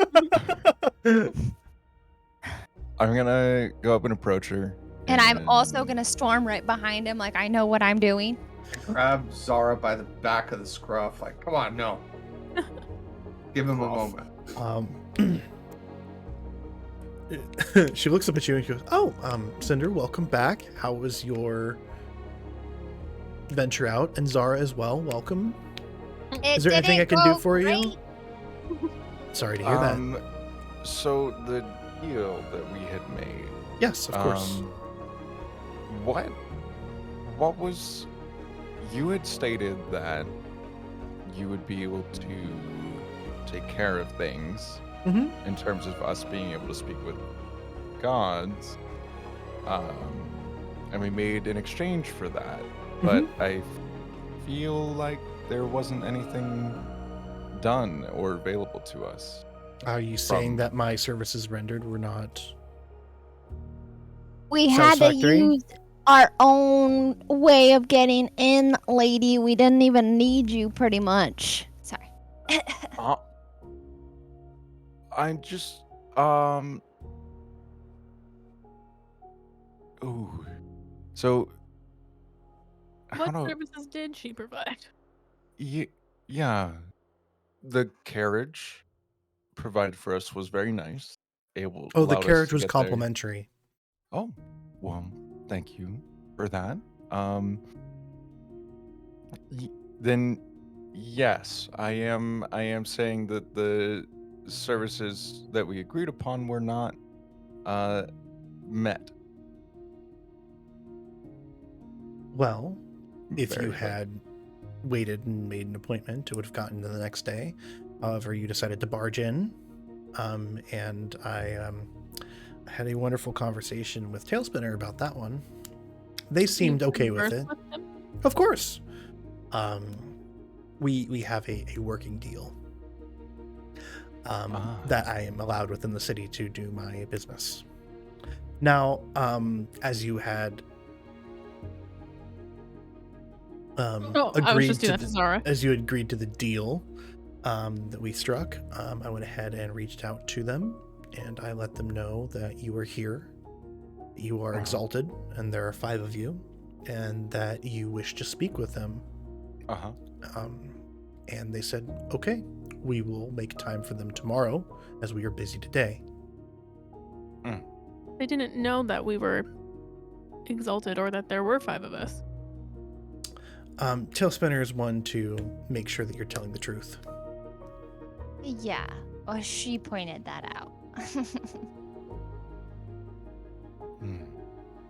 I'm gonna go up and approach her. And I'm also gonna storm right behind him, like I know what I'm doing. I grab Zara by the back of the scruff, like, come on, no. Give him a moment. She looks up at you and she goes, "Oh, Cinder, welcome back. How was your venture out? And Zara as well, welcome. Is there anything I can do for you?" Sorry to hear that. So the deal that we had made. Yes, of course. What was? You had stated that you would be able to take care of things in terms of us being able to speak with gods, and we made an exchange for that. But I feel like there wasn't anything done or available to us. Are you saying that my services rendered were not We had to satisfactory? use our own way of getting in, lady. We didn't even need you, pretty much. Sorry. I just ooh. So What services did she provide? Yeah. The carriage provided for us was very nice. The Allowed us carriage to was get there. complimentary. Oh, well, thank you for that. Then yes, I am saying that the services that we agreed upon were not met. Well, if you Very had waited and made an appointment, it would have gotten to the next day. However, you decided to barge in, and I had a wonderful conversation with Tailspinner about that one. They seemed okay with it. Of course. We have a working deal that I am allowed within the city to do my business. Now, as you had I was just doing that to Zara. as you agreed to the deal that we struck, I went ahead and reached out to them, and I let them know that you are here, you are exalted, and there are 5 of you, and that you wish to speak with them. And they said, okay, we will make time for them tomorrow, as we are busy today. They didn't know that we were exalted or that there were 5 of us. Tailspinner is one to make sure that you're telling the truth. Yeah. Well, she pointed that out.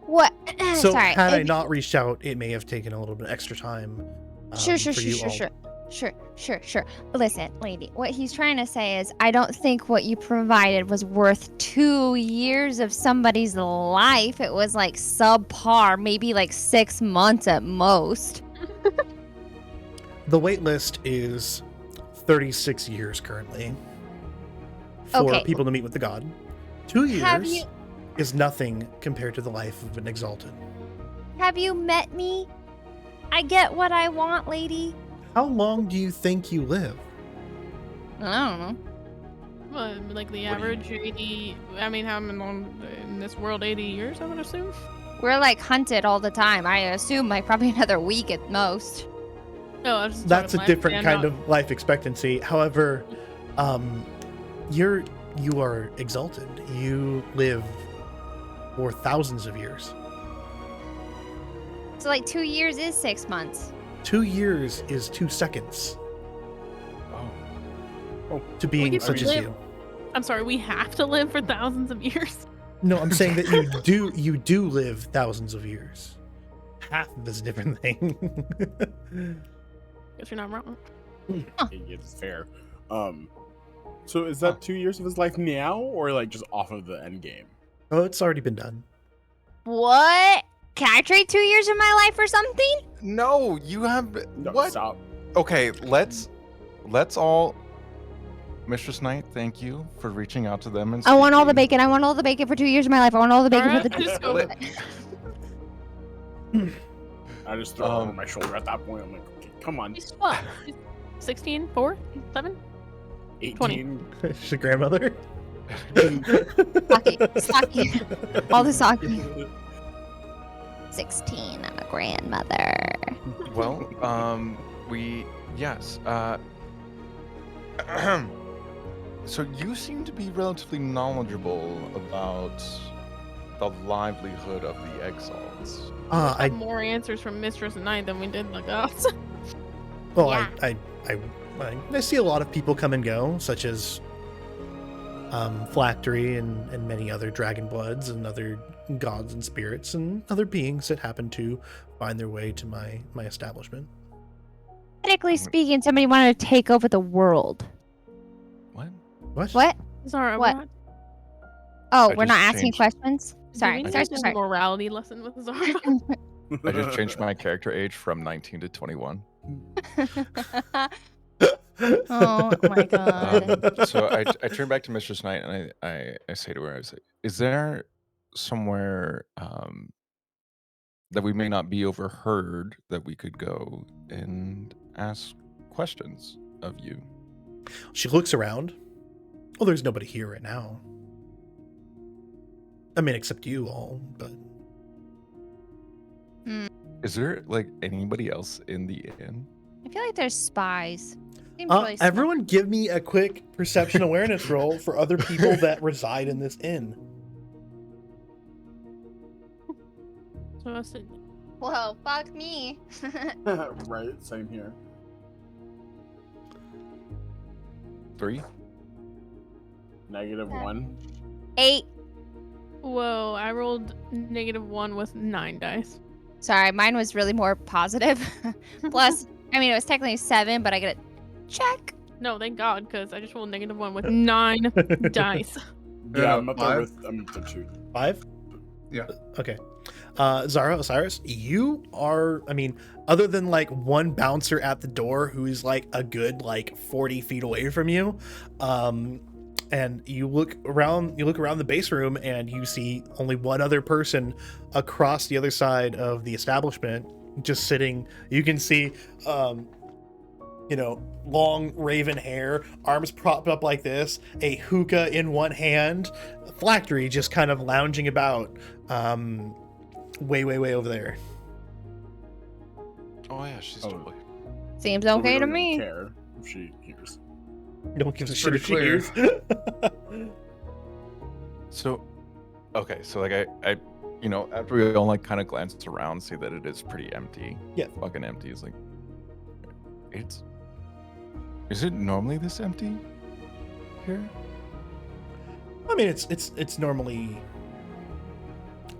What? So Sorry. had I not reached out, it may have taken a little bit extra time. Sure. Listen, lady, what he's trying to say is I don't think what you provided was worth 2 years of somebody's life. It was like subpar, maybe like 6 months at most. The wait list is 36 years currently for people to meet with the god. 2 years is nothing compared to the life of an exalted. Have you met me? I get what I want, lady. How long do you think you live? I don't know. Well, like the average 80. I mean, how long in this world? 80 years, I would assume. We're like hunted all the time. I assume like probably another week at most. No, I was just That's a talking different life, kind of life expectancy. However, you are exalted. You live for thousands of years. So like 2 years is 6 months. 2 years is 2 seconds. To being such as you. I'm sorry, we have to live for thousands of years. No, I'm saying that you do live thousands of years. Half of is a different thing. Guess you're not wrong. It's fair. So is that 2 years of his life now, or like just off of the end game? Oh, it's already been done. What? Can I trade 2 years of my life for something? No, you have No, what? stop. Okay, let's all. Mistress Knight, thank you for reaching out to them and I want all the speaking. bacon. I want all the bacon for 2 years of my life. I want all the bacon Alright, for the. just go with it. I just throw it over my shoulder at that point. I'm like, okay, come on. Just swap. 16, 4, 7? 18. She's a grandmother. Sake. All the sake. 16. I'm a grandmother. Well, yes. So you seem to be relatively knowledgeable about the livelihood of the Exalts. We have I more answers from Mistress Knight than we did the gods. well, Yeah. I see a lot of people come and go, such as Phylactery and many other dragon bloods and other gods and spirits and other beings that happen to find their way to my establishment. Technically speaking, somebody wanted to take over the world. What? What? Zara, What? what? Oh, I we're just not asking changed- questions? Sorry. Do we Sorry, need a sorry. morality lesson with Zara? I just changed my character age from 19 to 21. Oh my god. So I turn back to Mistress Knight and I say to her, I say, is there somewhere that we may not be overheard that we could go and ask questions of you? She looks around. Well, there's nobody here right now. I mean, except you all, but Is there like anybody else in the inn? I feel like there's spies. Seems really small. everyone give me a quick perception awareness roll for other people that reside in this inn. So I said, Whoa, fuck me. Right, same here. 3? -1. 8. whoa, I rolled -1 with 9 dice. Sorry, mine was really more positive. Plus, I mean, it was technically 7, but I get a check. No, thank God, because I just rolled -1 with 9 dice. Yeah, I'm up there 5. with. I'm up there too. 5? Yeah. Okay. Zara, Osiris, you are, I mean, other than like one bouncer at the door who's like a good like 40 feet away from you, and you look around the base room and you see only one other person across the other side of the establishment just sitting. You can see long raven hair, arms propped up like this, a hookah in one hand, Phylactery just kind of lounging about way over there. Oh yeah, she's Oh. totally. Seems So we okay to don't even me. care if she hears. No one gives a It's shit if she pretty hears. So, okay, so like I after we all like kind of glanced around, see that it is pretty empty. Yeah. Fucking empty. It's like, is it normally this empty here? I mean, it's normally.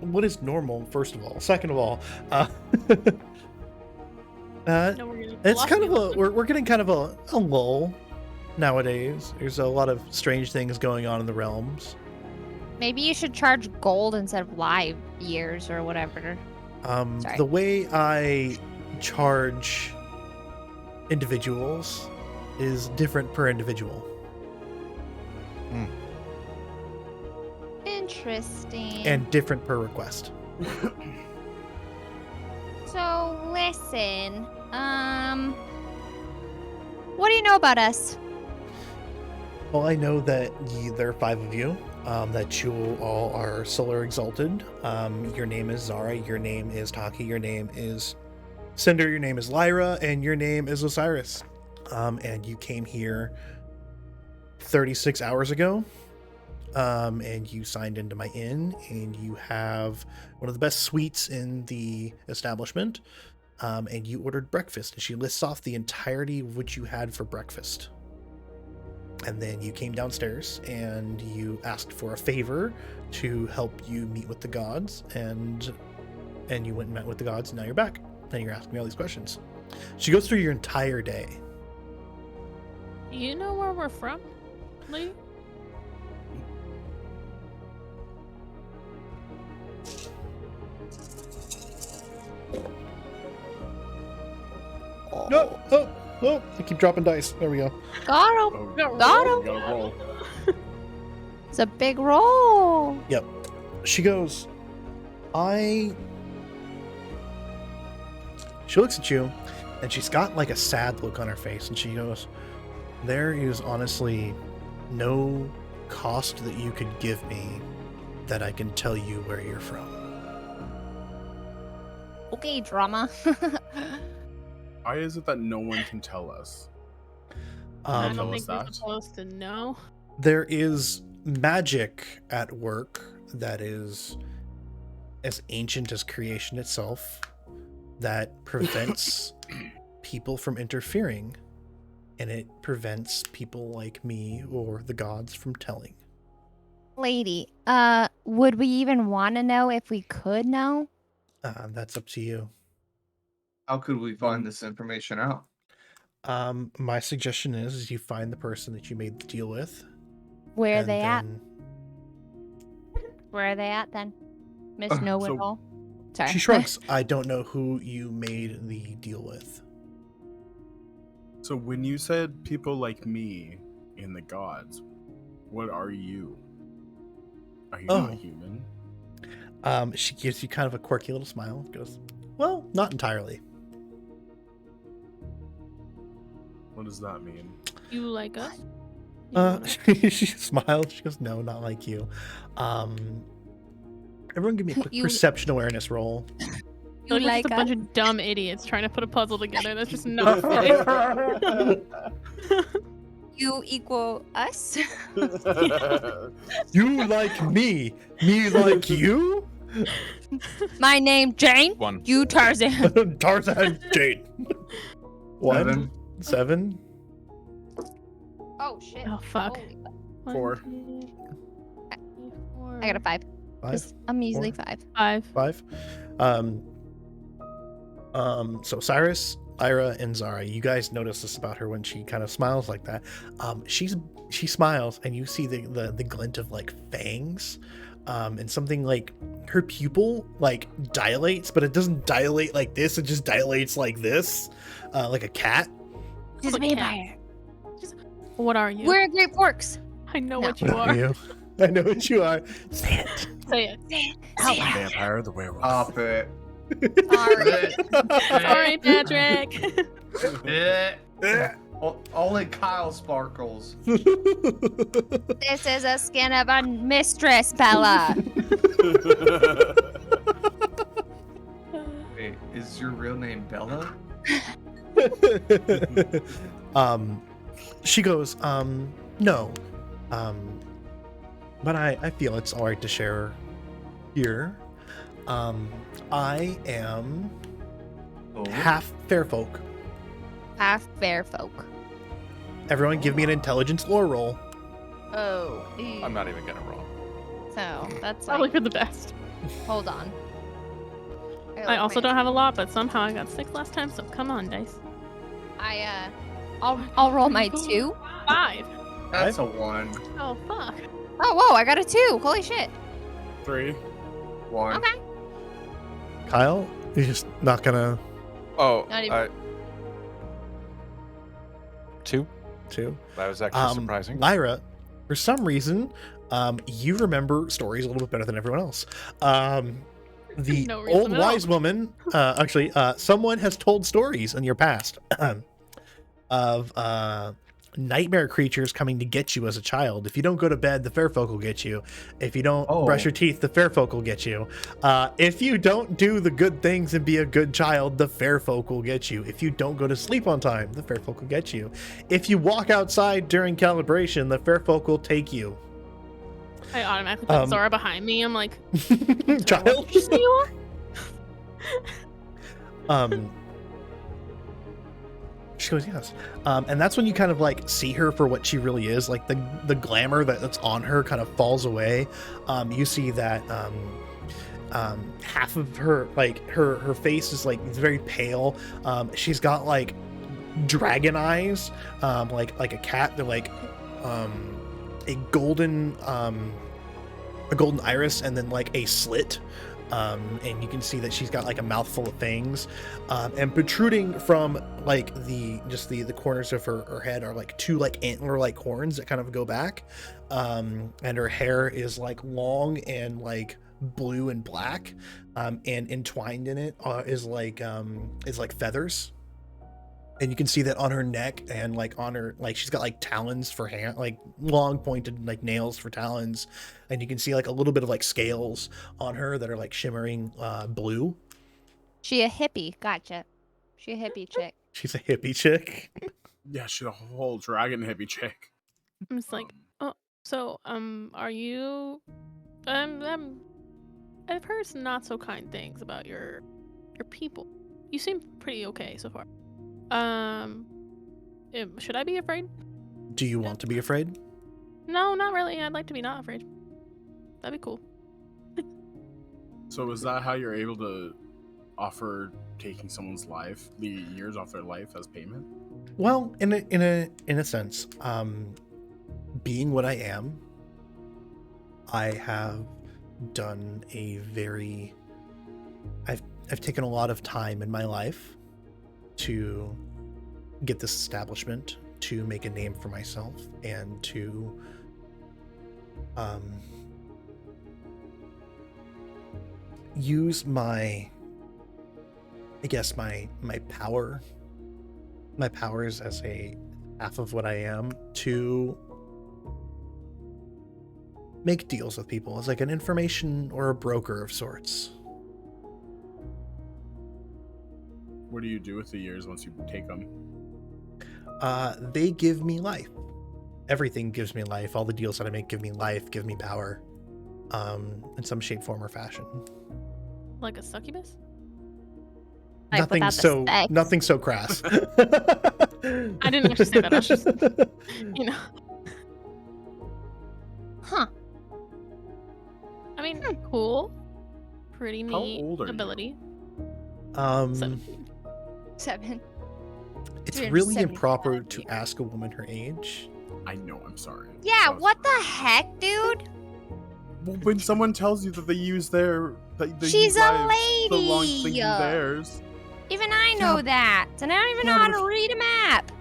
What is normal? First of all, second of all, No, we're gonna it's bluff kind of you. a we're getting kind of a lull nowadays. There's a lot of strange things going on in the realms. Maybe you should charge gold instead of live years or whatever. Sorry. The way I charge individuals is different per individual. Interesting. And different per request. So listen, what do you know about us? Well, I know that there are 5 of you, that you all are Solar Exalted. Your name is Zara, your name is Taki, your name is Cinder, your name is Lyra, and your name is Osiris. And you came here 36 hours ago, and you signed into my inn, and you have one of the best suites in the establishment, and you ordered breakfast, and she lists off the entirety of what you had for breakfast. And then you came downstairs and you asked for a favor to help you meet with the gods, and you went and met with the gods, and now you're back and you're asking me all these questions. She goes through your entire day. Do you know where we're from, Lee? No, I keep dropping dice. There we go. Got him. Oh, Got you him. gotta roll. It's a big roll. Yep. She goes, she looks at you And she's got like a sad look on her face, and she goes, "There is honestly no cost that you could give me that I can tell you where you're from." Okay, drama. Why is it that no one can tell us? I Um, don't tell think us we're that? supposed to know. there is magic at work that is as ancient as creation itself that prevents people from interfering, and it prevents people like me or the gods from telling. Lady, would we even want to know if we could know? That's up to you. How could we find this information out? My suggestion is you find the person that you made the deal with. Where are and they at? then Where are they at then? Miss So- Know-It-All. Sorry. She shrugs. I don't know who you made the deal with. So when you said people like me and the gods, what are you? Are you not Oh. human? She gives you kind of a quirky little smile. Goes, "Well, not entirely." What does that mean? You like us? She smiles. She goes, "No, not like you." Everyone give me a quick You- perception awareness roll. We're like just a us? bunch of dumb idiots trying to put a puzzle together. That's just not fitting. You equal us? You like me. Me like you? My name Jane. 1. You Tarzan. Tarzan Jane. 1, 7. Oh shit. Oh, fuck. Holy fuck. 4. 4. I got a 5. 5. I'm easily 4. 5. 5. 5. So Cyrus, Ira, and Zara, you guys notice this about her when she kind of smiles like that. She smiles, and you see the glint of like fangs, and something like her pupil like dilates, but it doesn't dilate like this. It just dilates like this, like a cat. She's a I'm a cat. vampire. What are you? We're Great Forks. I know No. what you are. You? I know what you are. Say it. Say it. Out loud. Vampire the werewolf. Stop it. Sorry. Sorry, Patrick. Only Kyle sparkles. This is a skin of a mistress, Bella. Wait, is your real name Bella? She goes, no. But I feel it's alright to share here. I am Oh. half fair folk. Half fair folk. Everyone give me an intelligence lore roll. Oh. I'm not even gonna roll. So that's Probably like. for the best. Hold on. I also don't have a lot, but somehow I got 6 last time, so come on, dice. I'll roll my 2. 5. That's a 1. Oh, fuck. Oh whoa! I got a 2. Holy shit. 3. 1. Okay. Kyle, you're just not gonna Oh, Not even- 2. 2. That was actually surprising. Lyra, for some reason, you remember stories a little bit better than everyone else. The No reason old at all. wise woman, someone has told stories in your past of nightmare creatures coming to get you as a child. If you don't go to bed, the fair folk will get you. If you don't brush Oh. your teeth, the fair folk will get you. If you don't do the good things and be a good child, the fair folk will get you. If you don't go to sleep on time, the fair folk will get you. If you walk outside during calibration, the fair folk will take you. I automatically put Zara behind me. I'm like, Child. did you say you are? She goes, yes. And that's when you kind of like see her for what she really is. Like the glamour that's on her kind of falls away. You see that half of her, like her face is like it's very pale. She's got like dragon eyes, like a cat. They're like a golden iris, and then like a slit. And you can see that she's got like a mouthful of fangs, and protruding from like the corners of her head are like 2 like antler like horns that kind of go back, and her hair is like long and like blue and black, and entwined in it is like feathers. And you can see that on her neck and like on her, like she's got like talons for hand, like long pointed like nails for talons. And you can see like a little bit of like scales on her that are like shimmering blue. She a hippie. Gotcha. She a hippie chick. She's a hippie chick. Yeah, she's a whole dragon hippie chick. I'm just like, oh, so are you? I've heard some not so kind things about your people. You seem pretty okay so far. Should I be afraid? Do you want to be afraid? No, not really. I'd like to be not afraid. That'd be cool. So is that how you're able to offer taking someone's life, the years off their life as payment? Well, in a sense, being what I am, I have done I've taken a lot of time in my life to get this establishment, to make a name for myself, and to use my powers as a half of what I am to make deals with people as like an information or a broker of sorts. What do you do with the years once you take them? They give me life. Everything gives me life. All the deals that I make give me life, give me power, in some shape, form, or fashion. Like a succubus? Like, Nothing without the so sex. nothing so crass. I didn't actually say that. I was just, you know. Huh. I mean, cool. Pretty How neat old are you? ability. 7. It's really 375 improper to years. ask a woman her age. I know, I'm sorry. Yeah, That was- what the heck, dude? Well, when someone tells you that they use their... They She's use a lives so long lady. thinking theirs. Even I know Yeah. that. And I don't even Yeah, know how but to if- read a map.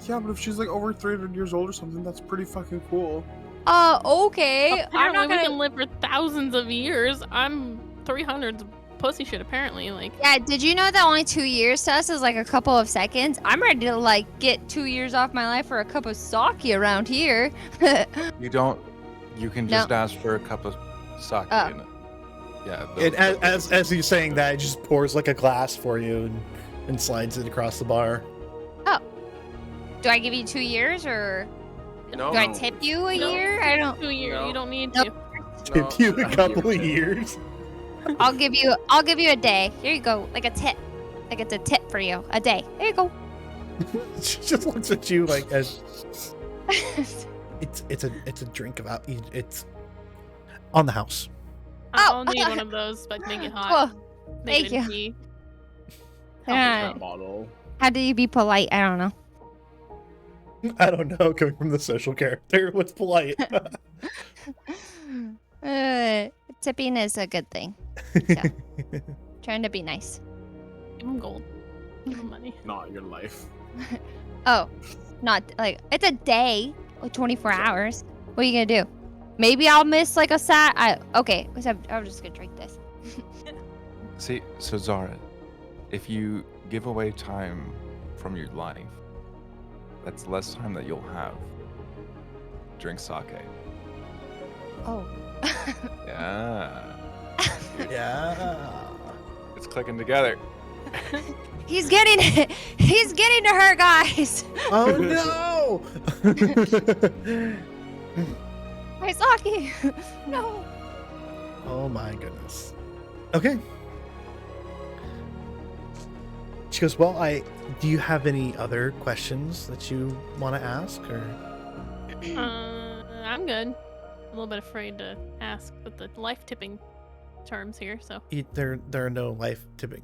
Yeah, but if she's like over 300 years old or something, that's pretty fucking cool. Okay. I'm Apparently, not we gonna. can live for thousands of years. I'm 300's pussy shit, apparently. Like, Yeah, did you know that only 2 years to us is like a couple of seconds? I'm ready to like get 2 years off my life for a cup of sake around here. You don't. You can No. just ask for a cup of sake. Oh. And, yeah. And as he's saying that, he just pours like a glass for you and slides it across the bar. Do I give you 2 years or No. do I tip you a No. year? I don't. 2 years. No. You don't need Nope. to. Tip you a couple of years. I'll give you a day. Here you go, like a tip. Like it's a tip for you. A day. There you go. She just looks at you like as it's a drink of it's on the house. I'll Oh. need one of those, but make it hot. Oh, Make thank it in you. tea. Yeah. That bottle. How do you be polite? I don't know. I don't know, coming from the social character, what's polite? Tipping is a good thing. Trying to be nice. Give them gold. Give them money. Not your life. Oh, not like it's a day, or 24 hours. What are you gonna do? Maybe I'll miss like a okay, so I'm just gonna drink this. See, so Zara, if you give away time from your life, that's less time that you'll have. Drink sake. Oh. Yeah. Yeah. It's clicking together. He's getting to her, guys. Oh no! My sake. No. Oh my goodness. Okay. She goes, well, do you have any other questions that you want to ask, or? I'm good. A little bit afraid to ask with the life tipping terms here, so. There are no life tipping.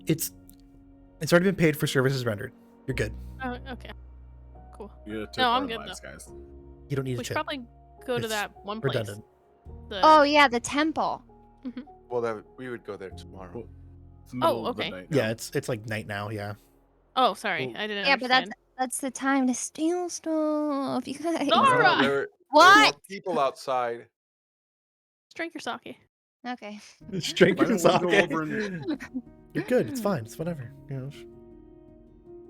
It's already been paid for services rendered. You're good. Oh, okay. Cool. You gotta tip No, our I'm good, lives, guys. You don't need We to should tip. probably go to It's that one place. redundant. The- Oh yeah, the temple. Well, we would go there tomorrow. Well, It's the middle of the okay. night Yeah, now. it's like night now. Yeah. Oh, sorry. Well- I didn't Yeah, but understand. that's the time to steal stuff. You guys. Zara! No, there were What? more people outside. Just drink your sake. Okay. Just drink Why your don't we go sake. over You're good. It's fine. It's whatever. You know.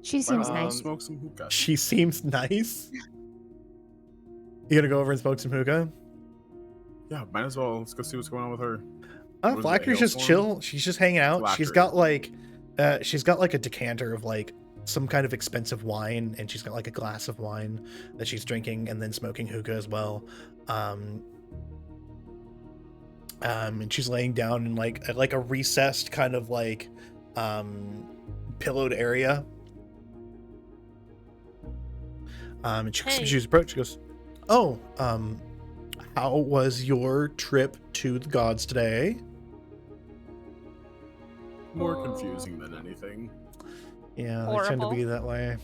She seems Might nice. smoke some hookah. She seems nice. You gonna go over and smoke some hookah? Yeah, might as well. Let's go see what's going on with her. What is it, a Flacker's just hailstorm? chill. She's just hanging out. She's Flacker. got like a decanter of like some kind of expensive wine, and she's got like a glass of wine that she's drinking and then smoking hookah as well. And she's laying down in like a recessed kind of like pillowed area. And she's approached. She goes, "Oh, how was your trip to the gods today?" More confusing than anything. Yeah, they tend to Horrible. be that way.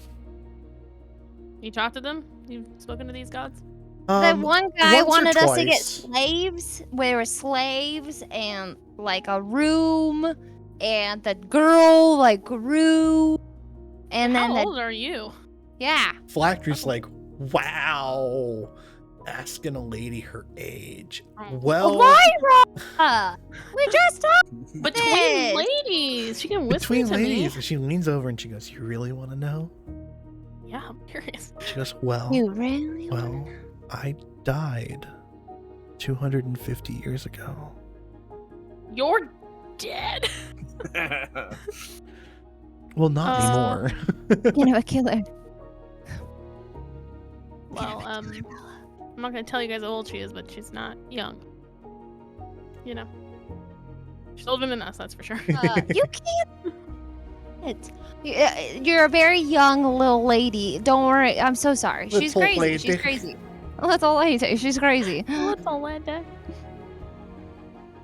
You talked to them? You've spoken to these gods? The one guy once or wanted us to get twice. slaves. We were slaves and like a room, and the girl like grew, and How then old are you? yeah. Flacker's like, wow, asking a lady her age. Oh. Well, Lyra, we just talked. Between Yes. ladies, she can whisper between to ladies, me. and she leans over and she goes, "You really want to know?" Yeah, I'm curious. She goes, "Well, You really? well, I died 250 years ago." You're dead. Well, not Uh, anymore. You know, a killer. Well, I'm not gonna tell you guys how old she is, but she's not young. You know, she's older than us, that's for sure. You can't. You're a very young little lady. Don't worry. I'm so sorry. She's Little crazy. lady. She's crazy. Little lady. She's crazy. What's all that?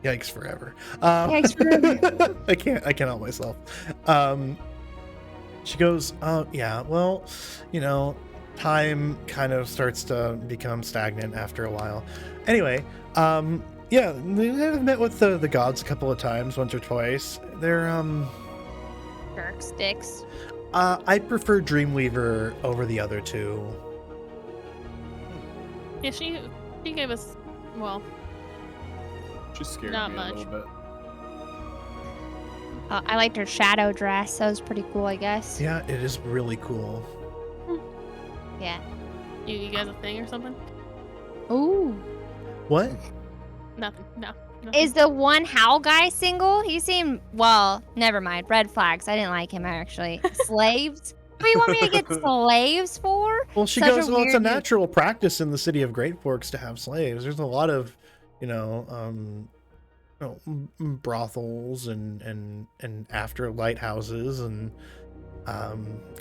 Yikes forever. Yikes forever. I can't help myself. She goes, yeah, well, you know, time kind of starts to become stagnant after a while. Anyway, yeah, I've met with the gods a couple of times, once or twice. They're, Jerk sticks. I prefer Dreamweaver over the other two. Yeah, she gave us, well, She scared Not me much. a little bit. I liked her shadow dress. That was pretty cool, I guess. Yeah, it is really cool. Yeah. you guys a thing or something? Ooh. What? Nothing. No. Nothing. Is the one Howl guy single? He seemed, well, never mind. Red flags. I didn't like him, actually. Slaves? What do you want me to get slaves for? Well, she Such a goes, well, it's a weird- natural practice in the city of Great Forks to have slaves. There's a lot of, brothels and after lighthouses, and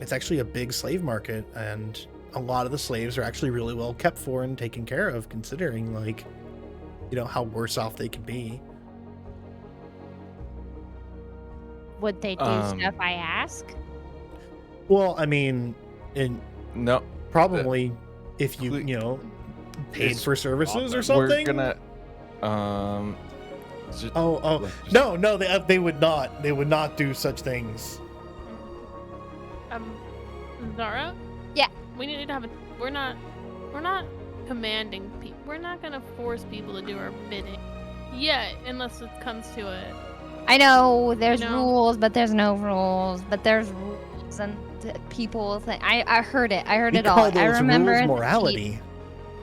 it's actually a big slave market, and a lot of the slaves are actually really well kept for and taken care of, considering how worse off they can be. Would they do stuff I ask? Well, I mean, No, probably if you Cle- paid it's for services or we're something. gonna Oh, like, just- no, they would not. They would not do such things. Zara? Yeah. We need to have a. We're not commanding people. We're not gonna force people to do our bidding. Yet, unless it comes to it. I know there's know. rules, but there's no rules. But there's rules, and people think. I heard it. I heard We it all. call those I remember rules the morality.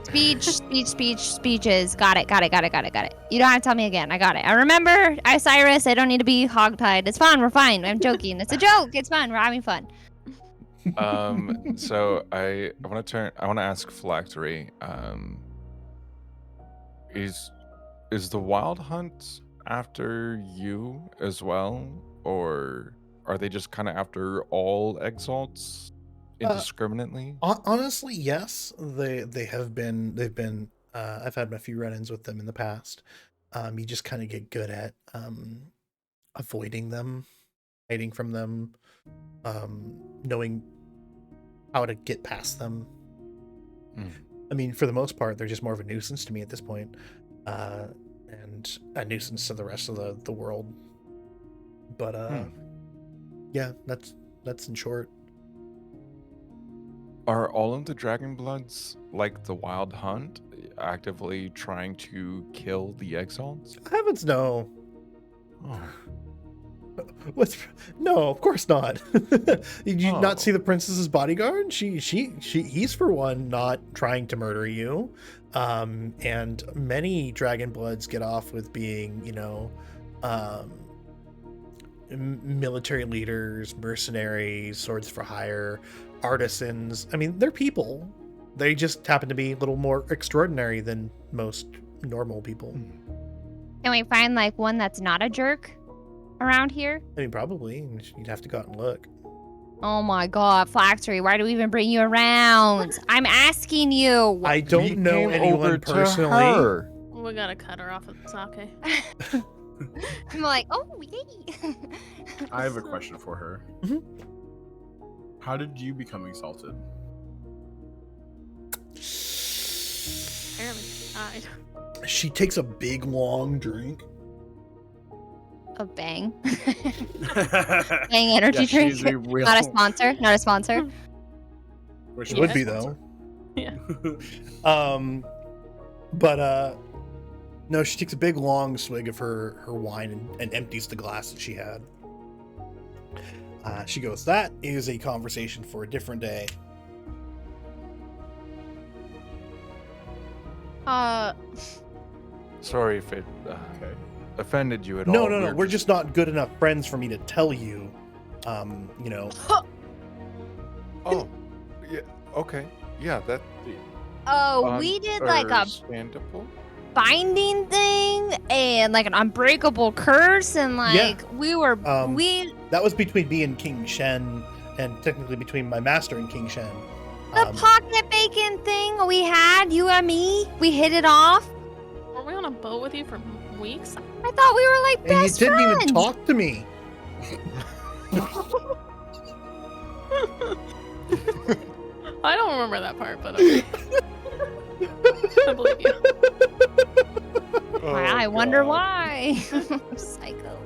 speeches. Got it. You don't have to tell me again. I got it. I remember. Cyrus. I don't need to be hogtied. It's fine. We're fine. I'm joking. It's a joke. It's fun. We're having fun. So I want to ask Phylactery, is the Wild Hunt after you as well, or are they just kind of after all Exalts indiscriminately? Honestly, yes. They've been. I've had a few run-ins with them in the past. You just kind of get good at avoiding them, hiding from them, knowing how to get past them. I mean, for the most part, they're just more of a nuisance to me at this point, and a nuisance to the rest of the world. But yeah, that's in short. Are all of the Dragonbloods like the Wild Hunt, actively trying to kill the Exalts? Heavens no. Oh. What's no, of course not. Did you Oh. not see the princess's bodyguard? He's for one not trying to murder you. And many dragon bloods get off with being, military leaders, mercenaries, swords for hire, artisans. I mean, they're people. They just happen to be a little more extraordinary than most normal people. Can we find like one that's not a jerk around here? I mean, probably. You'd have to go out and look. Oh my god, Flaxery, why do we even bring you around? I'm asking you. I don't know came anyone over to personally. her. We gotta cut her off with sake. I'm like, oh, yay. I have a question for her. Mhm. How did you become exalted? Apparently she died. She takes a big long drink. A bang. Bang energy Yeah, drink. she's a real- Not a sponsor. Not a sponsor. Wish It it would was be a though. Yeah. But no, she takes a big long swig of her wine and empties the glass that she had. She goes, "That is a conversation for a different day." Sorry if it Okay. offended you at all. No. We're just not good enough friends for me to tell you. Oh, yeah. Okay. Yeah, that. Oh, we did like a Understandable. binding thing and like an unbreakable curse and like we were That was between me and King Shen, and technically between my master and King Shen. the pocket bacon thing we had, you and me, we hit it off. Were we on a boat with you for weeks? I thought we were like And you best didn't friends. even talk to me. I don't remember that part, but okay. I believe you. Oh, I wonder God. why. Psycho.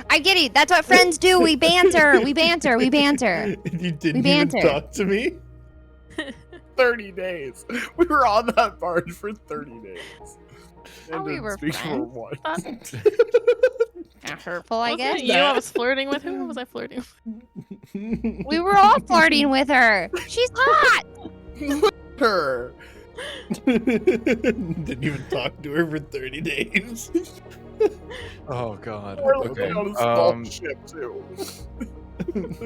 I get it. That's what friends do. We banter. We banter. We banter. You didn't even banter. talk to me. 30 days. We were on that barge for 30 days. Oh, And we didn't were speak for friends. one. Hurtful, I Wasn't guess. it you I was flirting with? Who was I flirting with? We were all flirting with her. She's hot. Her. Didn't even talk to her for 30 days. Oh God. We're Okay. living on a small ship too.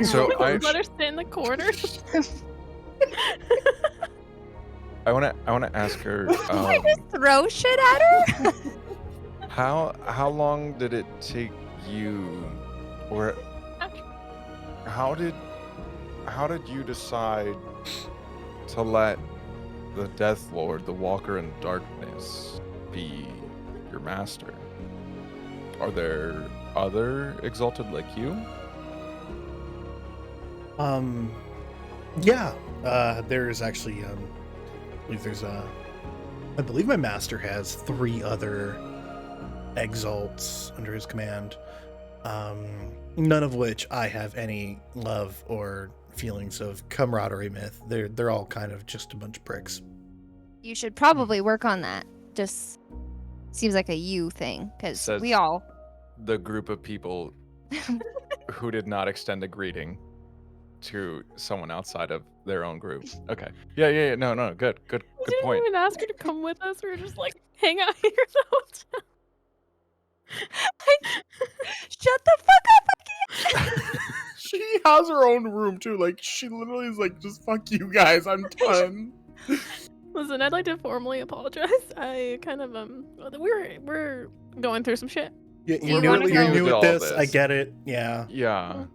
So I Let her sit in the corner. wanna ask her. I just throw shit at her. How long did it take you, or how did you decide to let the Death Lord, the Walker in Darkness, be your master? Are there other Exalted like you? Yeah. There's actually I believe my master has 3 other exalts under his command. None of which I have any love or feelings of camaraderie with. They're all kind of just a bunch of pricks. You should probably work on that. Just seems like a you thing because Says- we all. The group of people who did not extend a greeting to someone outside of their own group. Okay. Yeah. No. Good We point. didn't even ask her to come with us. We were just like, hang out here the whole time. Shut the fuck up. She has her own room too. Like she literally is like, just fuck you guys. I'm done. Listen, I'd like to formally apologize. I kind of we're going through some shit. Yeah, you wanna you're go- new All at this. this. I get it. Yeah. Yeah.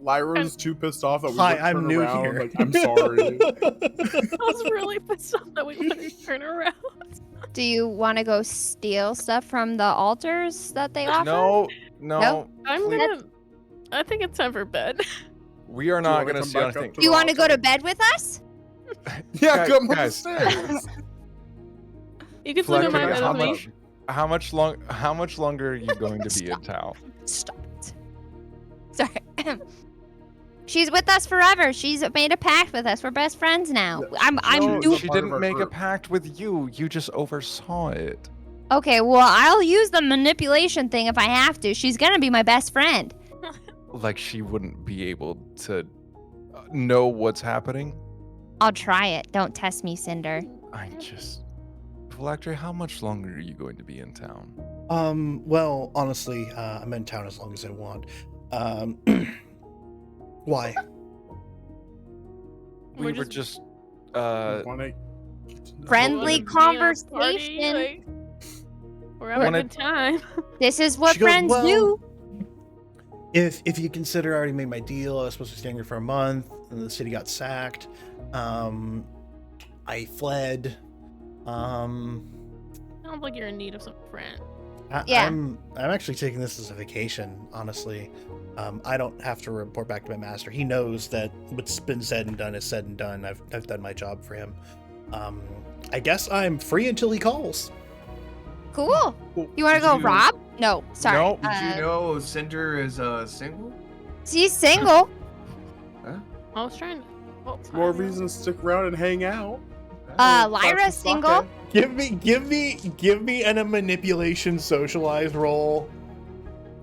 Lyra's too pissed off that we Hi, wouldn't I'm turn new around. here. Like, I'm sorry. I was really pissed off that we wouldn't turn around. Do you want to go steal stuff from the altars that they offer? No. Nope. I think it's time for bed. We are Do you not wanna gonna come see back anything. up to Do you the want to go to altar? bed with us? Yeah, Guys- come up the guys. stairs. You can sleep in my Fleck, bed how with me. much? How much longer are you going to be in town? Stop it. Sorry. She's with us forever. She's made a pact with us. We're best friends now. Yeah. I'm No, doing. she's She part of didn't our make a group. pact with you. You just oversaw it. Okay, well, I'll use the manipulation thing if I have to. She's gonna be my best friend. Like she wouldn't be able to know what's happening. I'll try it. Don't test me, Cinder. I just, Phylactery, how much longer are you going to be in town? Well, honestly, I'm in town as long as I want. Why? We We're were just- just Wanna- Friendly Being a party, conversation. like, we're having a Wanna- good time. This is what She goes, friends "Well, do. If you consider I already made my deal, I was supposed to be staying here for a month, and the city got sacked. I fled. Sounds like you're in need of some friend. Yeah. I'm actually taking this as a vacation, honestly. I don't have to report back to my master. He knows that what's been said and done is said and done. I've done my job for him. I guess I'm free until he calls. Cool. Well, You want to did go you- rob? No, sorry. Nope. Did you know Cinder is single? She's single. I was trying to. Oh, More I don't know. reason to stick around and hang out. Lyra's single. Give me a manipulation socialized roll.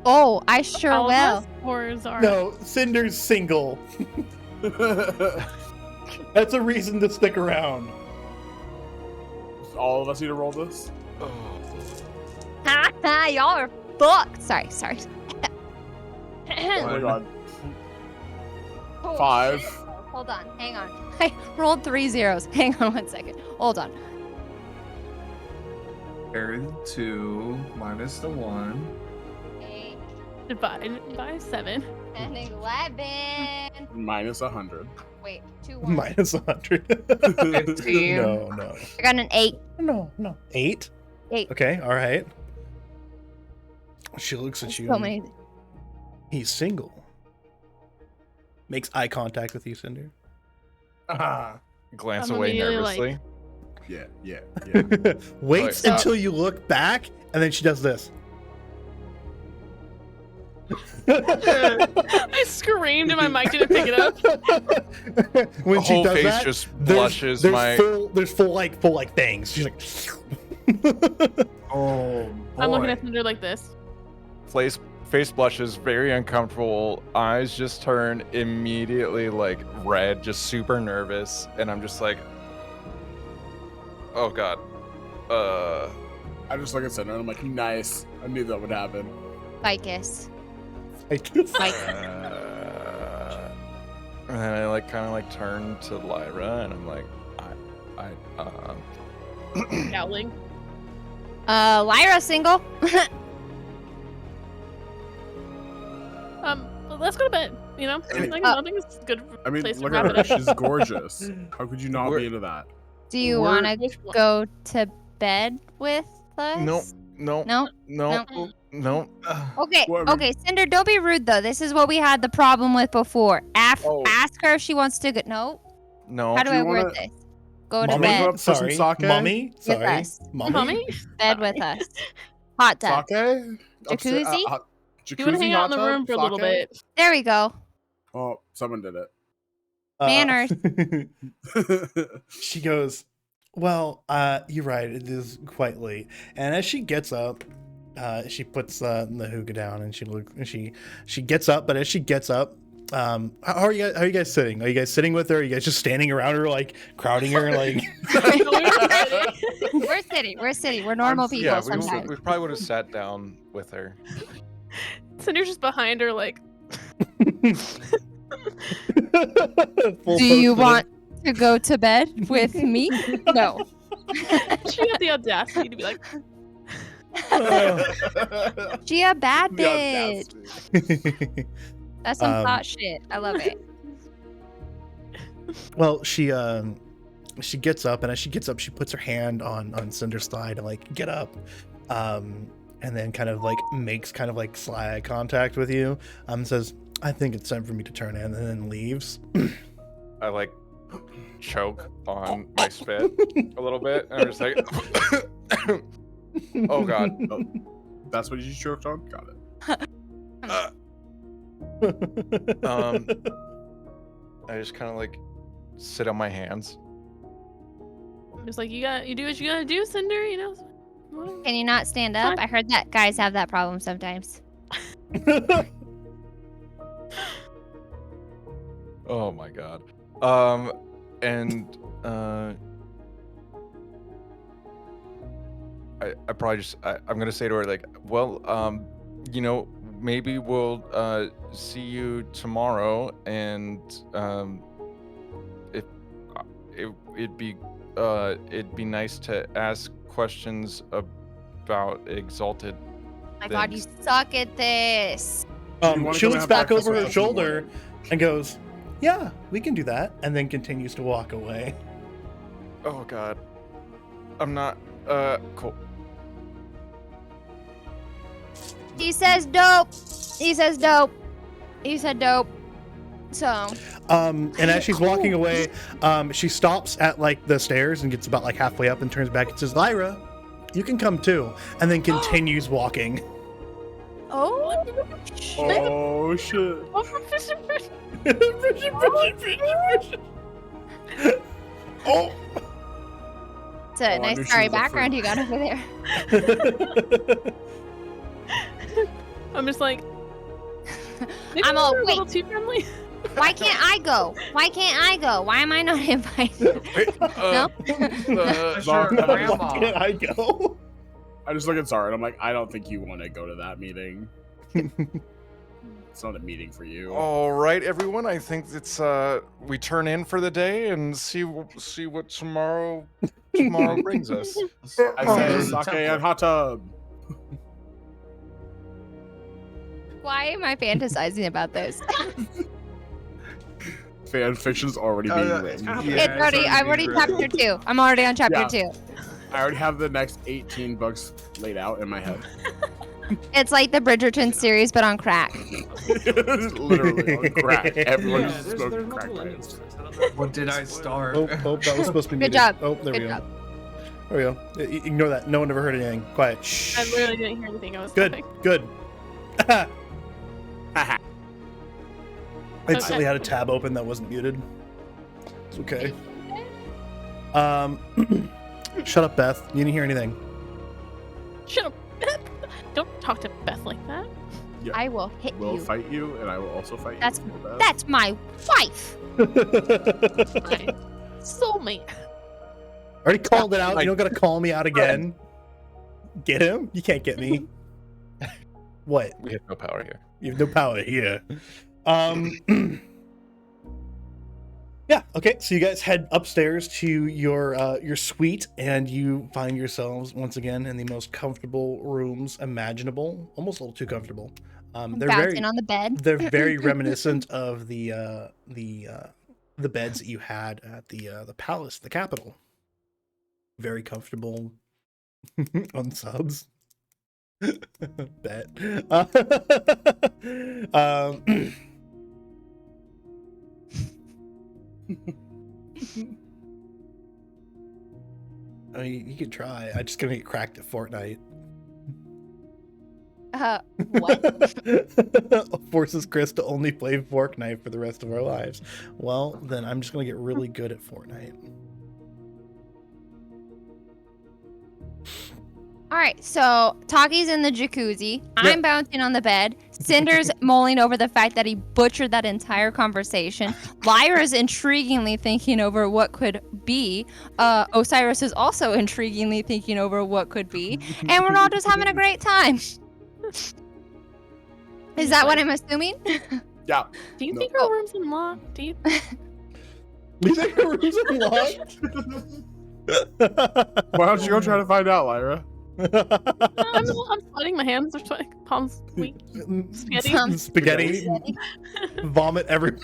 Oh, I sure All of will. us, or Zara? No, Cinder's single. That's a reason to stick around. All of us need to roll this. Ha ha, y'all are fucked. Sorry. Oh my god. Oh, 5. shit. Hold on, hang on. I rolled 3 zeros. Hang on 1 second. Hold on. Carry the 2 minus the 1. 8, Divided by 7. 10, 11. Minus 100. Wait, 2, 1. Minus 100. 15. No. I got an 8. No. 8? 8. Okay, all right. She looks at you. So and many. He's single. Makes eye contact with you, Cinder. glance I'm away immediately like- nervously. Yeah. Waits So- until you look back, and then she does this. I screamed and my mic didn't pick it up. When The she whole does face that, just there's- blushes. there's full like things. She's like, Oh, boy. I'm looking at Cinder like this. face blushes, very uncomfortable. Eyes just turn immediately like red, just super nervous, and I'm just like, oh god. I just look at Cinder and I'm like, nice. I knew that would happen. Ficus. like, And then I like kind of like turn to Lyra, and I'm like, Yowling. Lyra single. Let's go to bed. You know, like nothing is good. I mean, place to look wrap at her. it up. She's gorgeous. How could you not We're- be into that? Do you We're- want to Which one? go to bed with us? no. No? Okay, Whatever. okay, Cinder, don't be rude though. This is what we had the problem with before. Oh. Ask her if she wants to go. No. No. How do Do you I word wanna- this? Go to Mommy, bed what? For some sorry, sake? mommy. with Sorry, us. Mommy, Bed with us. Hot tub. Sake? Jacuzzi? do you want to hang out in the room for a little bit? There we go. Oh, someone did Manners. it. She goes, well, you're right. It is quite late. And as she gets up, she puts the hookah down, and she gets up. But as she gets up, how are you guys sitting? Are you guys sitting with her? Are you guys just standing around her, like crowding her, like? We're sitting. We're normal people Yeah, sometimes. we probably would have sat down with her. Cinder's just behind her, like. Full Do you post-it. want to go to bed with me? No. She had the audacity to be like, She a bad The bitch. audacity. That's some Um, thought shit. I love it. Well, she gets up, and as she gets up, she puts her hand on Cinder's thigh to like get up, and then kind of like makes kind of like sly eye contact with you. Says, "I think it's time for me to turn in," and then leaves. I like choke on my spit a little bit, and I'm just like, oh god. That's what you choked on? Got it. I just kind of like sit on my hands. just like you do what you gotta do, Cinder. You know, Can you not stand up? I heard that guys have that problem sometimes. Oh my god. And I probably just I'm gonna say to her like, well, you know, maybe we'll see you tomorrow, and if it'd be nice to ask questions about Exalted. My God, you things. suck at this. She looks back over her shoulder and goes, "Yeah, we can do that," and then continues to walk away. Oh god. I'm not cool. He says dope. He says dope. He said dope. So. And as she's walking away, she stops at like the stairs and gets about like halfway up and turns back and says, "Lyra, you can come too," and then continues walking. Oh. Oh shit! Oh. It's a I knew nice she starry was a background freak. you got over there. I'm just like, maybe I'm all, we're a wait. little too friendly. Why can't I go? Why can't I go? Why am I not invited? No? Sure, Why Grandma. can't I go? I just look at Zara and I'm like, I don't think you want to go to that meeting. It's not a meeting for you. All right, everyone. I think it's we turn in for the day and see what tomorrow brings us. I say sake and hot tub. Why am I fantasizing about this? Fan fiction's already being written. Yeah, I'm already chapter 2. I'm already on chapter 2. I already have the next 18 books laid out in my head. It's like the Bridgerton series, but on crack. Literally on crack. Everyone Yeah, is there's smoking crack multiple pipes. endings. I don't know. What did I start? Oh, that was supposed to be Good muted. job. Oh, there we Good go. job. There we go. Ignore that. No one ever heard anything. Quiet. Shh. I literally didn't hear anything. I was Good. typing. Good. I Okay. instantly had a tab open that wasn't muted. It's okay. Shut up, Beth. You didn't hear anything. Shut up, Beth. Don't talk to Beth like that. I will hit We'll you. fight you, and I will also fight you. That's- Beth. That's my wife. My soulmate. Already called it out. You don't gotta call me out again. Get him? You can't get me. What? We have no power here. You have no power here. Yeah. Okay. So you guys head upstairs to your suite, and you find yourselves once again in the most comfortable rooms imaginable. Almost a little too comfortable. They're Bouncing very on the bed. they're very reminiscent of the beds that you had at the palace, the capital. Very comfortable on subs. Bet. I mean, you could try. I just gonna get cracked at Fortnite. What? Forces Chris to only play Fortnite for the rest of our lives. Well, then I'm just gonna get really good at Fortnite. All right, so Taki's in the jacuzzi. I'm bouncing on the bed. Cinder's mulling over the fact that he butchered that entire conversation. Lyra's intriguingly thinking over what could be. Osiris is also intriguingly thinking over what could be. And we're all just having a great time. Is that what I'm assuming? Yeah. Do you No. think our room's unlocked? Do you? You think her room's unlocked? Why don't you go try to find out, Lyra? I'm sweating. My hands are sweating. Palms weak. Spaghetti. Spaghetti. Vomit everywhere.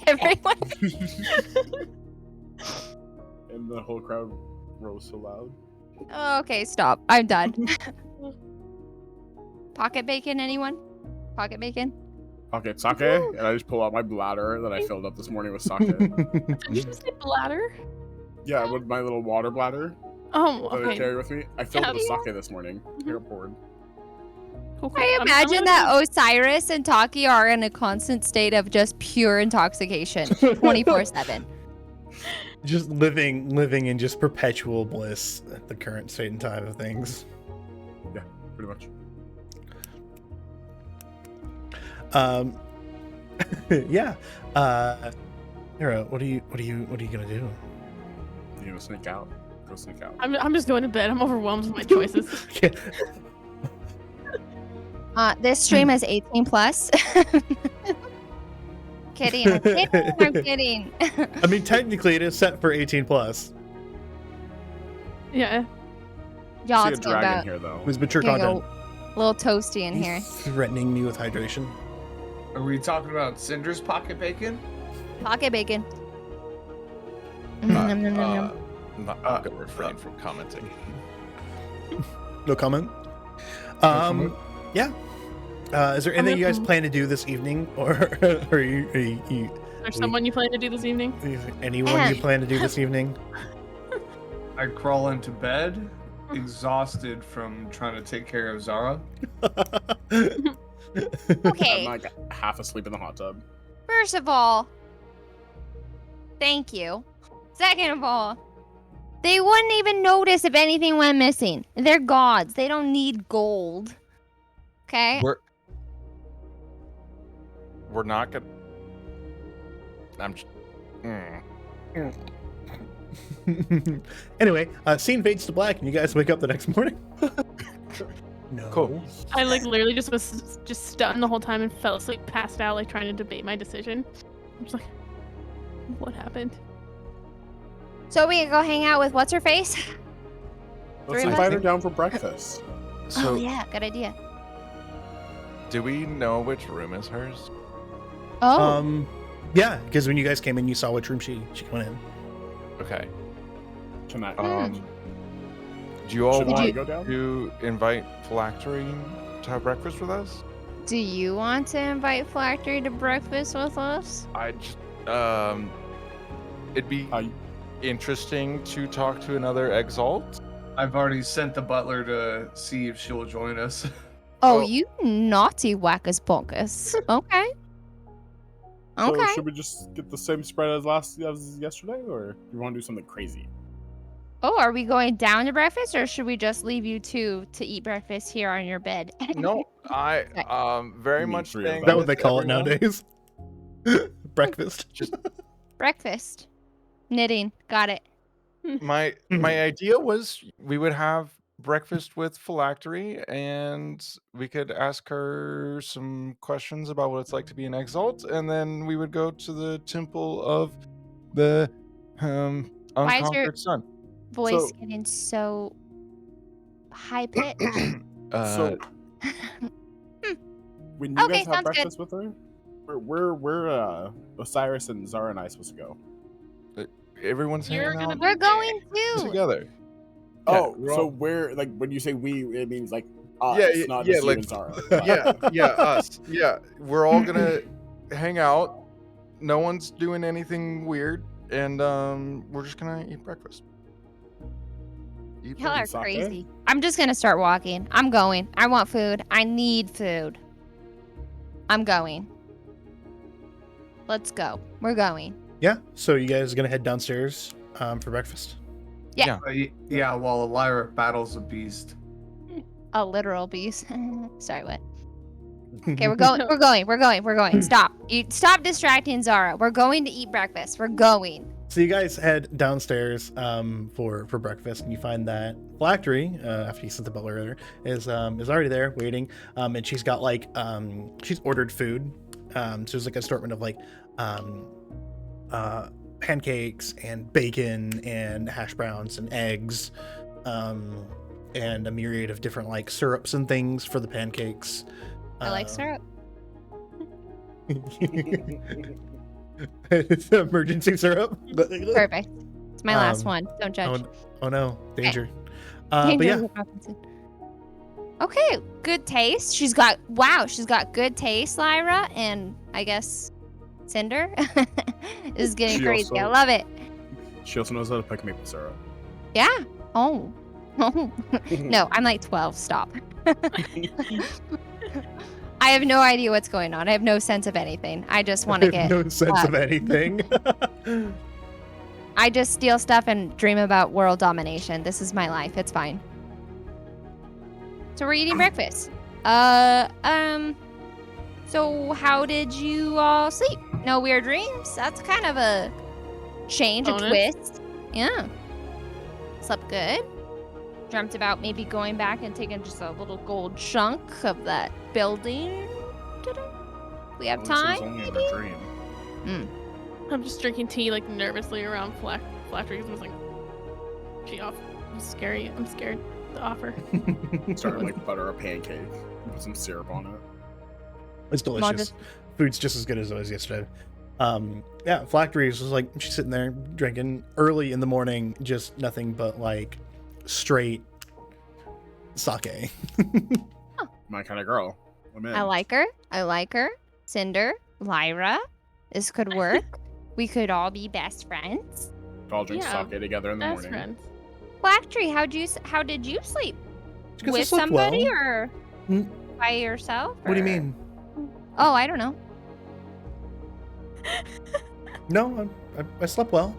Everyone. And the whole crowd rose so loud. Okay, stop. I'm done. Pocket bacon, anyone? Pocket bacon? Okay, sake, and I just pull out my bladder that I filled up this morning with sake. Did you just say bladder? Yeah, with my little water bladder Oh, that I okay. carry with me. I filled it with Yeah. sake this morning. Here, poured. Cool, cool. I I'm imagine gonna- that Osiris and Taki are in a constant state of just pure intoxication 24/7. just living in just perpetual bliss at the current state and time of things. Yeah, pretty much. Yeah. Hera, what are you gonna do? You gonna sneak out? Go sneak out. I'm just going to bed. I'm overwhelmed with my choices. This stream is 18 plus. Kidding. I'm kidding. I'm kidding. I mean, technically, it is set for 18 plus. Yeah. Y'all, See a it's getting dragon about here though. Who's mature Here you content? a little toasty in He's here. threatening me with hydration. Are we talking about Cinder's pocket bacon? Pocket bacon. Uh, Nom, nom, nom, nom. I'm not gonna refrain from commenting. No comment. comment? Yeah. Is there anything you guys plan to do this evening, or are you There's someone you plan to do this evening? anyone you plan to do this evening? I crawl into bed, exhausted from trying to take care of Zara. Okay. I'm like half asleep in the hot tub. First of all, thank you. Second of all, they wouldn't even notice if anything went missing. They're gods. They don't need gold. Okay? We're not gonna. I'm just. Anyway, scene fades to black, and you guys wake up the next morning. No. Cool. I like literally just was just stunned the whole time and fell asleep, passed out, like trying to debate my decision. I'm just like, what happened? So we can go hang out with what's her face? Let's Three of invite us? her down for breakfast. So, Oh yeah, good idea. do we know which room is hers? Oh, Yeah, because when you guys came in, you saw which room she went in. Okay. Can I? Do you all Should want I go down? to invite Phylactery to have breakfast with us? do you want to invite Phylactery to breakfast with us? I just, it'd be Uh, interesting to talk to another Exalt. I've already sent the butler to see if she'll join us. Oh, Oh. you naughty wackus bonkus. Okay. So Okay. should we just get the same spread as yesterday, or do you want to do something crazy? Oh, are we going down to breakfast, or should we just leave you two to eat breakfast here on your bed? No, I very You mean much three of think Is that what with they call it everyone. nowadays? Breakfast. Breakfast. Knitting. Got it. My idea was we would have breakfast with Phylactery and we could ask her some questions about what it's like to be an Exalt, and then we would go to the temple of the Why is your unconquered sun. voice So- getting so high pitched? So when you Okay, guys have sounds good. breakfast with her, where Osiris and Zara and I supposed to go? Everyone's You're hanging gonna out We're going too. together. Oh, we're so all- where, like, when you say we, it means like us, Yeah, not yeah, just like- you and Zara. Yeah, us. Yeah, we're all gonna hang out. No one's doing anything weird, and we're just gonna eat breakfast. Eat Y'all are breakfast. Sake? crazy. I'm just gonna start walking. I'm going. I want food. I need food. I'm going. Let's go. We're going. Yeah. So you guys are gonna head downstairs for breakfast. Yeah, while Elira battles a beast. A literal beast. Sorry, what? Okay, we're going. We're going. We're going. We're going. Stop. You stop distracting Zara. We're going to eat breakfast. We're going. So you guys head downstairs for breakfast, and you find that Phylactery, after you sent the butler earlier, is already there waiting, and she's got like she's ordered food. So there's like an assortment of like pancakes and bacon and hash browns and eggs, and a myriad of different like syrups and things for the pancakes. I like syrup. It's emergency syrup. Perfect. It's my last Um, one. Don't judge. Oh no, danger. But Danger yeah, of the Robinson. Okay, good taste. She's got good taste, Lyra, and I guess Cinder. This is getting She crazy. I also- love it. She also knows how to pick maple syrup. Yeah. Oh. Oh. No, I'm like 12. Stop. I have no idea what's going on. I have no sense of anything. I just want to I have get. no sense of anything. I just steal stuff and dream about world domination. This is my life. It's fine. So we're eating breakfast. So how did you all sleep? No weird dreams? That's kind of a change, a Bonus. twist. Yeah. Slept good. Dreamt about maybe going back and taking just a little gold chunk of that building. We have At least it was time, only in maybe? a dream. I'm just drinking tea like nervously around Flattery. I was like, she off. I'm scary. I'm scared to offer. Started like butter a pancake, put some syrup on it. It's delicious. Food's just as good as it was yesterday. Yeah, Phylacteries was like, she's sitting there drinking early in the morning, just nothing but like straight sake. My kind of girl. I'm in. I like her. Cinder, Lyra. This could work. We could all be best friends. All drink Yeah, sake together in the Best morning. friends. Blacktree, how did you sleep? 'Cause I With slept somebody well. or Mm. by yourself? What do you or- mean? Oh, I don't know. No, I slept well.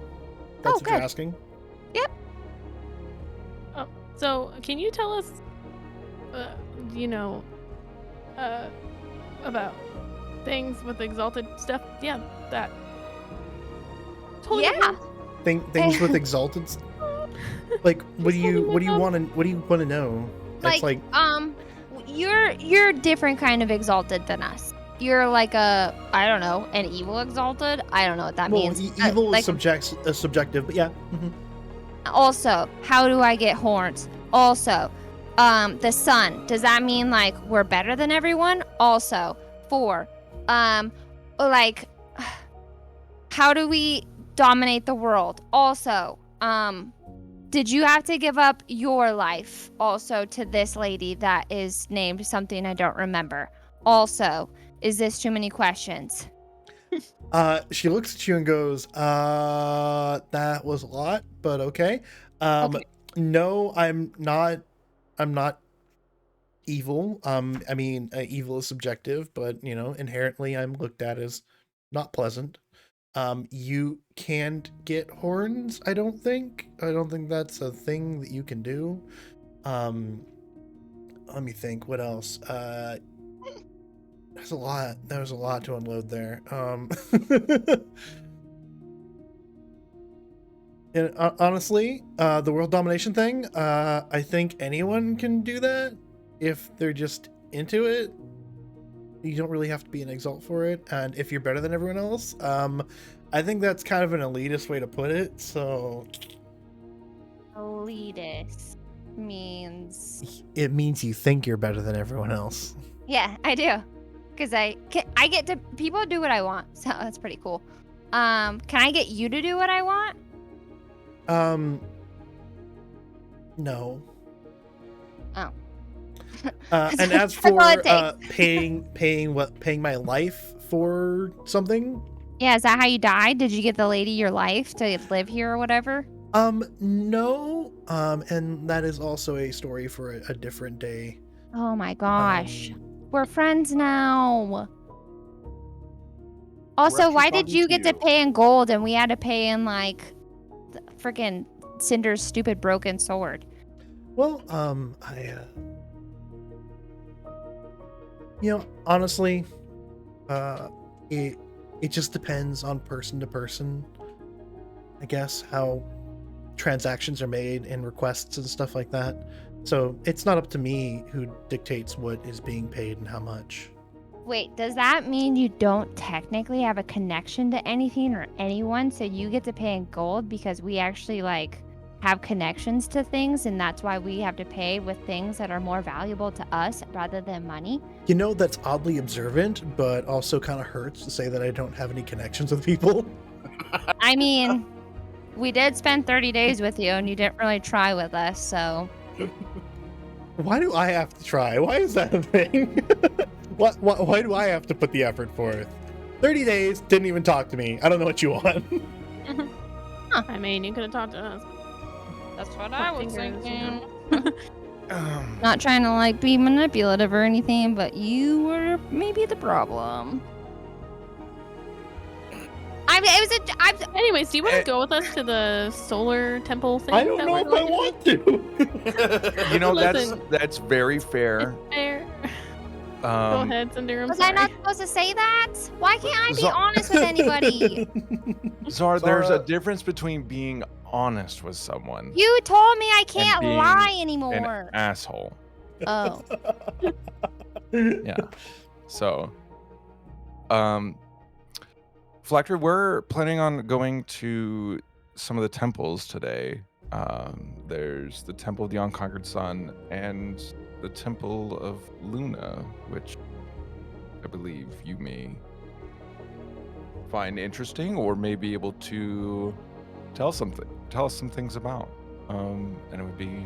That's what you're good. asking. So, can you tell us, about things with Exalted stuff? Yeah, that. Totally Yeah. Things with Exalted. Like, what do Just tell me you what's up. want to know? It's like You're different kind of exalted than us. You're like I don't know, an evil exalted. I don't know what that well, means. evil Like, is subjective, but yeah. Mhm. also, how do I get horns? Also, the sun. Does that mean like we're better than everyone? Also, 4. Like, how do we dominate the world? Also, did you have to give up your life also to this lady that is named something I don't remember? Also, is this too many questions? She looks at you and goes, that was a lot, but okay. Okay. No, I'm not evil. I mean, evil is subjective, but inherently I'm looked at as not pleasant. You can't get horns, I don't think. I don't think that's a thing that you can do. Let me think, what else? There's a lot. There's a lot to unload there. And honestly, the world domination thing, I think anyone can do that if they're just into it. You don't really have to be an exalt for it, and if you're better than everyone else, I think that's kind of an elitist way to put it. So Elitist means it means you think you're better than everyone else. yeah, I do, because I get to people do what I want, so that's pretty cool. Can I get you to do what I want? No. Oh. And as That's all for it takes. paying my life for something, Yeah, is that how you died? Did you give the lady your life to live here or whatever? no, and that is also a story for a different day. Oh my gosh. We're friends now. Also, actually why did talking you to get to you. pay in gold and we had to pay in like freaking Cinder's stupid broken sword? Well, honestly, it just depends on person to person, I guess, how transactions are made and requests and stuff like that. So it's not up to me who dictates what is being paid and how much. Wait, does that mean you don't technically have a connection to anything or anyone, so you get to pay in gold because we actually like have connections to things and that's why we have to pay with things that are more valuable to us rather than money? That's oddly observant, but also kind of hurts to say that I don't have any connections with people. I mean, we did spend 30 days with you and you didn't really try with us, so Why do I have to try? Why is that a thing? Why do I have to put the effort forth? 30 days, didn't even talk to me. I don't know what you want. I mean, you could have talked to us. that's what I was thinking. Not trying to like be manipulative or anything, but you were maybe the problem. I Anyways, do you want to go with us to the solar temple thing? I don't that know we're if I going want to. You know, Listen. that's very fair. Fair. Go ahead, Cinder. I'm Was sorry. I not supposed to say that? Why can't I be Zo- honest with anybody? Zara, there's Zara- a difference between being honest with someone You told me I can't being lie an anymore. asshole. Oh. Yeah. So, Flector, we're planning on going to some of the temples today. There's the Temple of the Unconquered Sun and the Temple of Luna, which I believe you may find interesting or may be able to tell us some things about. And it would be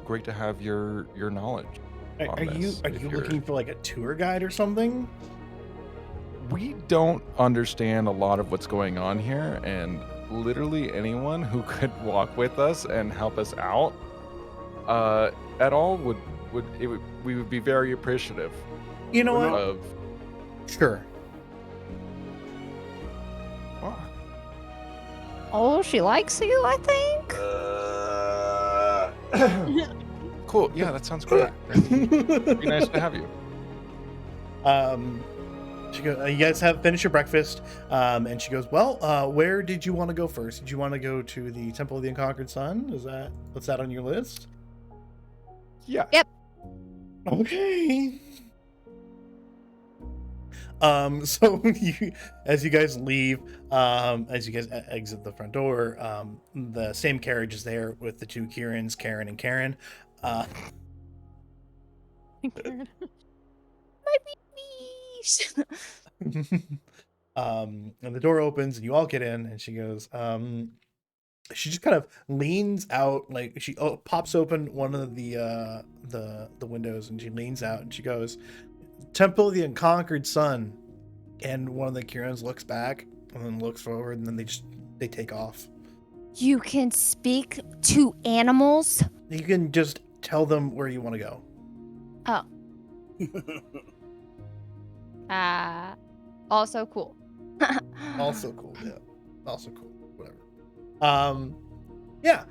great to have your knowledge. Are you looking for like a tour guide or something? We don't understand a lot of what's going on here, and literally anyone who could walk with us and help us out at all we would be very appreciative You know what? of. Sure. Oh, she likes you, I think. Cool. Yeah, that sounds great. It'd be nice to have you. She goes, you guys have finished your breakfast, and she goes, well, where did you want to go first? Did you want to go to the Temple of the Unconquered Sun? What's that on your list? Yeah. Yep. Okay. So as you guys leave, as you guys exit the front door, the same carriage is there with the two Kierans, Karen and Karen. Karen. My babies. And the door opens and you all get in, and she goes, she just kind of leans out, like she pops open one of the windows, and she leans out and she goes, Temple of the Unconquered Sun. And one of the Kirans looks back and then looks forward, and then they take off. You can speak to animals? You can just tell them where you want to go. Oh. Also cool. Also cool, yeah. Also cool. Whatever. Yeah.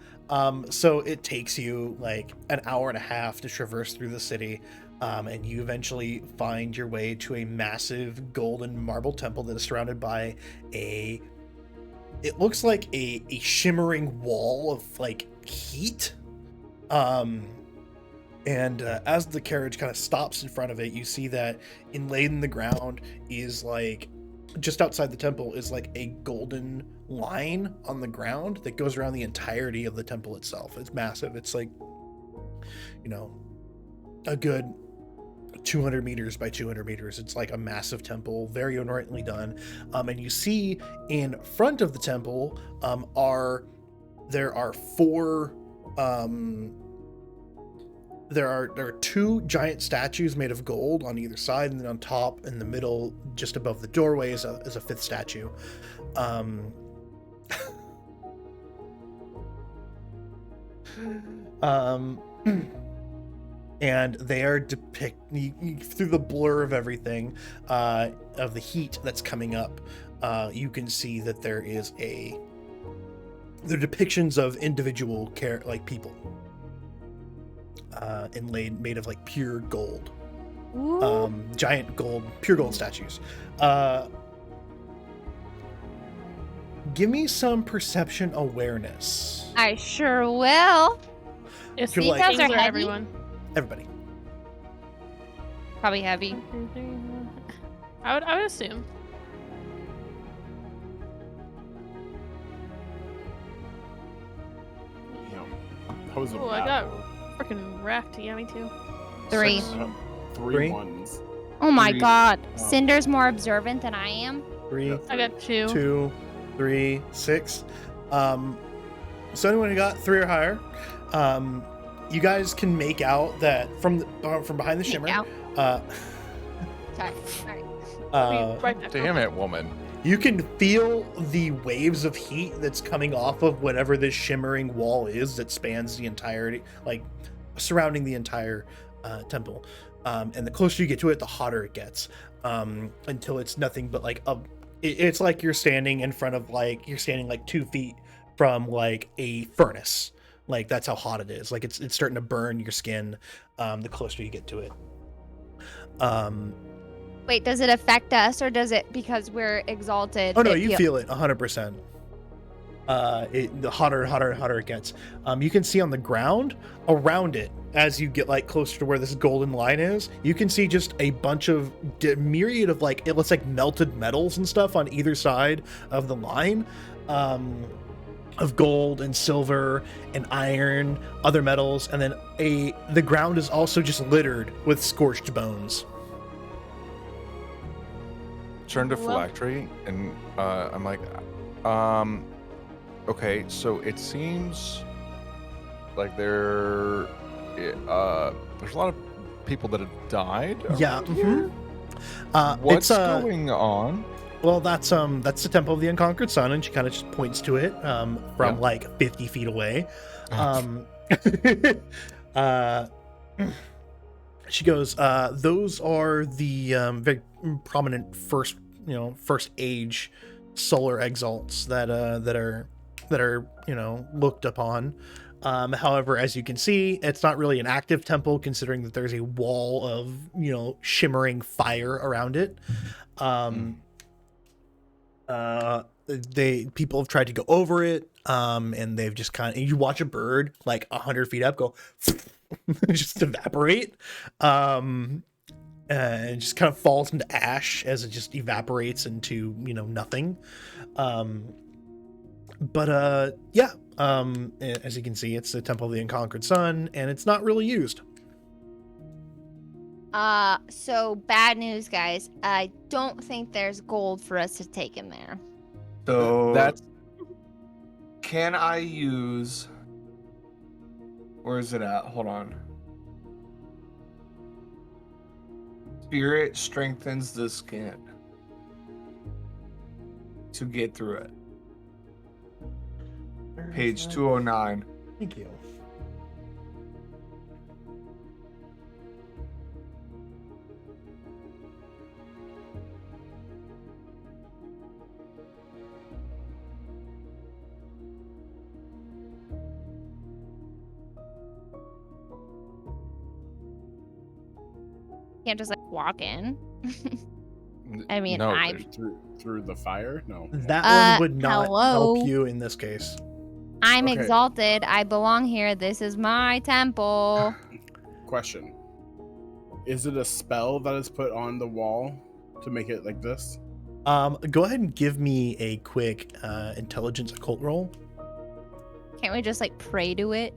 So it takes you like an hour and a half to traverse through the city. And you eventually find your way to a massive golden marble temple that is surrounded by it looks like a shimmering wall of like heat. And as the carriage kind of stops in front of it, you see that inlaid in the ground is like, just outside the temple is like a golden line on the ground that goes around the entirety of the temple itself. It's massive. It's like, a good 200 meters by 200 meters. It's like a massive temple, very ornately done. And you see in front of the temple there are two giant statues made of gold on either side, and then on top in the middle, just above the doorway, is a fifth statue. And they are depicting, through the blur of everything, of the heat that's coming up, you can see that they're depictions of individual people, inlaid, made of like pure gold. Giant pure gold statues. Give me some perception awareness. I sure will. If You're these like- things Those are are heavy? everyone. Everybody. Probably heavy. I would assume. That was a Oh, I bad got roll. freaking wrecked. Yeah, me too. 3. Three Three? ones. Oh my 3. god. Oh. Cinder's more observant than I am. 3, I got 2. 2, 3, 6. So anyone who got 3 or higher, you guys can make out that from behind the shimmer. Out. Uh, Sorry. Alright. Right back Damn over. it, woman. You can feel the waves of heat that's coming off of whatever this shimmering wall is that spans the entirety, like surrounding the entire temple. And the closer you get to it, the hotter it gets, until it's nothing but like It's like you're standing in front of like 2 feet from like a furnace. Like that's how hot it is. Like it's starting to burn your skin the closer you get to it. Wait, does it affect us, or does it because we're exalted? Oh no, you feel it 100%. The hotter it gets. You can see on the ground around it, as you get like closer to where this golden line is, you can see just a bunch of myriad of like, it looks like melted metals and stuff on either side of the line, of gold and silver and iron, other metals, and then the ground is also just littered with scorched bones. Turn to Phylactery, and I'm like, okay, so it seems like there's a lot of people that have died. Yeah. What's going on? Well, that's the Temple of the Unconquered Sun, and she kind of just points to it from like 50 feet away. She goes, those are the very prominent first age solar exalts that are looked upon. However, as you can see, it's not really an active temple, considering that there's a wall of shimmering fire around it. People have tried to go over it, and they've just you watch a bird like 100 feet up go just evaporate, and just kind of falls into ash as it just evaporates into nothing. As you can see, it's the Temple of the Unconquered Sun, and it's not really used. So bad news, guys. I don't think there's gold for us to take in there. So That's can I use? Where is it at? Hold on. Spirit strengthens the skin to get through it. Page 209. Thank you. Can't just like walk in. I mean, no, I there's- through the fire? No. That one would not hello? help you in this case. I'm Okay. exalted. I belong here. This is my temple. Question. Is it a spell that is put on the wall to make it like this? Go ahead and give me a quick intelligence occult roll. Can't we just like pray to it?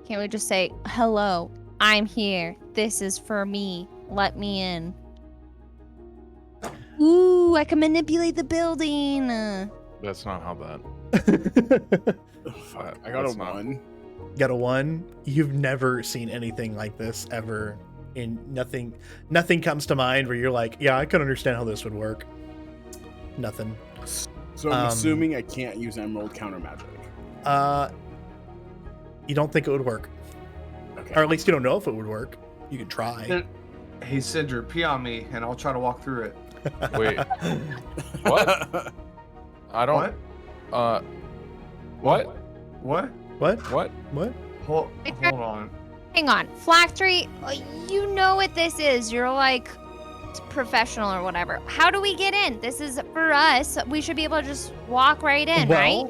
Can't we just say, hello, I'm here. This is for me. Let me in. Ooh, I can manipulate the building. that's not how that. Fuck, I got a That's not- 1. Got a 1. You've never seen anything like this ever. And nothing comes to mind where you're like, yeah, I could understand how this would work. Nothing. So I'm assuming I can't use emerald counter magic. You don't think it would work, Okay. or at least you don't know if it would work. You can try. Hey, Cinder, pee on me, and I'll try to walk through it. Wait, what? I don't. What? What? What? What? What? Hold on. Hang on. Phylactery, you know what this is. You're like professional or whatever. How do we get in? This is for us. We should be able to just walk right in, right?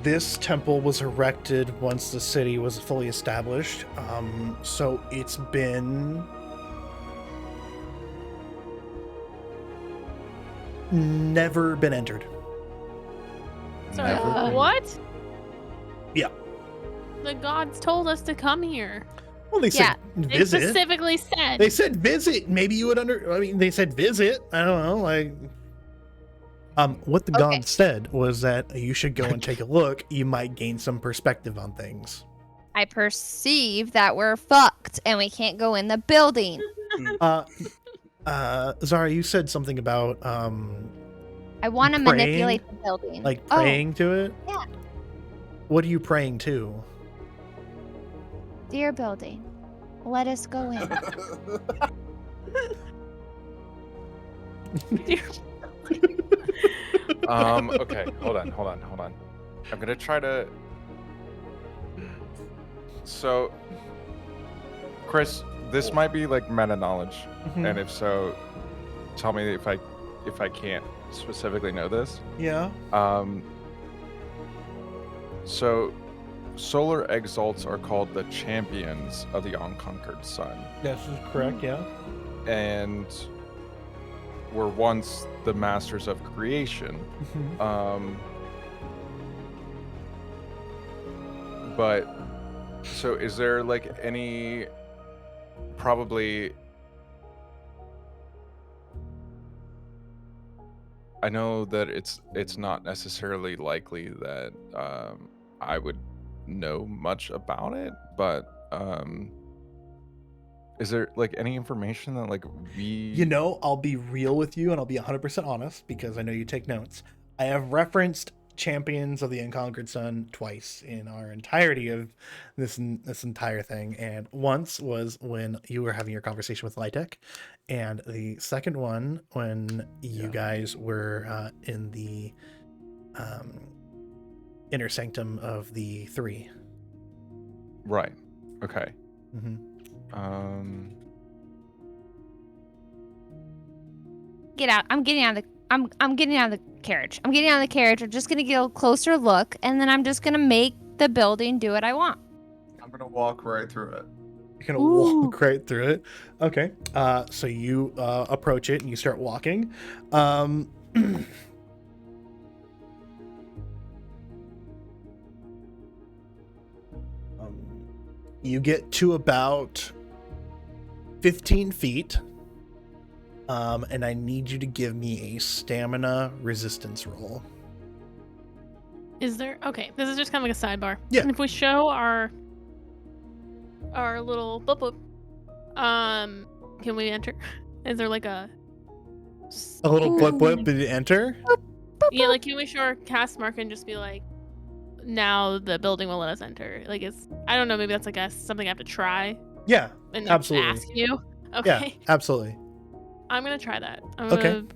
This temple was erected once the city was fully established. So it's been never been entered. Sorry, Never. what? Yeah. The gods told us to come here. Well, they said They visit. specifically said. They said visit. Maybe you would they said visit. I don't know. Like, what the Okay. god said was that you should go and take a look. You might gain some perspective on things. I perceive that we're fucked and we can't go in the building. Zara, you said something about I want to Praying? manipulate the building. like praying to it. yeah. What are you praying to? Dear building, let us go in. Okay, hold on. I'm gonna try to. So, Chris, this might be like meta knowledge, and if so, tell me if I can't specifically know this. Yeah. So, solar exalts are called the champions of the unconquered sun, This is correct. Yeah. and were once the masters of creation. But so is there like any probably I know that it's not necessarily likely that I would know much about it, but is there like any information that like we I'll be real with you and I'll be 100% honest because I know you take notes. I have referenced Champions of the Unconquered Sun twice in our entirety of this entire thing, and once was when you were having your conversation with Lytek, and the second one when you guys were in the inner sanctum of the three. Right. Okay. Get out. I'm getting out of the I'm getting out of the carriage. I'm getting out of the carriage. I'm just gonna get a closer look, and then I'm just gonna make the building do what I want. I'm gonna walk right through it. You're gonna walk right through it. Okay. So you approach it and you start walking. You get to about 15 feet. And I need you to give me a stamina resistance roll. Is there? Okay, this is just kind of like a sidebar. Yeah. And if we show our little boop boop, can we enter? Is there like a little blip blip? Did it enter? Yeah, like can we show our cast mark and just be like, now the building will let us enter? Like it's I don't know. Maybe that's like something I have to try. Yeah, and absolutely. Ask you. Okay. Yeah, absolutely. I'm gonna try that. I'm Okay. gonna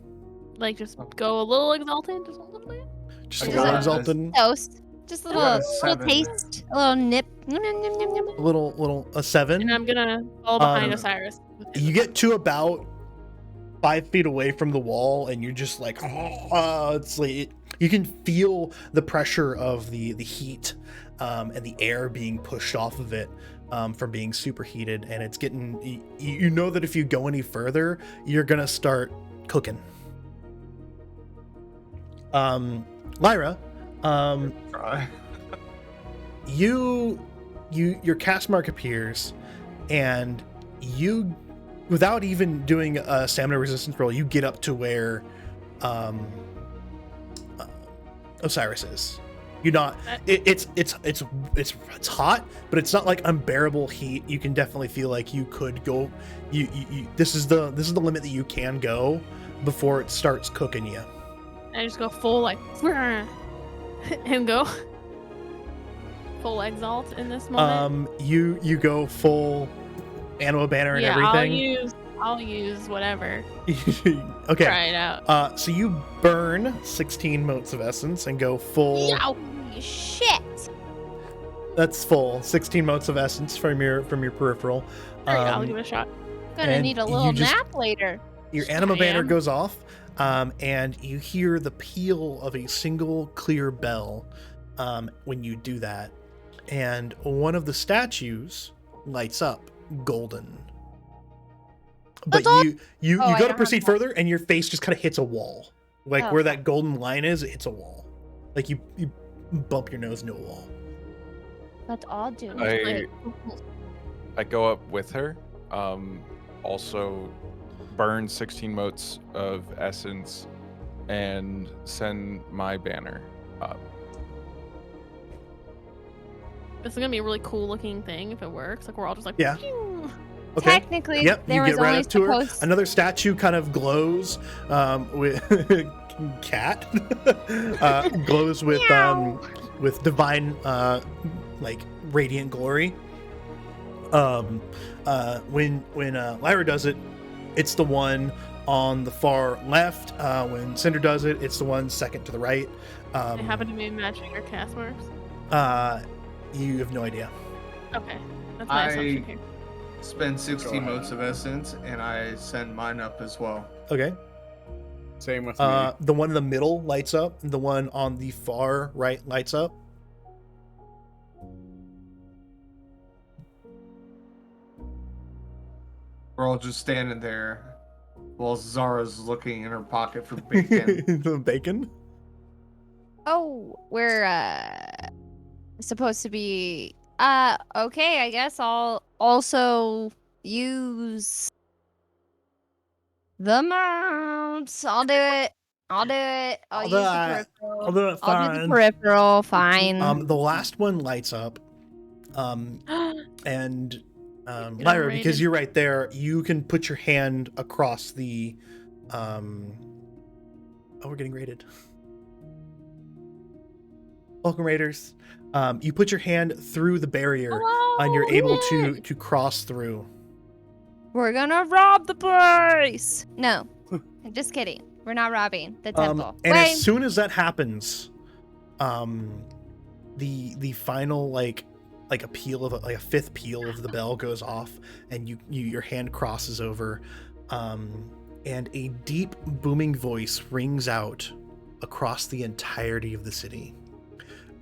like just go a little exalted, just a little bit. Just a little exalted. Toast. Just a got little a 7. taste. A little nip. A 7. And I'm gonna fall behind Osiris. You get to about 5 feet away from the wall, and you're just like, it's like you can feel the pressure of the heat and the air being pushed off of it from being superheated, and it's getting. You know that if you go any further, you're gonna start cooking. Lyra, Try. your cast mark appears, and you, without even doing a stamina resistance roll, you get up to where Osiris is. You're not. It's hot, but it's not like unbearable heat. You can definitely feel like you could go. You this is the limit that you can go before it starts cooking you. I just go full like and go full exalt in this moment. You go full Anima banner and everything. I'll use whatever. Okay. Try it out. So you burn 16 motes of essence and go full. Holy shit! That's full 16 motes of essence from your peripheral. I'll give it a shot. Gonna need a little nap later. Your Anima banner goes off, and you hear the peal of a single clear bell when you do that, and one of the statues lights up golden. But you go to proceed further, and your face just kind of hits a wall, like where that golden line is. It hits a wall, like you bump your nose into a wall. That's all do. I go up with her. Also burn 16 motes of essence and send my banner up. This is gonna be a really cool looking thing if it works. Like we're all just like, yeah. Phew. Okay. Technically, yep. there You was get right only up to her. supposed. Another statue kind of glows with cat glows with divine like radiant glory. When Lyra does it, it's the one On the far left, when Cinder does it, it's the one second to the right. They happen to be matching our cast marks. You have no idea. Okay, that's my assumption here. Spend 60 Go ahead. motes of essence, and I send mine up as well. Okay. Same with me. The one in the middle lights up. The one on the far right lights up. We're all just standing there while Zara's looking in her pocket for bacon. The bacon. Oh, we're supposed to be okay, I guess I'll also use the mounts. I'll do it. I'll do it. I'll use the peripheral. I'll do it I'll do the fine. peripheral, fine. The last one lights up. And Get Lyra, rated. because you're right there, you can put your hand across the oh, we're getting raided. Welcome, raiders. You put your hand through the barrier and you're able to cross through. We're gonna rob the place. No, I'm just kidding. We're not robbing the temple. And Wait. as soon as that happens, the final like a peal of a fifth peal of the bell goes off, and your hand crosses over, and a deep booming voice rings out across the entirety of the city.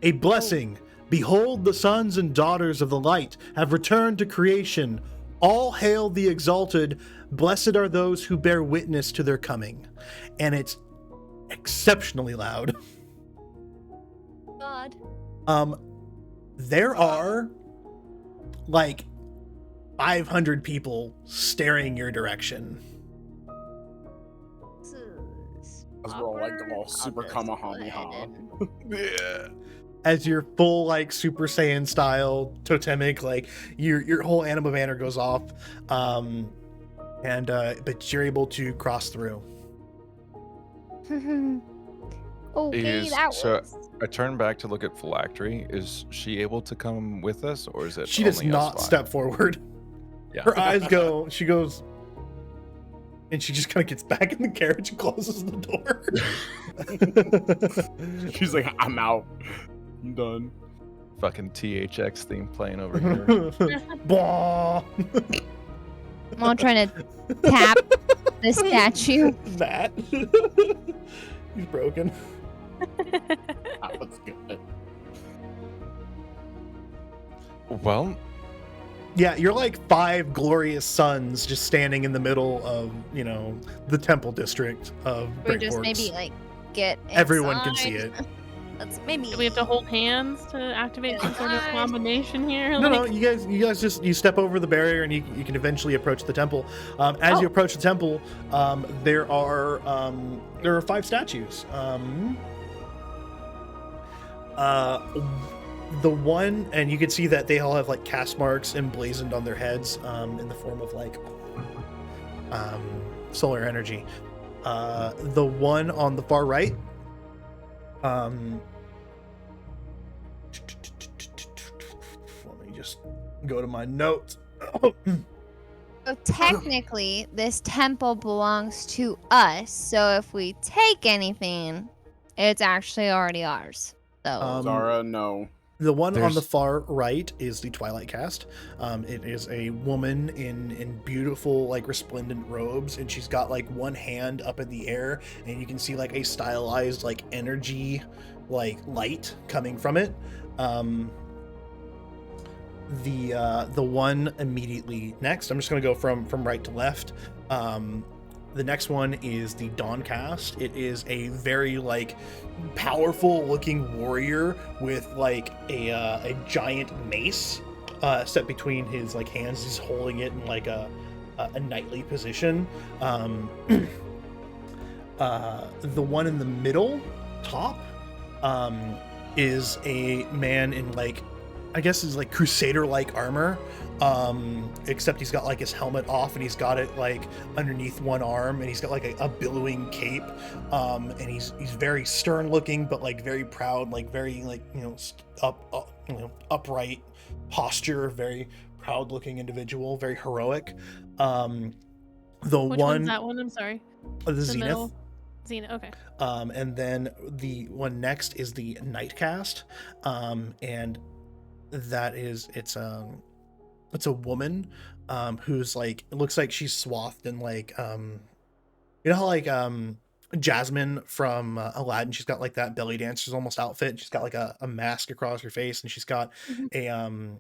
A blessing! Behold, the sons and daughters of the light have returned to creation. All hail the Exalted. Blessed are those who bear witness to their coming. And it's exceptionally loud. God. There are like 500 people staring your direction. As we're all like all super Kamehameha. Yeah. As your full like Super Saiyan style totemic, like your whole anima banner goes off, but you're able to cross through. Okay, that So was. I turn back to look at Phylactery. Is she able to come with us, or is it? She does only us not five? step forward. Yeah. Her eyes go. She goes, and she just kind of gets back in the carriage and closes the door. She's like, I'm out. I'm done. Fucking THX theme playing over here. Blah. I'm all trying to tap the statue. That. He's broken. That was good. Well, Yeah, you're like 5 glorious suns just standing in the middle of, the temple district of We Great just Forks. maybe like get. Everyone can see inside. it. Let's maybe. Do we have to hold hands to activate some sort of combination here? No, you guys just step over the barrier and you can eventually approach the temple. As you approach the temple, there are 5 statues. The one, and you can see that they all have like cast marks emblazoned on their heads, in the form of like solar energy. The one on the far right, let me just go to my notes. So technically, this temple belongs to us. So if we take anything, it's actually already ours. So Zara, no. The one on There's- the far right is the Twilight Cast. It is a woman in beautiful, like, resplendent robes, and she's got like one hand up in the air, and you can see like a stylized like energy, like light coming from it. The one immediately next, I'm just gonna go from right to left. The next one is the Dawncast. It is a very like powerful looking warrior with like a giant mace set between his like hands. He's holding it in like a knightly position. The one in the middle top is a man in like, I guess is like crusader-like armor, except he's got like his helmet off and he's got it like underneath one arm, and he's got like a billowing cape, and he's very stern looking, but like very proud, like very like upright posture, very proud looking individual, very heroic. The Which one's one, that one? I'm sorry. the The Zenith. middle. Zenith. Okay. And then the one next is the Nightcast. And that is it's a woman who's like, it looks like she's swathed in like you know how like Jasmine from Aladdin, she's got like that belly dancer's almost outfit. She's got like a mask across her face, and she's got Mhm.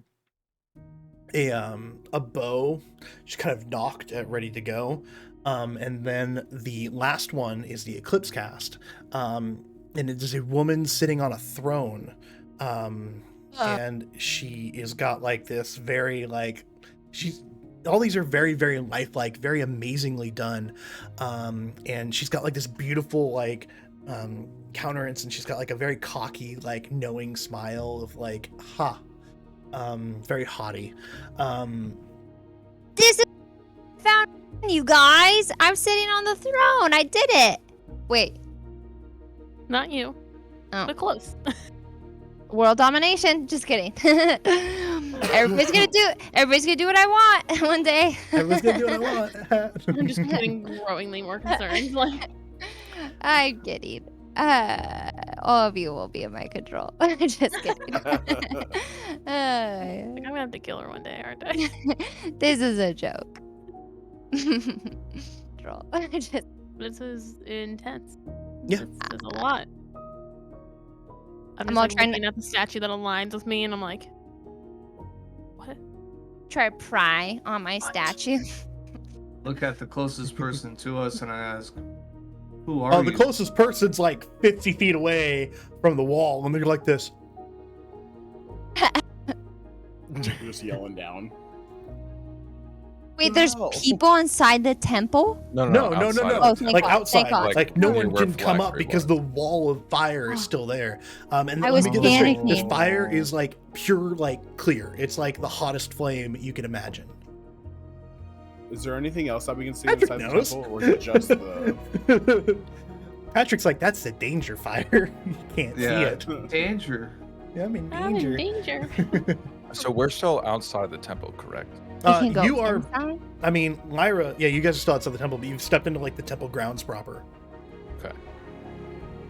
a bow. She's kind of knocked ready to go. And then the last one is the Eclipse Cast. And it is a woman sitting on a throne. And she is got like this very like she's all these are very, very lifelike, very amazingly done. And she's got like this beautiful like countenance, and she's got like a very cocky, like knowing smile of like, very haughty. This is found you guys. I'm sitting on the throne. I did it. Wait, Not you. Oh. But close. world domination. Just kidding. Everybody's gonna do what I want one day. Everyone's gonna do what I want. I'm just getting growingly more concerned. Like, I'm kidding. All of you will be in my control. Just kidding. I'm gonna have to kill her one day, aren't I? This is a joke. Troll. Just This is intense. Yeah. It's a lot. I'm just all like trying to- looking at the statue that aligns with me, and I'm like, what? try to pry on my statue. Look at the closest person to us and I ask, who are you? The closest person's like 50 feet away from the wall, and they're like this. Just yelling down. Wait, there's No. people inside the temple? No. outside. Oh, thank Like God, outside, thank God. like no Like, one where can come Flag up Creek because was. the wall of fire is still there. And I let was me get this straight. This panicking. fire is like pure, like clear. It's like the hottest flame you can imagine. Is there anything else that we can see Patrick inside knows. the temple, or is it just the? Patrick's like, that's the danger fire. You can't see Yeah. it. Danger. Yeah, I'm in I'm in danger. danger. So we're still outside the temple, correct? We can go You are. inside? I mean, Lyra. Yeah, you guys are still outside the temple, but you've stepped into like the temple grounds proper.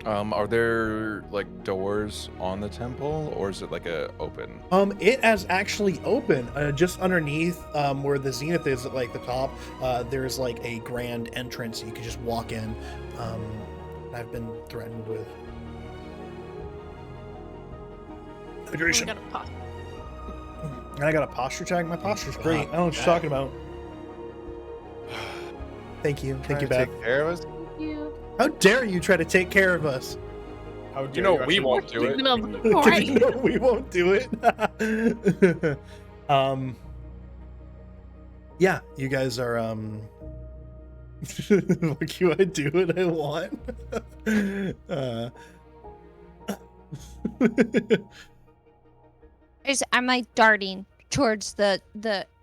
Are there like doors on the temple, or is it like a open? It has actually open just underneath where the zenith is at like the top. There's like a grand entrance you can just walk in. I've been threatened with We hydration, gotta pause. and I got a posture check. My posture's great. I don't know what you're Yeah. talking about. Thank you, Trying you, to Beth. take care of us. You. How dare you try to take care of us? How dare You know we actually won't walk do In it. the middle of the Because party. you know we won't do it. Yeah, you guys are fuck you, I do what I want. I'm like darting towards the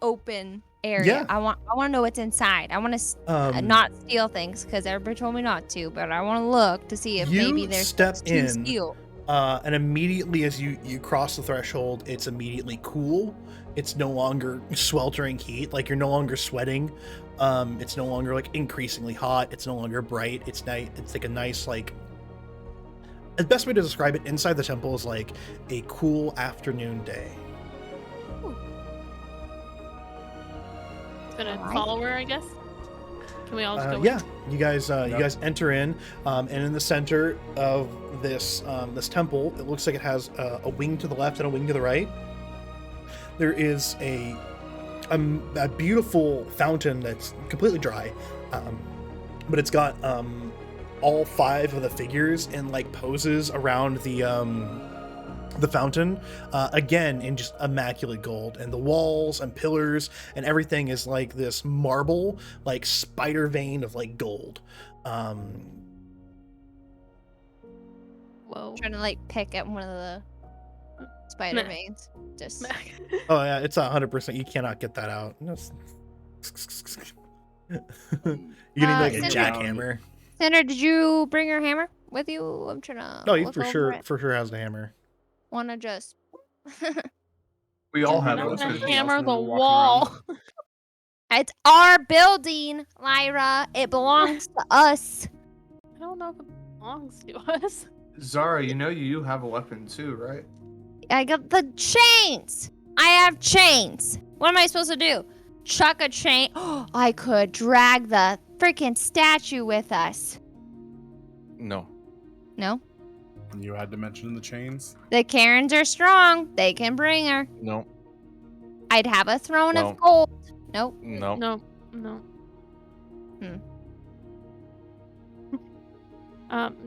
open area. Yeah. I want to know what's inside. I want to not steal things because everybody told me not to, but I want to look to see if You maybe there's step things to in. steal. And immediately as you cross the threshold, it's immediately cool. It's no longer sweltering heat, like you're no longer sweating. It's no longer like increasingly hot. It's no longer bright. It's night. It's like a nice like. The best way to describe it inside the temple is like a cool afternoon day. Gonna Alright. follow her, I guess. Can we all just go? Yeah, you guys you Yep. guys enter in, and in the center of this this temple, it looks like it has a wing to the left and a wing to the right. There is a beautiful fountain that's completely dry, but it's got all 5 of the figures in like poses around the fountain, again in just immaculate gold, and the walls and pillars and everything is like this marble, like spider vein of like gold. Whoa. Trying to like pick at one of the spider Nah. veins. Just Oh yeah, it's 100%. You cannot get that out. You're gonna need like a Cinder- jackhammer. Cinder, did you bring your hammer with you? I'm trying to. No, he look for over it. sure has the hammer. Wanna just. We all have I'm those. gonna anything else hammer when the we're walking wall. It's our building, Lyra. It belongs to us. I don't know if it belongs to us. Zara, you have a weapon too, right? I got the chains. I have chains. What am I supposed to do? Chuck a chain? I could drag the freaking statue with us. No. No? You had to mention the chains. The Karens are strong. They can bring her. No. I'd have a throne No. of gold. Nope. No. No.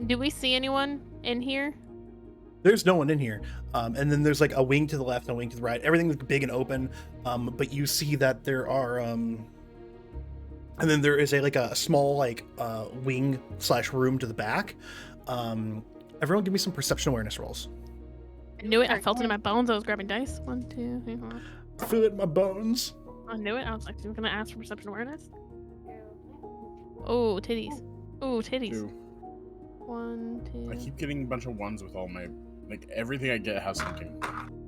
Do we see anyone in here? There's no one in here. And then there's like a wing to the left and a wing to the right. Everything's big and open. But you see that there are and then there is a small wing / room to the back. Everyone give me some perception awareness rolls. I knew it. I felt it in my bones. I was grabbing dice. 1, 2, 3, 4. Feel it in my bones. I knew it. I was like, I'm gonna ask for perception awareness. Oh, titties. Oh, titties. 2. 1, 2. I keep getting a bunch of ones with all my everything I get has something.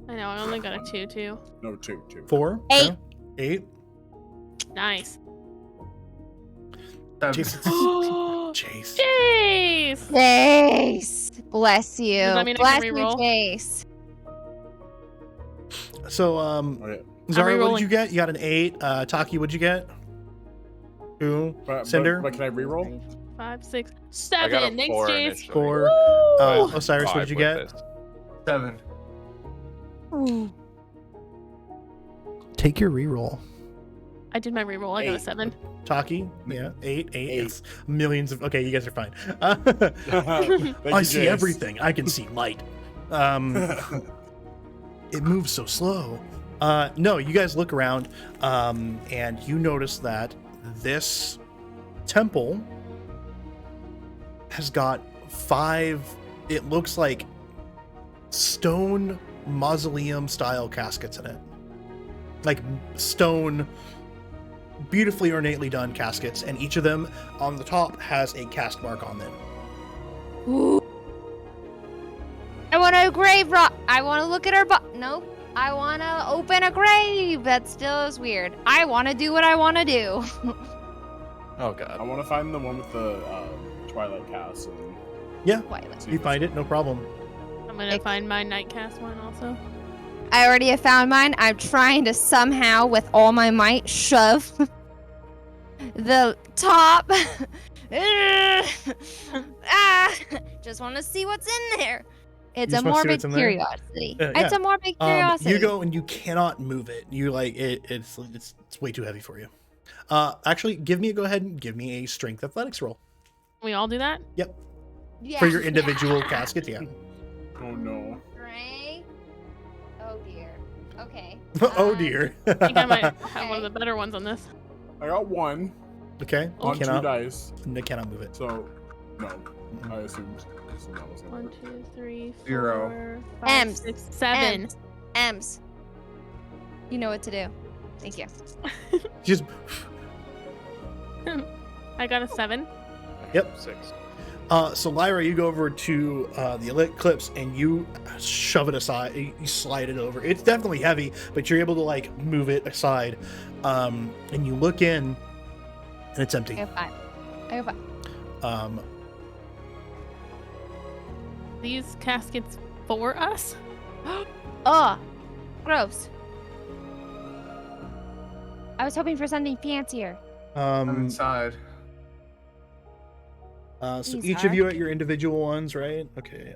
I know. I only got a 2 too. No, 2. 4. 8. Yeah. 8. Nice. 7. Chase. Chase. Chase. Bless you. Does that mean I Bless can you, reroll? Chase. So Okay. Zara, what did re-rolling. you get? You got an 8. Taki, what'd you get? 2. Cinder? But can I reroll? 3, 5, 6, I got 7. a Thanks, 4 Chase. initially. 4. Woo! Osiris, what 5 did you with get? this. 7. Take your reroll. I did my reroll. I got a 8. 7. Taki, yeah, 8. Eight. Yes. Millions of. Okay, you guys are fine. Thank I you, see Jace. everything. I can see light. It moves so slow. No, you guys look around, and you notice that this temple has got 5. It looks like stone mausoleum style caskets in it, like stone, beautifully ornately done caskets, and each of them on the top has a cast mark on them. Ooh. I want a grave rock. I want to look at her nope. I want to open a grave. That still is weird. I want to do what I want to do. Oh I god. want to find the one with the Twilight cast. And Yeah, Twilight. see you if find it, no problem. I'm gonna find my nightcast one also. I already have found mine. I'm trying to somehow, with all my might, shove the top. Just want to see what's in there. It's You a just wanna see morbid what's in there? curiosity. Yeah. It's a morbid curiosity. You go and you cannot move it. You like it. It's way too heavy for you. Actually, go ahead and give me a strength athletics roll We all do that? Yep. Yeah. for your individual caskets. Yeah. Oh no. Right? Oh dear. Okay. Oh dear. I think I might have one of the better ones on this. I got 1 Okay. on You 2 cannot. dice. They cannot move it. So, no. I assumed that was gonna 1, work. 2, 3, 4, 0. 5, M's. 6, 7. M's. You know what to do. Thank you. Just I got a 7. Yep. 6. so Lyra, you go over to the eclipse and you shove it aside. You slide it over. It's definitely heavy, but you're able to like move it aside. And you look in, and it's I empty. have 5. I have 5. These caskets for us? Ugh. Gross. I was hoping for something fancier. I'm inside. So These each of are- you at your individual ones, right? Okay.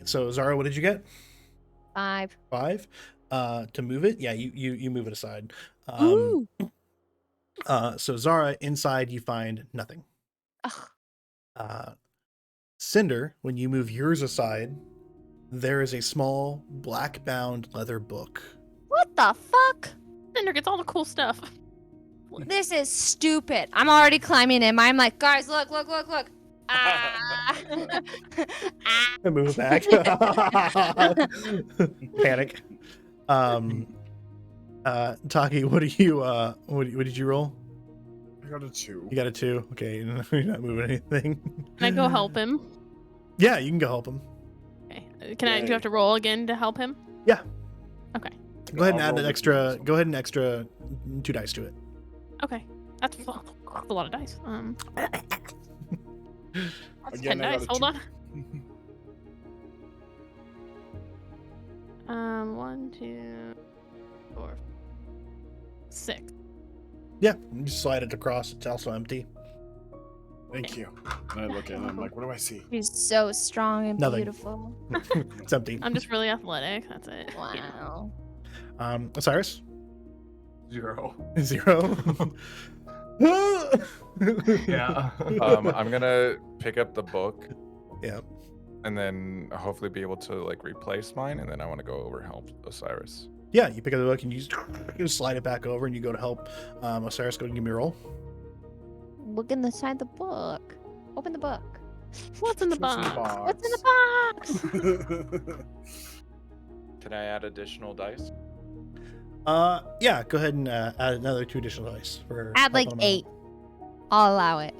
So Zara, what did you get? 5. 5. To move it, yeah, you move it aside. Ooh. So Zara, inside you find nothing. Ugh. Cinder, when you move yours aside, there is a small black bound leather book. What the fuck? Cinder gets all the cool stuff. This is stupid. I'm already climbing in. I'm like, guys, look. Ah. Ah. I move it back. Panic. Taki, what are you? What did you roll? I got a 2. You got a 2. Okay, you're not moving anything. Can I go help him? Yeah, you can go help him. Okay. Do you have to roll again to help him? Yeah. Okay. Go ahead and I'll add roll an the extra. 2. Go ahead and extra 2 dice to it. Okay. That's a lot of dice. That's Again, 10 I got dice. a Hold 2. on. 1, 2, 4, 6. Yeah, you just slide it across. It's also empty. Thank you. And I look at it and I'm like, what do I see? She's so strong and Nothing. beautiful. It's empty. I'm just really athletic. That's it. Wow. Osiris? 0. 0. Yeah. I'm gonna pick up the book Yeah. and then hopefully be able to like replace mine, and then I want to go over and help Osiris. Yeah, you pick up the book and you just slide it back over and you go to help Osiris. Go and give me a roll. Look inside the book. Open the book. What's in the What's in the box? What's in the box? Can I add additional dice? Yeah, go ahead and add another 2 additional dice for Add like helping him out. 8. I'll allow it.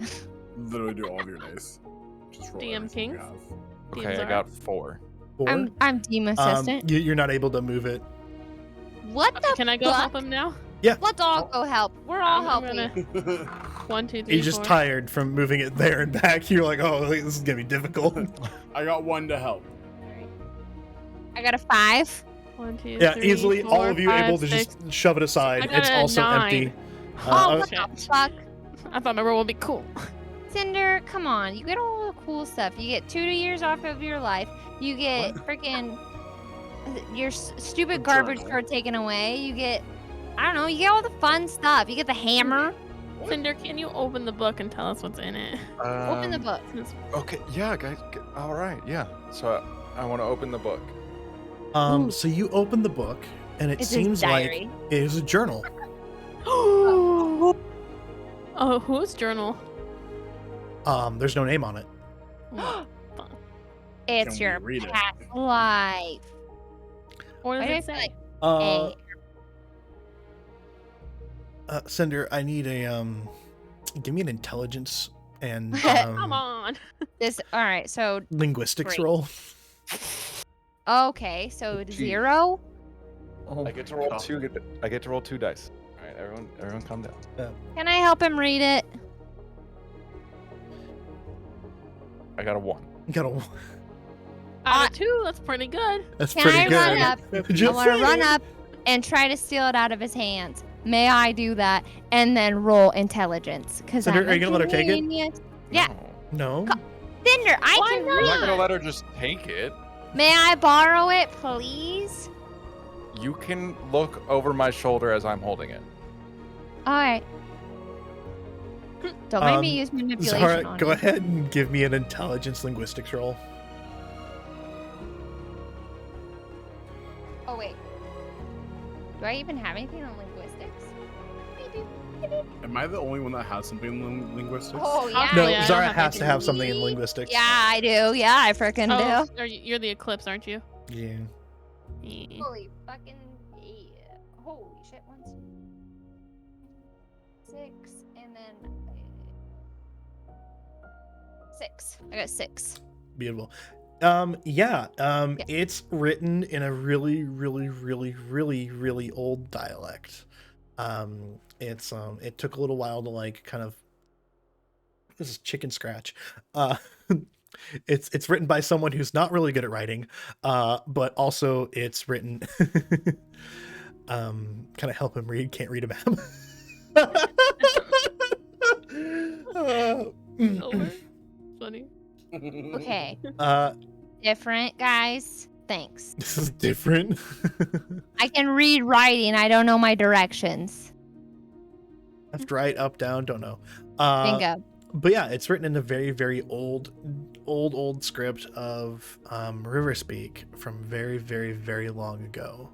Literally do all of your dice. Just roll DM everything you Kings? have. Okay, I Zara? got 4. 4. I'm team assistant. You're not able to move it. What the Can I go fuck? help him now? Let's all go help. We're all I'm helping. gonna- 1, 2, 3, You're just 4. tired from moving it there and back. You're like, oh, this is gonna be difficult. I got 1 to help. I got a 5. 1, 2, Yeah, 3, easily 4, all of you 5, able to 6. just shove it aside. I got It's a also 9. empty. Oh, what shit. the fuck? I thought my roll would be cool. Cinder, come on. You get all the cool stuff. You get 2 years off of your life. You get freaking your stupid garbage Journal. card taken away. You get, I don't know, you get all the fun stuff. You get the hammer. Cinder, can you open the book and tell us what's in it? Open the book. Okay, yeah, guys. All right, yeah. So I want to open the book. Ooh. So you open the book, and it It's his seems like diary. it is a journal. Oh, whose journal? There's no name on it. It's Can we your read it? past life. What Why does do I it feel say? like Cinder, I need a give me an intelligence and Come on. this? All right, so linguistics Great. roll. okay, so Jeez. 0. Oh I get to roll God. 2. I get to roll 2 dice. All right, everyone, calm down. Can I help him read it? I got a 1. You got a. Out of 2, that's pretty good. That's Can pretty I good. run up? I Just want to run saying. up and try to steal it out of his hands. May I do that and then roll intelligence? Because Cinder, I'm are you gonna let her take it? genius. Yeah. No. No. Cinder, I Why can not? I'm not gonna read. let her just take it. May I borrow it, please? You can look over my shoulder as I'm holding it. All right. Don't make me Um, use manipulation Zara, on go you. ahead and give me an intelligence linguistics roll. Oh wait. Do I even have anything on linguistics? I do. Am I the only one that has something in linguistics? Oh yeah. Oh, No, yeah, I don't Zara have has to anything. have something in linguistics. Yeah, I do. Yeah, I freaking Oh, do. you're the eclipse, aren't you? Yeah. Yeah. Holy fucking yeah. Holy shit, 1, 6, and then 6. I got 6. Beautiful. It's written in a really old dialect. It took a little while to like kind of, this is chicken scratch. It's written by someone who's not really good at writing, but also it's written kind of help him read, can't read a map. Over. Funny. Okay. Uh, Different, guys. Thanks. this is different. I can read writing. I don't know my directions. Left, right, up, down, don't know. Bingo. But yeah, it's written in a very old script of river speak from very long ago.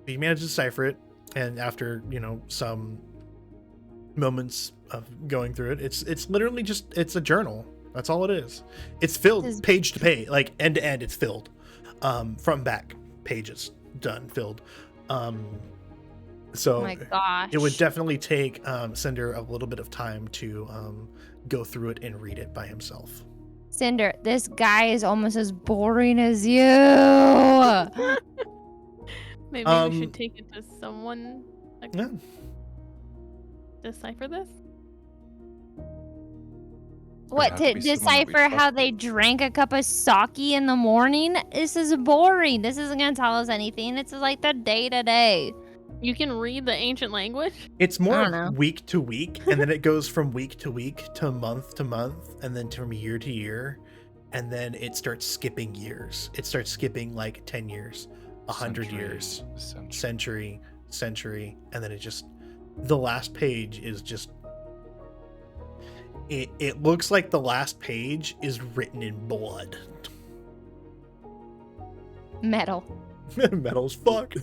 You managed to decipher it, and after some moments of going through it, it's literally just it's a journal. That's all it is. It's filled This is- page to page, like end to end. It's filled, front back pages done filled. So Oh my gosh. it would definitely take Cinder a little bit of time to go through it and read it by himself. Cinder, this guy is almost as boring as you. Maybe we should take it to someone Yeah. decipher this. What, have to to be someone that we decipher how trust. they drank a cup of sake in the morning? This is boring. This isn't going to tell us anything. It's like the day to day. You can read the ancient language. It's I more don't know. week to week, and then it goes from week to week to month, and then from year to year, and then it starts skipping years. It starts skipping like 10 years, 100 years, century, and then it just, the last page is just, it looks like the last page is written in blood. Metal. Metal as fuck.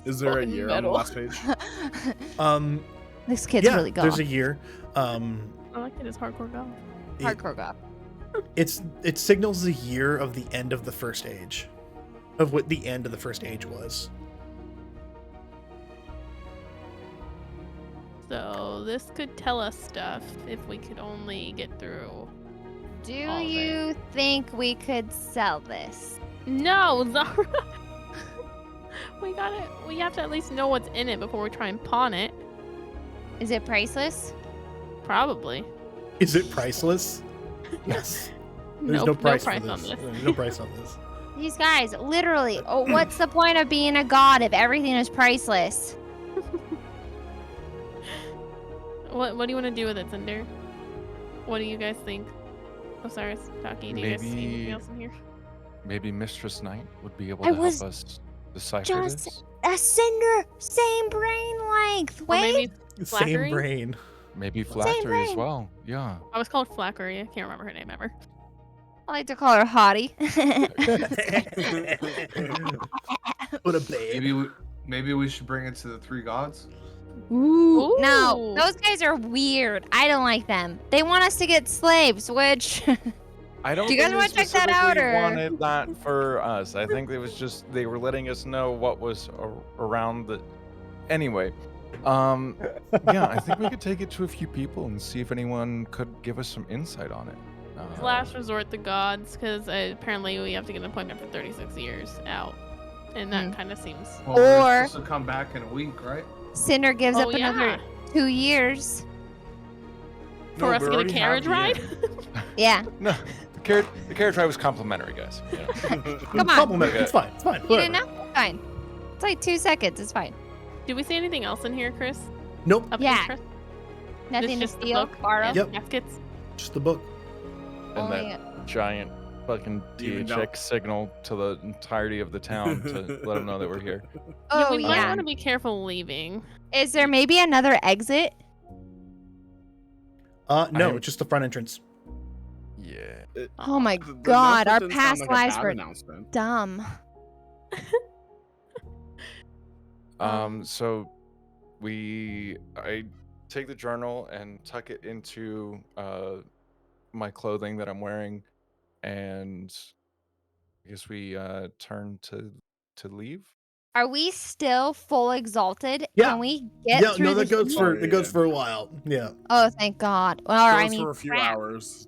Is there a Fucking year metal. on the last page? This kid's Yeah, really gone. there's a year. I like it as hardcore golf. Hardcore goth. It signals the year of the end of the first age, of what the end of the first age was. So this could tell us stuff if we could only get through. Do All of you think we could sell this? No, Zara. We have to at least know what's in it before we try and pawn it. Is it priceless? Probably. Is it priceless? Yes. There's no price for on this. this. There's no price on this. These guys, literally, what's the point of being a god if everything is priceless? What do you want to do with it, Cinder? What do you guys think? Osiris, Taki, do you guys see anything Maybe- else in here? Maybe Mistress Knight would be able I to help was us decipher just- this. A cinder, same brain length. Or Wait, maybe Same Flackery? brain. Maybe Flattery as brain. well. Yeah. I was called Flackery. I can't remember her name ever. I like to call her Hottie. What a babe. Maybe we should bring it to the three gods. Ooh. No, Ooh. those guys are weird. I don't like them. They want us to get slaves, which I don't Do you guys think wanna they check that out, specifically or- wanted that for us. I think it was just they were letting us know what was around the. Anyway, yeah, I think we could take it to a few people and see if anyone could give us some insight on it. Last resort, the gods, because apparently we have to get an appointment for 36 years out. And that kind of seems. Well, we're Or- supposed to come back in a week, right? Cinder gives Oh, up another yeah. 2 years. For us to we get a already have carriage the ride? year. Yeah. No, the carriage ride was complimentary, guys. You know. Come on. Compliment. Okay. It's fine. It's fine. You didn't Whatever. know? Fine. It's like 2 seconds. It's fine. Do we see anything else in here, Chris? Nope. Of Yeah. interest? Nothing to just the steal, book? borrow. Yeah, Yep. Baskets? Just the book. And Only that giant fucking Even though- DHX signal to the entirety of the town to let them know that we're here. Oh, we might yeah. want to be careful leaving. Is there maybe another exit? No, I- it's just the front entrance. Yeah. Oh my The god, our announcement didn't sound past like a lives bad were announcement. dumb. So I take the journal and tuck it into my clothing that I'm wearing, and I guess we turn to leave. Are we still full exalted? Yeah. Can we get Yeah, through no, that the goes heat? for Oh, that goes yeah. for a while. Yeah. Oh, thank God. Well, I Goes mean, for a few crap. hours.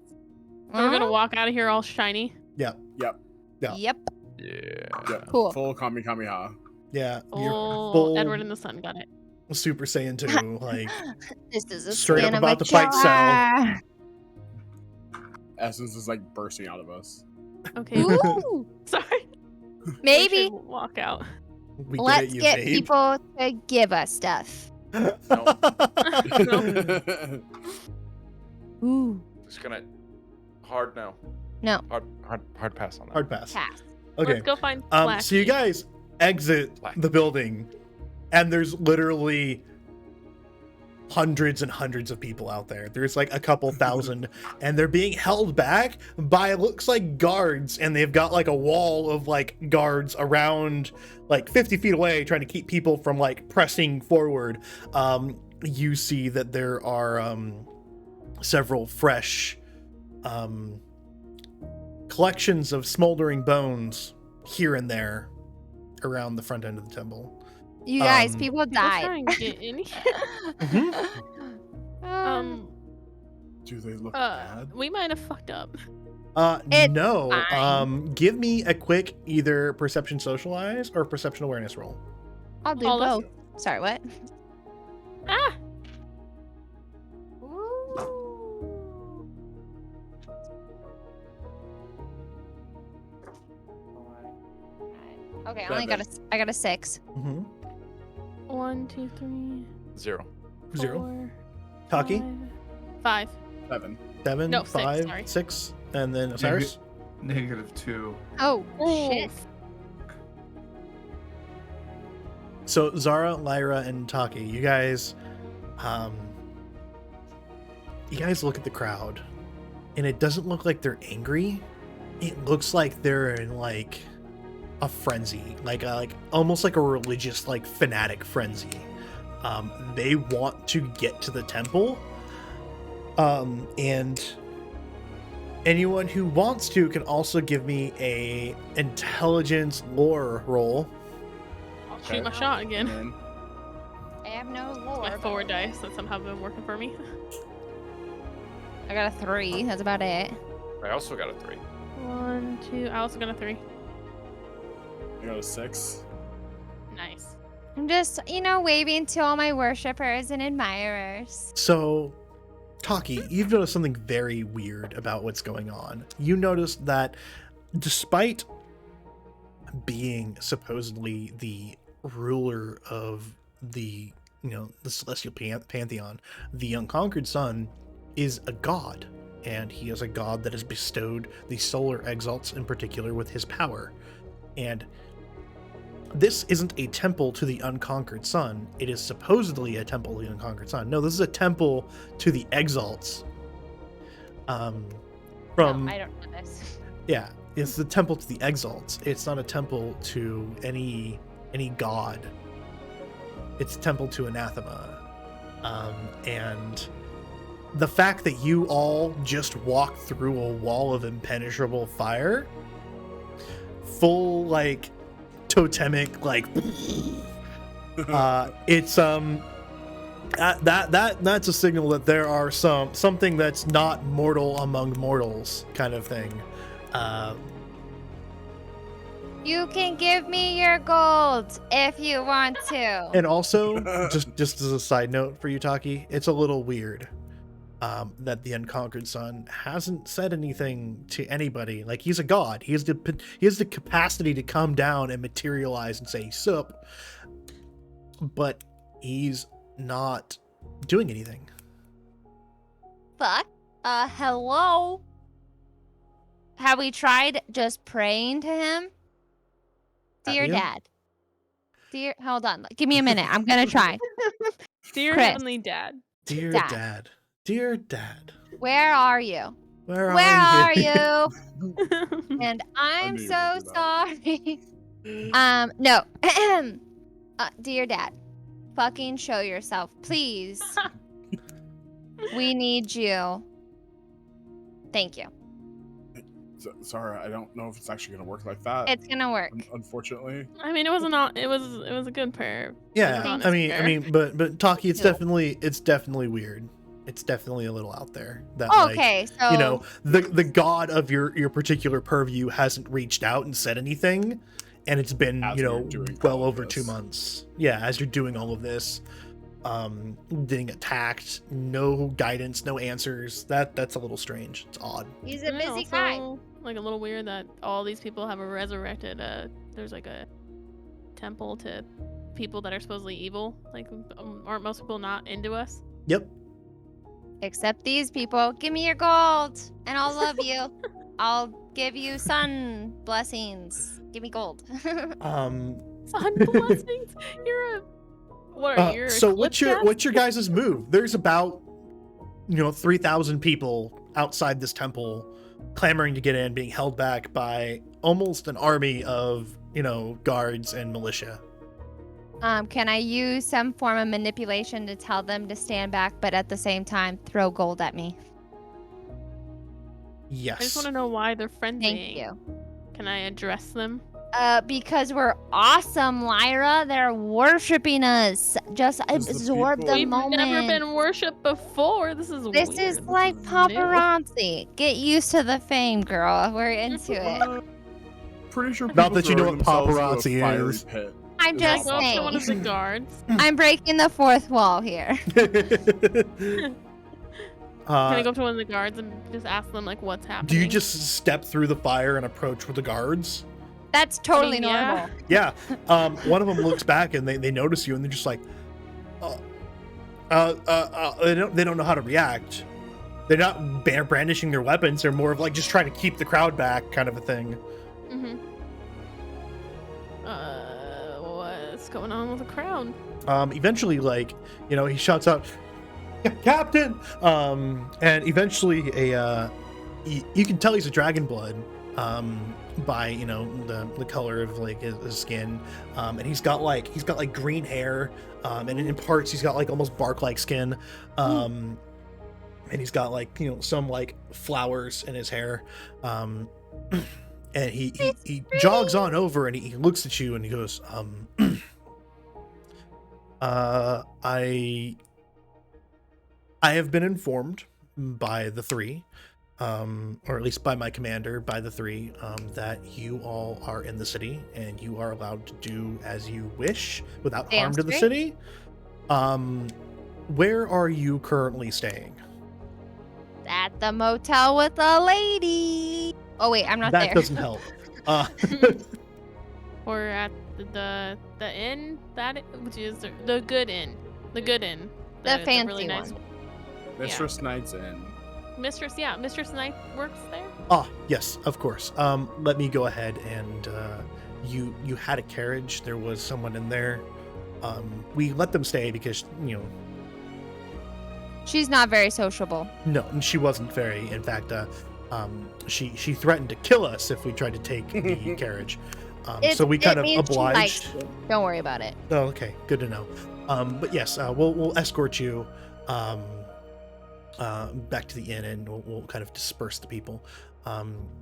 We're going to Uh-huh. walk out of here all shiny. Yeah. Yep. Yeah. Yep. Yeah. Yep. Cool. Full Kami Kamiha. Yeah. You're Oh, full Edward and the Sun got it. Super Saiyan 2. Like, This is a Straight up skin of about a to fight Cell. jar. Essence is like bursting out of us. Okay. Ooh. Sorry. Maybe We should walk out. we let's get, get it, you people to give us stuff. babe. Ooh. Just gonna hard no. No. Hard pass on that. Hard pass. Pass. Okay. Let's go find So you Flashy. guys exit the building, and there's literally hundreds and hundreds of people out there. There's like a couple thousand, and they're being held back by looks like guards, and they've got like a wall of like guards around like 50 feet away trying to keep people from like pressing forward. You see that there are several fresh collections of smoldering bones here and there around the front end of the temple. You guys, Um, people People died. try and get in here. Do they look bad? We might have fucked up. It's no. fine. Give me a quick either perception socialize or perception awareness roll. I'll do Oh, let's- both. Sorry, what? Ah, Okay, I got a 6. Mm-hmm. 1, 2, 3, 0. 0. 4, Taki? 5. 7. 7, No, 6, 5, sorry. 6, and then Osiris. -2. Oh, shit. So Zara, Lyra, and Taki, you guys look at the crowd, and it doesn't look like they're angry. It looks like they're in like a frenzy, like almost like a religious, like fanatic frenzy. They want to get to the temple, and anyone who wants to can also give me a intelligence lore roll. I'll shoot my shot again. And I have no lore. My but- forward dice that somehow been working for me. I got a 3. That's about it. I also got a 3. 1, 2. I also got a 3. I got a 6. Nice. I'm just, waving to all my worshippers and admirers. So, Taki, you've noticed something very weird about what's going on. You noticed that despite being supposedly the ruler of the celestial pantheon, the unconquered sun is a god, and he is a god that has bestowed the solar exalts in particular with his power. And this isn't a temple to the unconquered sun. It is supposedly a temple to the unconquered sun. No, this is a temple to the exalts. From No, I don't know this. yeah, it's the temple to the exalts. It's not a temple to any god. It's a temple to anathema. And the fact that you all just walked through a wall of impenetrable fire, full like totemic like it's that's a signal that there are something that's not mortal among mortals kind of thing. You can give me your gold if you want to. And also, just as a side note for you, Taki, it's a little weird that the unconquered sun hasn't said anything to anybody. Like, he's a god. He has the capacity to come down and materialize and say sup, but he's not doing anything. Fuck. Hello? Have we tried just praying to him? Dear you? Dad. Hold on. Give me a minute. I'm gonna try. Dear Chris. Heavenly Dad. Dear Dad. dad. Dear dad. Where are you? Where Are you? you? And I'm knew you so would do that. sorry. No. Dear Dad, fucking show yourself, please. We need you. Thank you. Sorry, I don't know if it's actually gonna work like that. It's gonna work. Unfortunately. I mean, it was a good prayer. Yeah, Thanks, I mean, but Taki, it's Yeah. definitely weird. It's definitely a little out there. That like, Okay, so the god of your particular purview hasn't reached out and said anything, and it's been As you're doing well all of over 2 this. months. Yeah, as you're doing all of this, getting attacked, no guidance, no answers. That's a little strange. It's odd. he's a Isn't it busy also, guy. Like a little weird that all these people have a resurrected. There's like a temple to people that are supposedly evil. Like, aren't most people not into us? Yep. Except these people. Give me your gold, and I'll love you. I'll give you sun blessings. Give me gold. Sun blessings. You're a what are you? You're a So clip what's your guys' move? There's about 3,000 people outside this temple clamoring to get in, being held back by almost an army of guards and militia. Can I use some form of manipulation to tell them to stand back, but at the same time throw gold at me? Yes. I just want to know why they're friendly. Thank you. Can I address them? Because we're awesome, Lyra. They're worshiping us. Just Is the absorb the people- We've moment. never been worshipped before. This is This weird. is This like new. paparazzi. Get used to the fame, girl. We're into it. Pretty sure Not people that you know throwing what themselves into a paparazzi fiery is. pit. I'm It's just Go up to one of the saying. guards. I'm breaking the fourth wall here. Can I uh, go up to one of the guards and just ask them like what's happening? do you just step through the fire and approach with the guards? That's totally yeah. normal. Yeah. One of them looks back and they notice you and they're just like, they don't know how to react. They're not brandishing their weapons. They're more of like just trying to keep the crowd back, kind of a thing. Mm-hmm. What's going on with the crowd? Eventually, like, he shouts out, "Captain!" And eventually you can tell he's a dragon blood, by the color of like his skin, and he's got like green hair, and in parts he's got like almost bark-like skin, and he's got like some like flowers in his hair, and he jogs on over and he looks at you and he goes, I have been informed by the three, or at least by my commander, by the three, that you all are in the city and you are allowed to do as you wish without Damn harm to the straight. city. Where are you currently staying? At the motel with a lady. Oh wait, I'm not That there. doesn't help. Or at the inn which is the good inn, The fancy really nice one. Mistress Knight's Inn. Mistress Knight works there. Yes, of course. Let me go ahead and you had a carriage. There was someone in there. We let them stay because She's not very sociable. no, she wasn't very. In fact, she threatened to kill us if we tried to take the carriage. So we kind of means she likes obliged. you. Don't worry about it. Oh, okay, good to know. But yes, we'll escort you back to the inn, and we'll kind of disperse the people.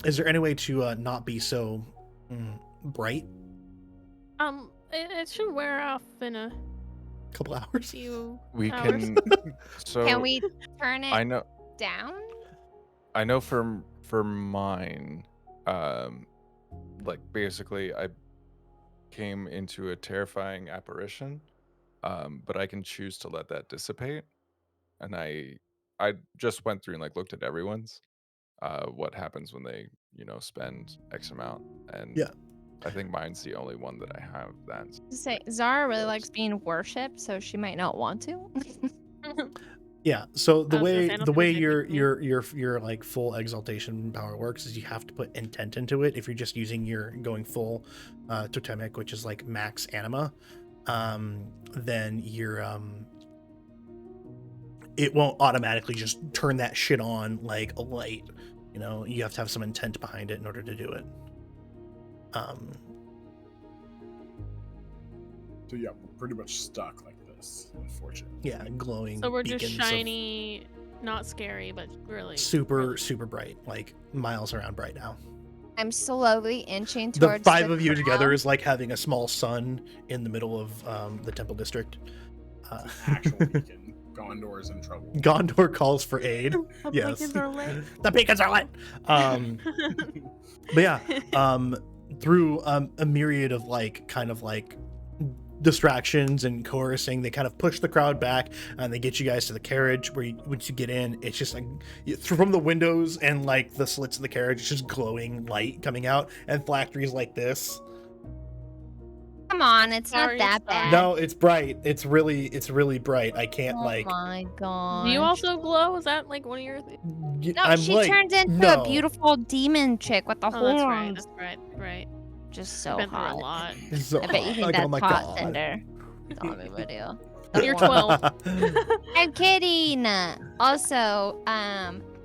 Is there any way to not be so bright? It should wear off in a Couple hours. few We hours. can. So Can we turn I it know. down? I know for mine, like basically I came into a terrifying apparition, but I can choose to let that dissipate. And I just went through and like looked at everyone's, what happens when they spend X amount, and Yeah. I think mine's the only one that I have that. To say Zara really likes being worshipped, so she might not want to. Yeah. So the I was gonna way say, I don't the think way there's your like full exaltation power works is you have to put intent into it. If you're just using your going full totemic, which is like max anima, then you're it won't automatically just turn that shit on like a light. You have to have some intent behind it in order to do it. So yeah, we're pretty much stuck like this, unfortunately. Yeah, glowing. So we're just beacons of shiny, not scary, but really super bright, like miles around bright now. I'm slowly inching The towards five of you crowd. together is like having a small sun in the middle of the temple district. Actual beacon. Gondor's in trouble. Gondor calls for aid. The Yes. beacons are lit. The beacons are lit. But yeah, through a myriad of like kind of like distractions and coercing, they kind of push the crowd back and they get you guys to the carriage where once you get in, it's just like from the windows and like the slits of the carriage, it's just glowing light coming out, and phylacteries like this. Come on, it's Sorry, not that sorry. bad. No, it's bright. It's really bright. I can't Oh like. my god. Do you also glow? Is that like one of your? No, I'm she like, turns into no. a beautiful demon chick with the Oh, that's right. horns. That's right. Just so Been through a hot. lot. So I bet you think hot. that's Oh my hot, God. Cinder. Tell me what you. You're 12. I'm kidding. Also,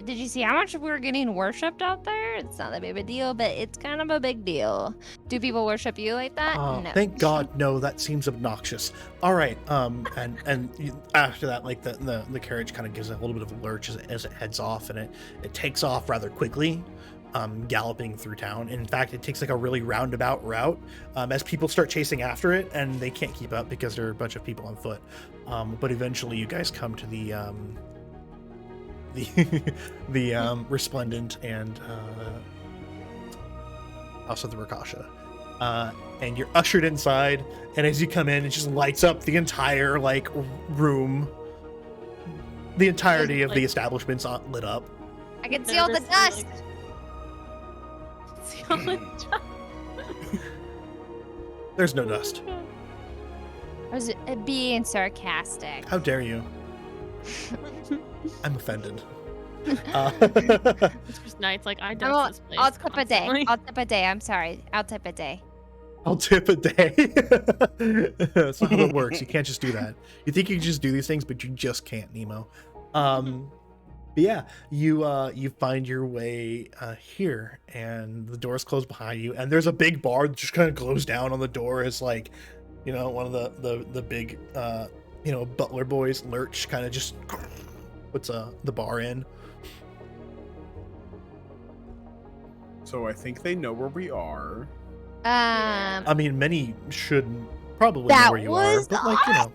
did you see how much we were getting worshipped out there? It's not that big of a deal, but it's kind of a big deal. Do people worship you like that? No. Thank God, no. That seems obnoxious. All right, and after that, like the carriage kind of gives a little bit of a lurch as it heads off, and it takes off rather quickly. galloping through town. And in fact, it takes like a really roundabout route as people start chasing after it, and they can't keep up because there are a bunch of people on foot. But eventually, you guys come to the resplendent and also the Rakasha. And you're ushered inside, and as you come in, it just lights up the entire like room. The entirety of the establishment's lit up. I can see all the dust. See all the dust. There's no dust. I was being sarcastic. How dare you? I'm offended. It's just nice. Like I dust this place. I'll tip a day. constantly. I'll tip a day. I'm sorry. I'll tip a day. I'll tip a day. That's not how it works. You can't just do that. You think you can just do these things, but you just can't, Nemo. But yeah, you find your way here, and the doors close behind you, and there's a big bar that just kind of glows down on the door as like, you know, one of the big butler boys, Lurch, kind of just puts the bar in. So I think they know where we are. I mean, many should probably know That where you are, was but like, you know.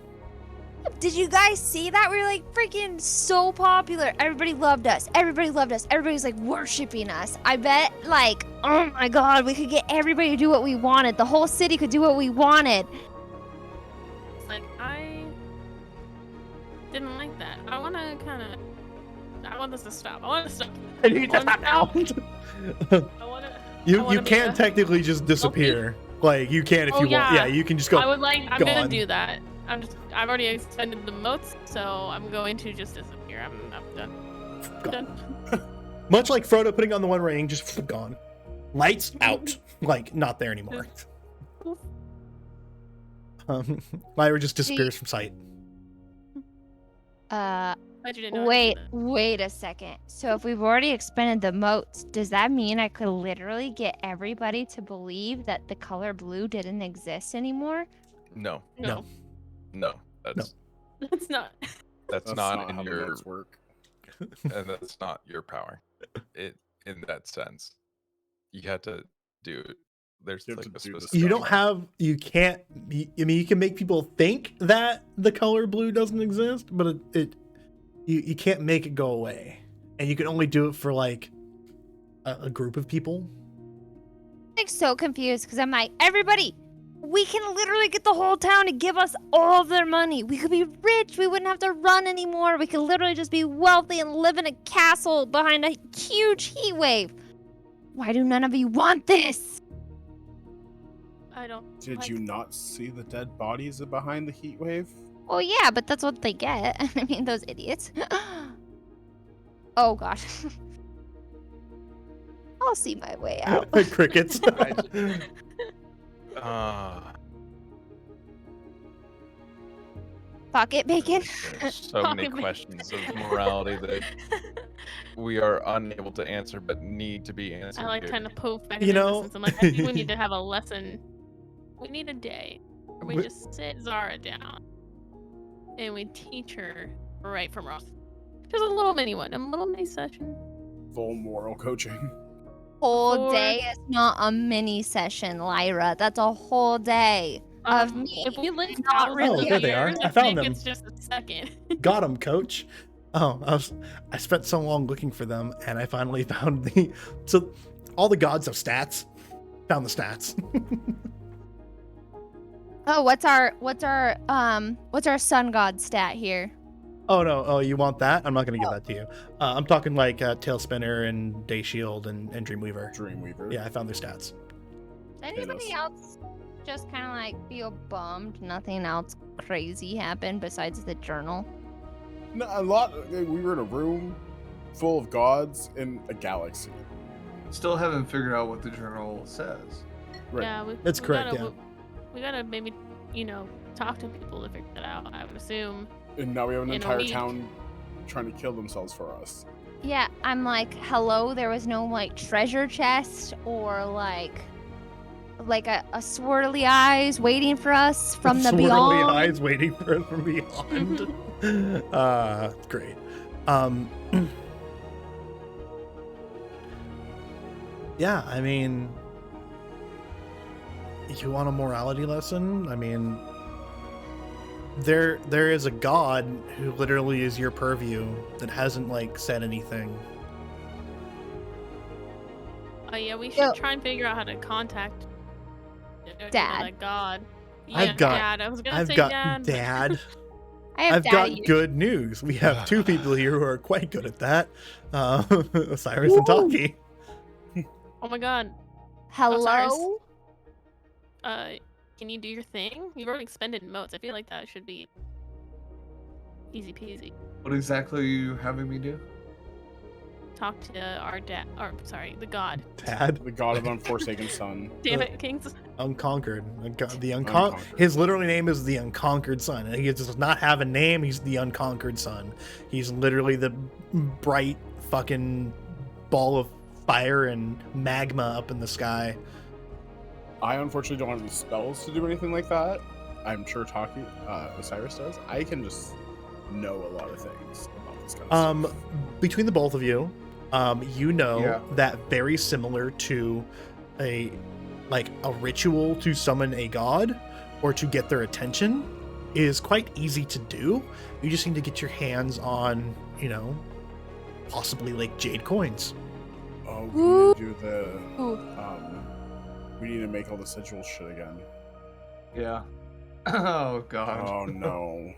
Did you guys see that? We were like freaking so popular. Everybody loved us. Everybody loved us. Everybody's like worshiping us. I bet like, oh my god, we could get everybody to do what we wanted. The whole city could do what we wanted. It's like I didn't like that. I want this to stop. I want to stop. I need that out. I want to. You can't technically just disappear. Like you can if you want. Yeah, you can just go. I'm gone. gonna do that. I've already extended the moats, so I'm going to just disappear. I'm done. Done. Much like Frodo putting on the One Ring, just gone. Lights out. Like not there anymore. Lyra just disappears from sight. Glad you didn't know I did that. Wait a second. So if we've already expended the moats, does that mean I could literally get everybody to believe that the color blue didn't exist anymore? No, No, that's that's not. that's not in how the your notes work. and that's not your power. It in that sense, you have to do it. There's You have like to a do the specific. You don't have. You can't. I mean, you can make people think that the color blue doesn't exist, but you can't make it go away, and you can only do it for like a group of people. I'm like so confused because I'm like, everybody, we can literally get the whole town to give us all of their money. We could be rich. We wouldn't have to run anymore. We could literally just be wealthy and live in a castle behind a huge heat wave. Why do none of you want this? I don't. Did like you not see the dead bodies behind the heat wave? Well, yeah, but that's what they get. I mean, those idiots. Oh, God. I'll see my way out. Crickets. Pocket bacon? There's so many Pocket questions of morality that we are unable to answer, but need to be answered. I like here. kind of poof back You in know- existence. I'm like, I think we need to have a lesson. We need a day where we Wh- just sit Zara down and we teach her right from wrong. Just a little mini one, a little mini session. Full moral coaching. Whole Or- day is not a mini session, Lyra. That's a whole day of me. If we live Not thousands really. of Oh, there they are. years, I found think them. It's just a second. Got him, coach. Oh, I spent so long looking for them, and I finally found the. So, all the gods have stats. Found the stats. Oh, what's our sun god stat here? Oh no! Oh, you want that? I'm not gonna give that to you. I'm talking like Tailspinner and Day Shield and Dreamweaver. Dreamweaver. Yeah, I found their stats. Does anybody else just kind of like feel bummed? Nothing else crazy happened besides the journal. No, a lot. We were in a room full of gods in a galaxy. Still haven't figured out what the journal says. Right. Yeah, That's correct, Gotta, we gotta maybe, talk to people to figure that out. I would assume. And now we have an In a entire week. town trying to kill themselves for us. Yeah, I'm like, hello. There was no like treasure chest or like a swirly eyes waiting for us from the Swirly beyond. eyes waiting for us from beyond. Great. Yeah, I mean, you want a morality lesson? I mean, there is a god who literally is your purview that hasn't like said anything. Oh yeah, we should Yo. try and figure out how to contact Dad. that god. I've Yeah, got- Dad. I was gonna I've say got Dad. but- Dad. I have I've daddy got issues. good news. We have two people here who are quite good at that. Osiris and Taki. Oh my god. Hello? Can you do your thing? You've already expended motes. I feel like that should be easy peasy. What exactly are you having me do? Talk to our dad, or sorry, the god. Dad. The god of unforsaken son. Damn it, Kings. Unconquered. Unconquered. His literally name is the Unconquered Son. And he does not have a name. He's the Unconquered Son. He's literally the bright fucking ball of fire and magma up in the sky. I unfortunately don't have any spells to do anything like that. I'm sure Taki, Osiris does. I can just know a lot of things about this kind of stuff. Between the both of you, you know Yeah. that very similar to a ritual to summon a god or to get their attention is quite easy to do. You just need to get your hands on, possibly like jade coins. Oh, we need to do the. Ooh. We need to make all the sigil shit again. Yeah. Oh god. Oh no.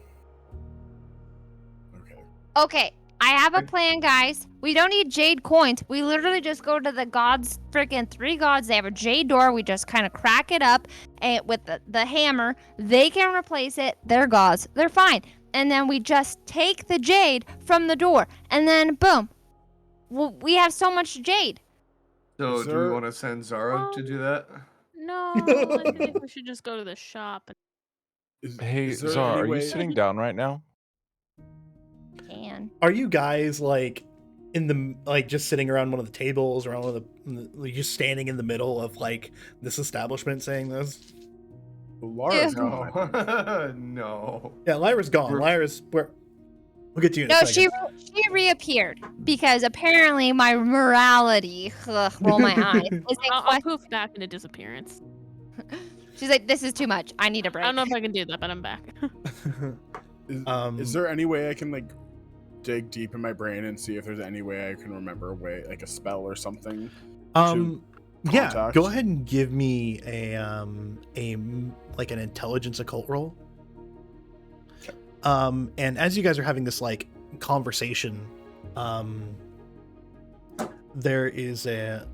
Okay. Okay, I have a plan, guys. We don't need jade coins. We literally just go to the gods, freaking 3 gods. They have a jade door. We just kind of crack it up and with the hammer. They can replace it. They're gods. They're fine. And then we just take the jade from the door. And then, boom. We have so much jade. So Is do we there- want to send Zara to do that? No, I think we should just go to the shop. Hey, is there Zara, any are you way- sitting down right now? Can. Are you guys like in the just sitting around one of the tables, around one of like, just standing in the middle of like this establishment saying this? Laura's Ew. gone. No. No. Yeah, Lyra's gone. We're- Lyra's where? We'll get to you in a No, second. she reappeared because apparently my morality, roll my eyes, is in I'll question. poof back into disappearance. She's like, this is too much. I need a I break. don't know if I can do that, but I'm back. Is there any way I can like dig deep in my brain and see if there's any way I can remember a way, like a spell or something? Yeah, contact? go ahead and give me like an intelligence occult roll. And as you guys are having this like conversation, there is a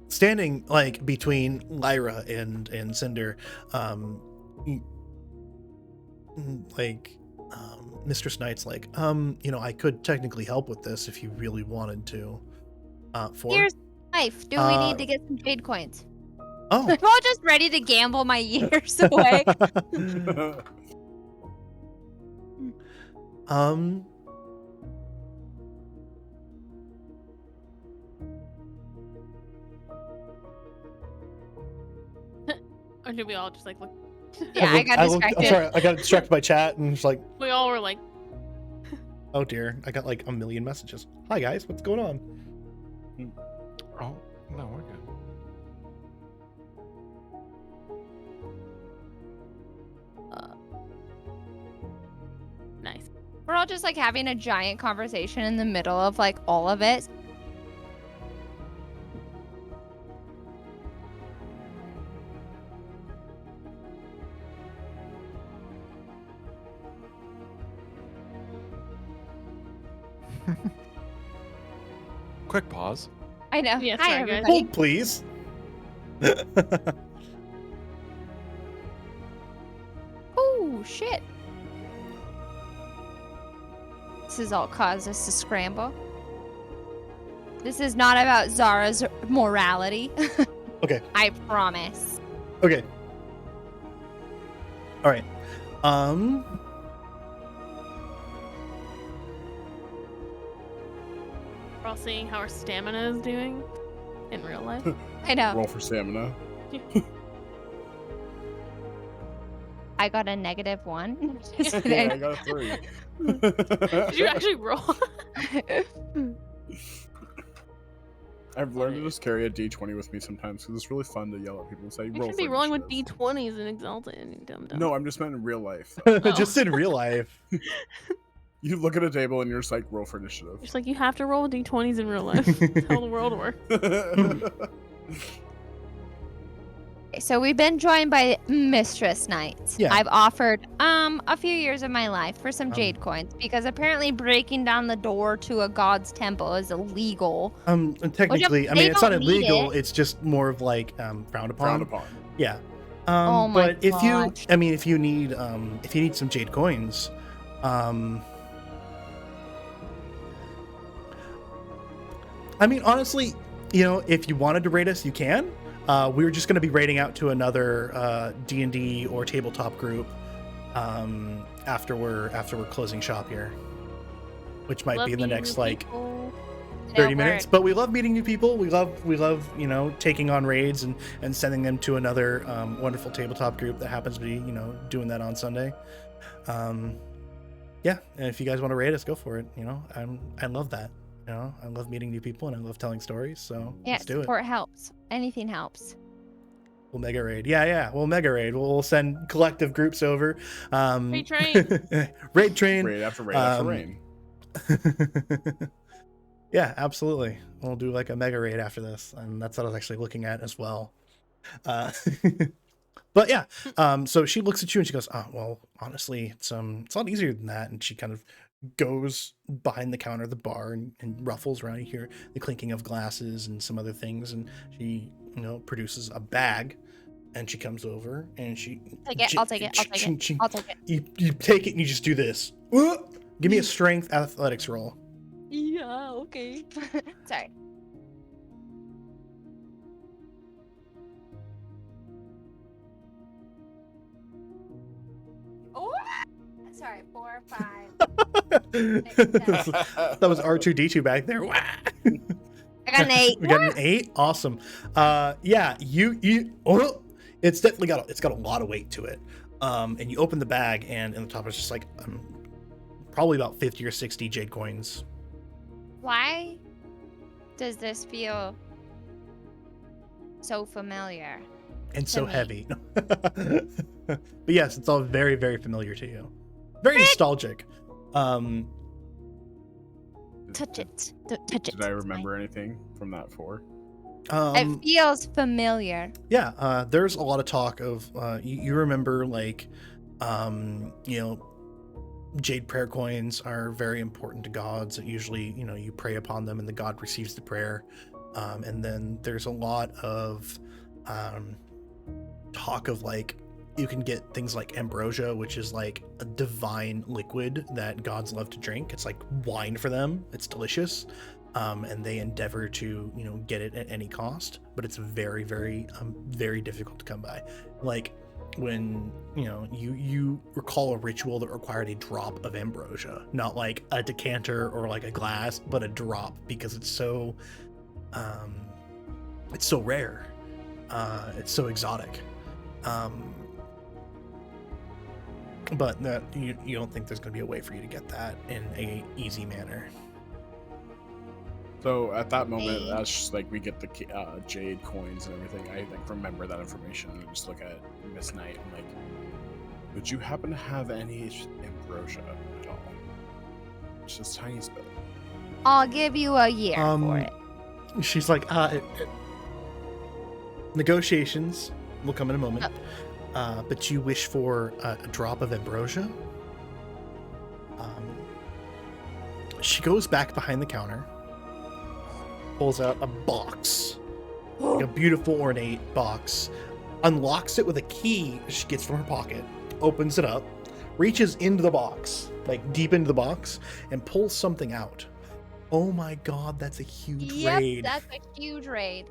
standing like between Lyra and Cinder, Mistress Knight's like, I could technically help with this if you really wanted to. Here's life. Do we need to get some jade coins? Oh. I'm all just ready to gamble my years away. Or should we all just like look? Yeah, I got I'm distracted. sorry, I got distracted by chat and it's like, We all were like, oh dear, I got like a million messages. Hi guys, what's going on? Oh, no, we're good. nice. We're all just like having a giant conversation in the middle of like all of it. Quick pause. I know. Yeah, Hi, sorry, guys. everybody. Hold please. Oh, shit. This has all caused us to scramble. This is not about Zara's morality. Okay. I promise. Okay. All right. We're all seeing how our stamina is doing in real life. I know. Roll for stamina. I got a -1. Just Yeah, kidding. I got a 3. Did you actually roll? I've learned to just carry a D20 with me sometimes because it's really fun to yell at people and say, You roll should for be rolling with initiative." D20s in Exalted, you dumb dumb. No, I'm just meant in real life. though. Oh. Just in real life. You look at a table and you're just like, roll for initiative. It's like you have to roll with D20s in real life. That's how the world works. So we've been joined by Mistress Knight. Yeah. I've offered a few years of my life for some jade coins because apparently breaking down the door to a god's temple is illegal. And technically, I they mean, it's not don't need illegal. it. It's just more of like frowned upon. Frowned upon. Yeah. Oh my but if you, gosh. I mean, if you need some jade coins, I mean, honestly, if you wanted to raid us, you can. We were just going to be raiding out to another D&D or tabletop group after we're closing shop here, which might Love be in the meeting next new like people. 30 No minutes. word. But we love meeting new people. We love taking on raids and sending them to another wonderful tabletop group that happens to be doing that on Sunday. Yeah, and if you guys want to raid us, go for it. I love that. I love meeting new people and I love telling stories. So Yeah, let's do it. support helps. Anything helps. We'll mega raid. Yeah. We'll mega raid. We'll send collective groups over. Raid train. Raid train. Raid after raid after raid. Yeah, absolutely. We'll do like a mega raid after this, and that's what I was actually looking at as well. But yeah, so she looks at you and she goes, "Oh, well, honestly, it's a lot easier than that." And she kind of goes behind the counter of the bar and ruffles around. You hear the clinking of glasses and some other things, and she produces a bag. And she comes over and she I'll take it. I'll take it. You take it and you just do this. Give me a strength athletics roll. Yeah, okay. Sorry. Oh, sorry. 4, 5. That was R2D2 back there. I got an 8. We got an 8. Awesome. Yeah, it's definitely got a lot of weight to it. And you open the bag and in the top is just like probably about 50 or 60 jade coins. Why does this feel so familiar? And to so me? heavy. But yes, it's all very, very familiar to you. Very nostalgic. Touch it. Touch it. Did I It's remember anything from that 4? It feels familiar. Yeah, there's a lot of talk of you remember like jade prayer coins are very important to gods. Usually you pray upon them and the god receives the prayer. And then there's a lot of talk of like you can get things like ambrosia, which is like a divine liquid that gods love to drink. It's like wine for them. It's delicious. And they endeavor to get it at any cost, but it's very, very very difficult to come by. Like when you recall a ritual that required a drop of ambrosia, not like a decanter or like a glass, but a drop, because it's so rare, it's so exotic. But that you don't think there's going to be a way for you to get that in a easy manner. So at that moment, that's just like we get the jade coins and everything. I like remember that information and I just look at Miss Knight and like, would you happen to have any ambrosia at all? Just tiny bit. I'll give you a year for it. She's like, negotiations will come in a moment. But you wish for a drop of ambrosia? She goes back behind the counter, pulls out a box, like a beautiful ornate box, unlocks it with a key she gets from her pocket, opens it up, reaches into the box, like deep into the box, and pulls something out. Oh my god, that's a huge raid. That's a huge raid.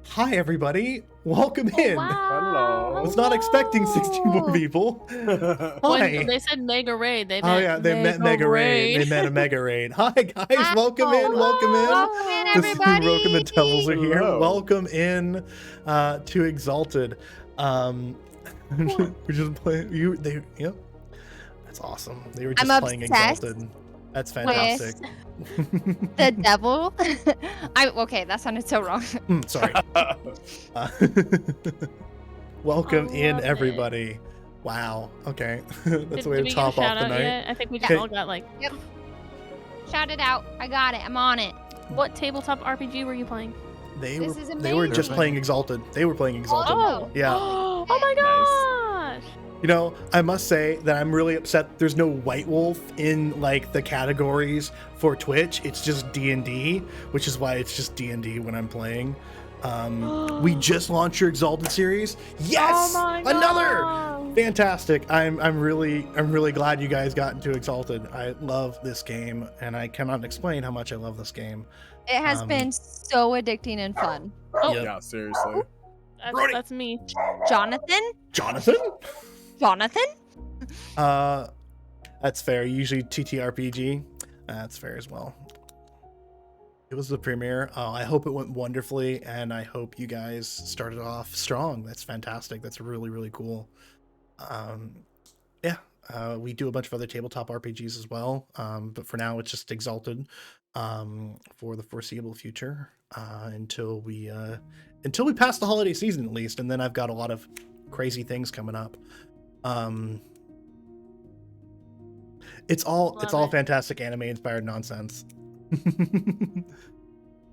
Hi everybody, welcome in. Wow. I was not expecting 60 more people. Hi. When they said mega raid, they meant Oh yeah, they meant mega raid. They meant a mega raid. Hi guys, welcome in, welcome in. Welcome in, This is everybody. Roken the Devils are here. Hello. Welcome in to Exalted. We're just playing. Yep. That's awesome. They were just I'm playing obsessed. Exalted. That's fantastic. The devil. Okay, that sounded so wrong. Sorry. Welcome in, love it. everybody. Wow. Okay. That's Did the way to we get a top off shout the out night. yet? I think we just Okay. all got like. Yep. Shout it out. I got it. I'm on it. What tabletop RPG were you playing? They This were is they were just amazing. playing Exalted. They were playing Exalted. Oh. Yeah. Oh my gosh. You know, I must say that I'm really upset there's no White Wolf in like the categories for Twitch. It's just D&D, which is why it's just D&D when I'm playing. We just launched your Exalted series. Yes! Oh my Another! God. Fantastic. I'm really glad you guys got into Exalted. I love this game and I cannot explain how much I love this game. It has been so addicting and fun. Oh, Yep. Yeah, seriously. Brody. that's me. Jonathan? Jonathan? Jonathan? That's fair. Usually TTRPG. That's fair as well. It was the premiere. I hope it went wonderfully, and I hope you guys started off strong. That's fantastic. That's really, really cool. We do a bunch of other tabletop RPGs as well, but for now it's just Exalted for the foreseeable future until we pass the holiday season at least, and then I've got a lot of crazy things coming up. It's all Love it. fantastic anime inspired nonsense.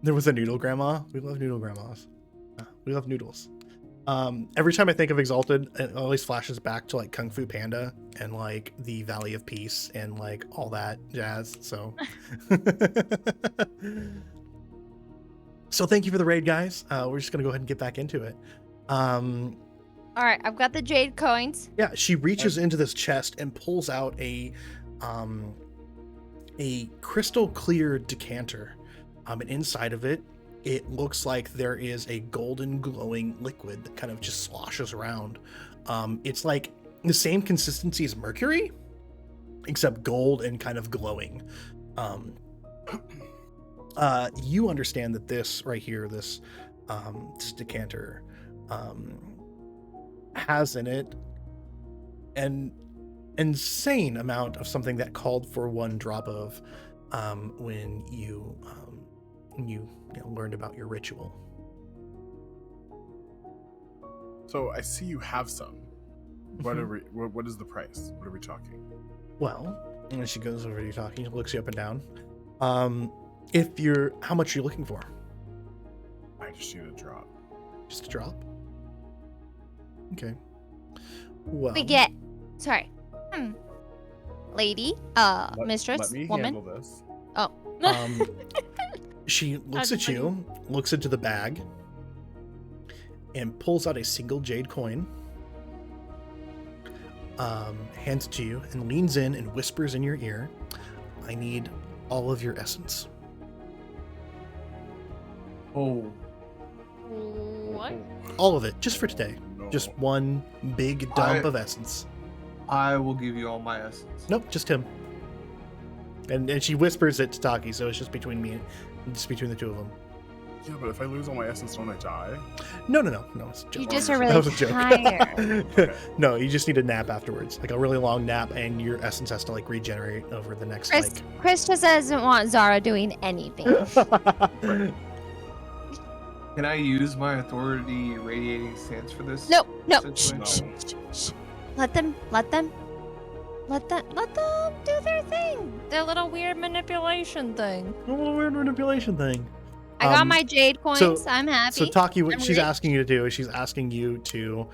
There was a noodle grandma. We love noodle grandmas. We love noodles. Every time I think of Exalted, it always flashes back to like Kung Fu Panda and like the Valley of Peace and like all that jazz. So, so thank you for the raid, guys. We're just gonna go ahead and get back into it. All right, I've got the jade coins. Yeah, she reaches into this chest and pulls out a crystal clear decanter. And inside of it, it looks like there is a golden glowing liquid that kind of just sloshes around. It's like the same consistency as mercury, except gold and kind of glowing. You understand that this right here, this decanter, has in it an insane amount of something that called for 1 drop of when you learned about your ritual. So I see you have some. What are we? What is the price? What are we talking? Well, and she goes over to you talking, looks you up and down. How much are you looking for? I just need a drop. Just a drop? Okay. Well, We get. Sorry. Lady, mistress, Let me woman. handle this. she looks at you, looks into the bag, and pulls out a single jade coin, hands it to you, and leans in and whispers in your ear, "I need all of your essence." Oh, What? All of it, just for today. No. Just one big dump of essence. I will give you all my essence. Nope, just him. And she whispers it to Taki, so it's just between the two of them. Yeah, but if I lose all my essence, don't I die? No, it's a joke. You just That are really was a joke. tired. Okay. No, you just need a nap afterwards, like a really long nap, and your essence has to like regenerate over the next Chris just doesn't want Zara doing anything. like. Can I use my authority radiating stance for this? No. situation? Shh. Let them do their thing. Their little weird manipulation thing. A little weird manipulation thing. I got my jade coins. so- I'm happy. So Taki, what I'm she's rich. asking you to do is she's asking you to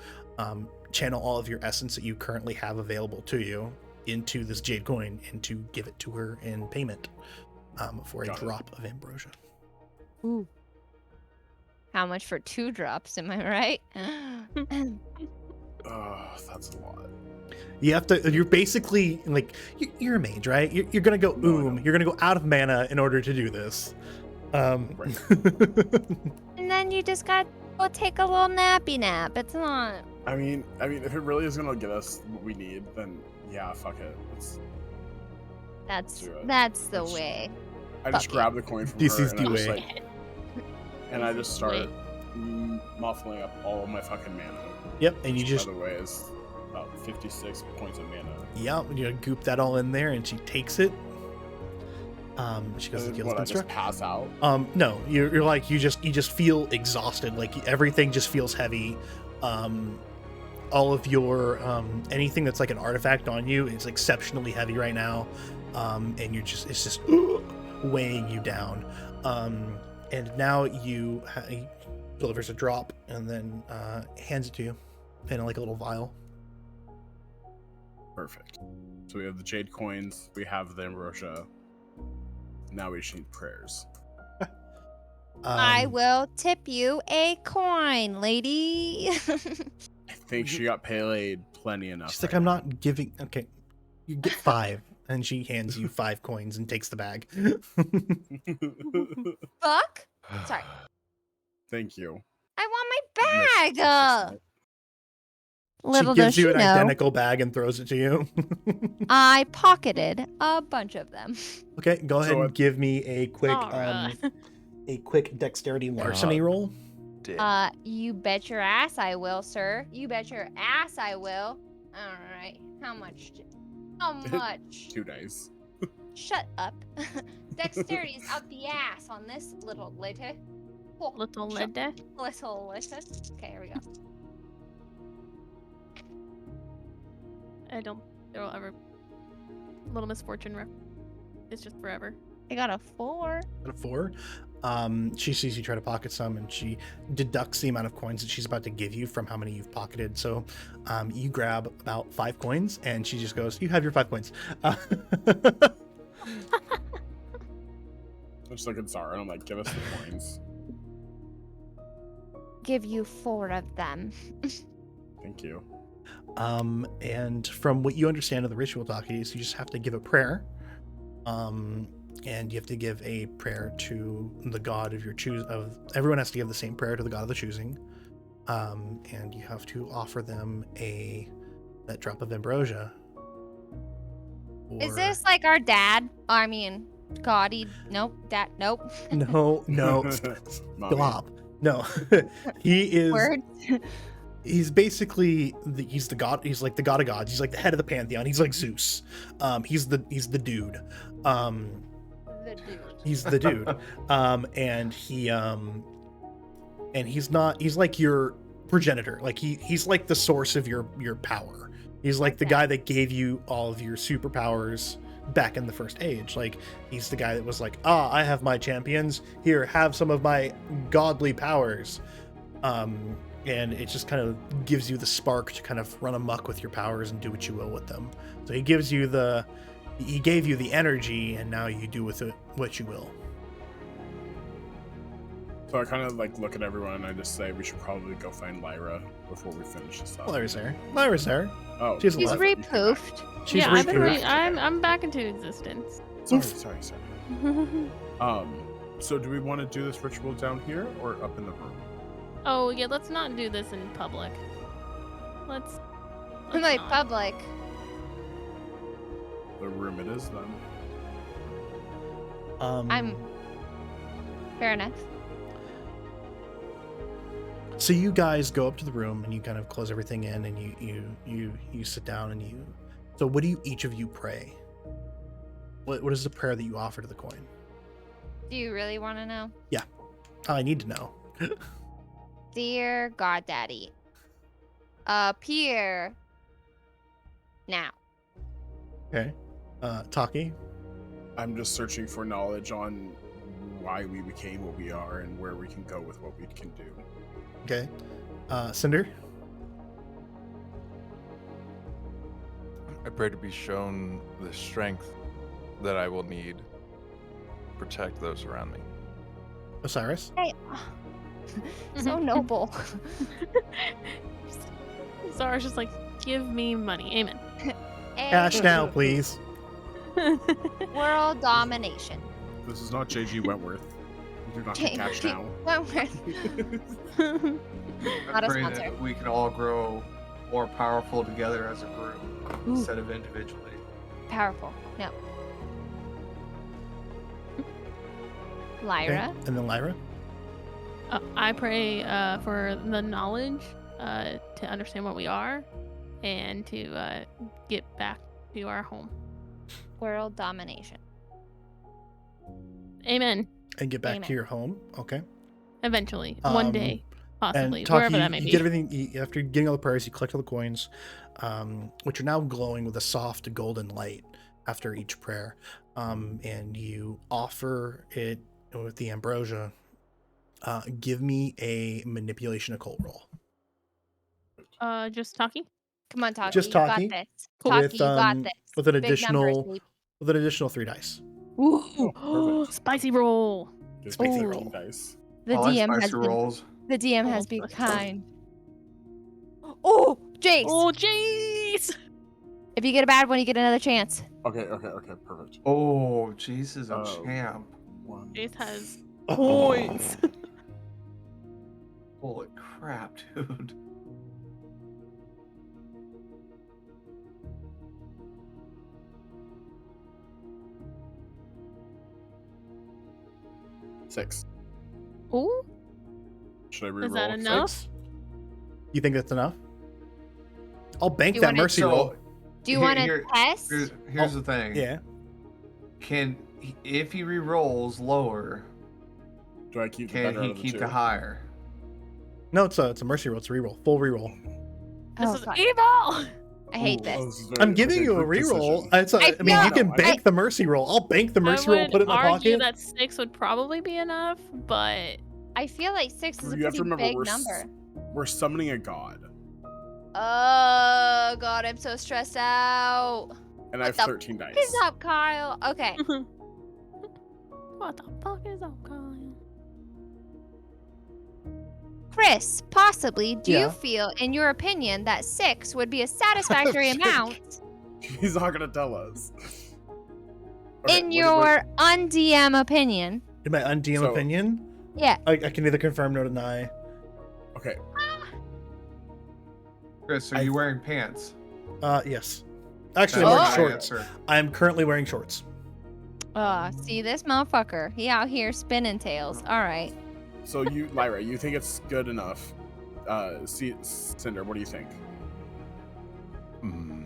channel all of your essence that you currently have available to you into this jade coin and to give it to her in payment for a Got it. drop of ambrosia. Ooh. How much for 2 drops? Am I right? That's a lot. You have to. You're basically like you're a mage, right? You're gonna go No, I know. You're gonna go out of mana in order to do this. Right. And then you just got to go take a little nappy nap. It's not. I mean, if it really is gonna get us what we need, then yeah, fuck it. That's do it. that's the Let's- way. I just Fuck it. grab the coin from This her is and the I just way. like, and I just start muffling up all my fucking mana. Yep, and you which, just by the way, is about 56 points of mana. you goop that all in there, and she takes it, She goes, "Deal What, I just construct." pass out? No, you're like you just feel exhausted. Like everything just feels heavy. All of your anything that's like an artifact on you is exceptionally heavy right now, and it's just weighing you down. And now he delivers a drop and then hands it to you in like a little vial. Perfect. So we have the jade coins, we have the ambrosia. Now we just need prayers. I will tip you a coin, lady. I think she got Pele plenty enough. She's like, "I'm not giving." Okay, you get 5, and she hands you 5 coins and takes the bag. Fuck. Sorry. Thank you. I want my bag. Little She gives does you she an know, identical bag and throws it to you. I pocketed a bunch of them. Okay, go ahead So and give me a quick dexterity larceny roll. Dick. You bet your ass I will, sir. You bet your ass I will. All right. How much? How much? 2 dice. Shut up. Dexterity's out the ass on this little lady. Oh, Little shut- lady. Little lady. Okay, here we go. I don't. There will ever. Little misfortune. It's just forever. I got a 4. Out of 4. She sees you try to pocket some, and she deducts the amount of coins that she's about to give you from how many you've pocketed. So you grab about 5 coins, and she just goes, "You have your 5 coins." I just look at Zara and I'm like, give us the coins. Give you 4 of them. Thank you. And from what you understand of the ritual, Takis, you just have to give a prayer. And you have to give a prayer to the god of your everyone has to give the same prayer to the god of the choosing. And you have to offer them that drop of ambrosia. Is Or- this like our dad? I mean, Gaudy? Nope. Dad? Nope. No, Mommy. stop. No. He is Word. he's basically he's the god. He's like the god of gods. He's like the head of the pantheon. He's like Zeus. He's the dude. The dude. He's the dude. And he's like your progenitor. Like he's like the source of your power. He's like the Okay. guy that gave you all of your superpowers back in the first age. Like he's the guy that was like, I have my champions. Here, have some of my godly powers. And it just kind of gives you the spark to kind of run amok with your powers and do what you will with them. So he gave you the energy, and now you do with it what you will. So I kind of like look at everyone and I just say we should probably go find Lyra before we finish this up. Lyra's there. Oh, She's He's alive. repoofed. She's yeah, I've been repoofed. I'm back into existence. Sorry. So do we want to do this ritual down here or up in the room? Oh yeah, let's not do this in public. Let's Like not. public. The room it is then. I'm- Fair enough. So you guys go up to the room and you kind of close everything in, and you sit down and you. So what do each of you pray? What is the prayer that you offer to the coin? Do you really want to know? I need to know. Dear Goddaddy, appear now. Okay. Taki. I'm just searching for knowledge on why we became what we are and where we can go with what we can do. Okay. Cinder. I pray to be shown the strength that I will need to protect those around me. Osiris. Hey, so noble. Zara's just like, give me money. Amen. Cash now, please. World domination. This is not JG Wentworth. You do not get cash now. Wentworth. I Not a pray sponsor. that we can all grow more powerful together as a group instead of individually. Powerful. No. Okay. Lyra. And then Lyra. I pray for the knowledge to understand what we are and to get back to our home. World domination. Amen. and get back Amen. to your home. Okay. Eventually, one day, possibly, And wherever Taki, that may you be. get everything after getting all the prayers. You collect all the coins, which are now glowing with a soft golden light after each prayer, and you offer it with the ambrosia. Give me a manipulation occult roll. Just talking. Come on, Taki. Just You got Taki, this. Cool. Taki, you got this. with an Big numbers, additional 3 dice. Ooh, perfect. spicy roll. Just Spicy make roll. 13 dice. The I like DM has spicy been rolls. the DM Oh, has been spicy. kind. Oh, Jace! Oh, jeez. If you get a bad one, you get another chance. Okay, perfect. Oh, Jace is a Oh. champ. One. Jace has Oh. points. Holy crap, dude. Six. Ooh, Should I reroll? is that enough? 6. You think that's enough? I'll bank You that wanna- mercy So, roll. Do you Here- want to here- test? Here's the thing. Yeah. If he re-rolls lower, Do I keep the can better out he of the keep two? the higher? No, it's a mercy roll. It's a reroll. Full reroll. This Oh, is God. evil. I hate Ooh. this. Oh, this is very- I'm giving okay, you a group reroll. decision. I mean, feel- you can I- bank the mercy roll. I'll bank the mercy roll, would put it in my argue pocket. that 6 would probably be enough, but I feel like 6 is a You have pretty to remember big we're number. we're summoning a god, Oh, God, I'm so stressed out. and I have What the 13 dice. What's up, Kyle? Okay. what the fuck is up, Kyle? Chris, possibly, do Yeah. you feel, in your opinion, that 6 would be a satisfactory amount He's not gonna tell us. Okay, in what- your un-DM opinion? In my undiem So- opinion, Yeah. I can neither confirm nor deny. Okay, Chris, are I- you wearing pants? Yes. Actually, I'm Oh. wearing my shorts. answer. I'm currently wearing shorts. See this motherfucker. He out here spinning tails. All right. so you, Lyra, you think it's good enough? Cinder, what do you think? Hmm.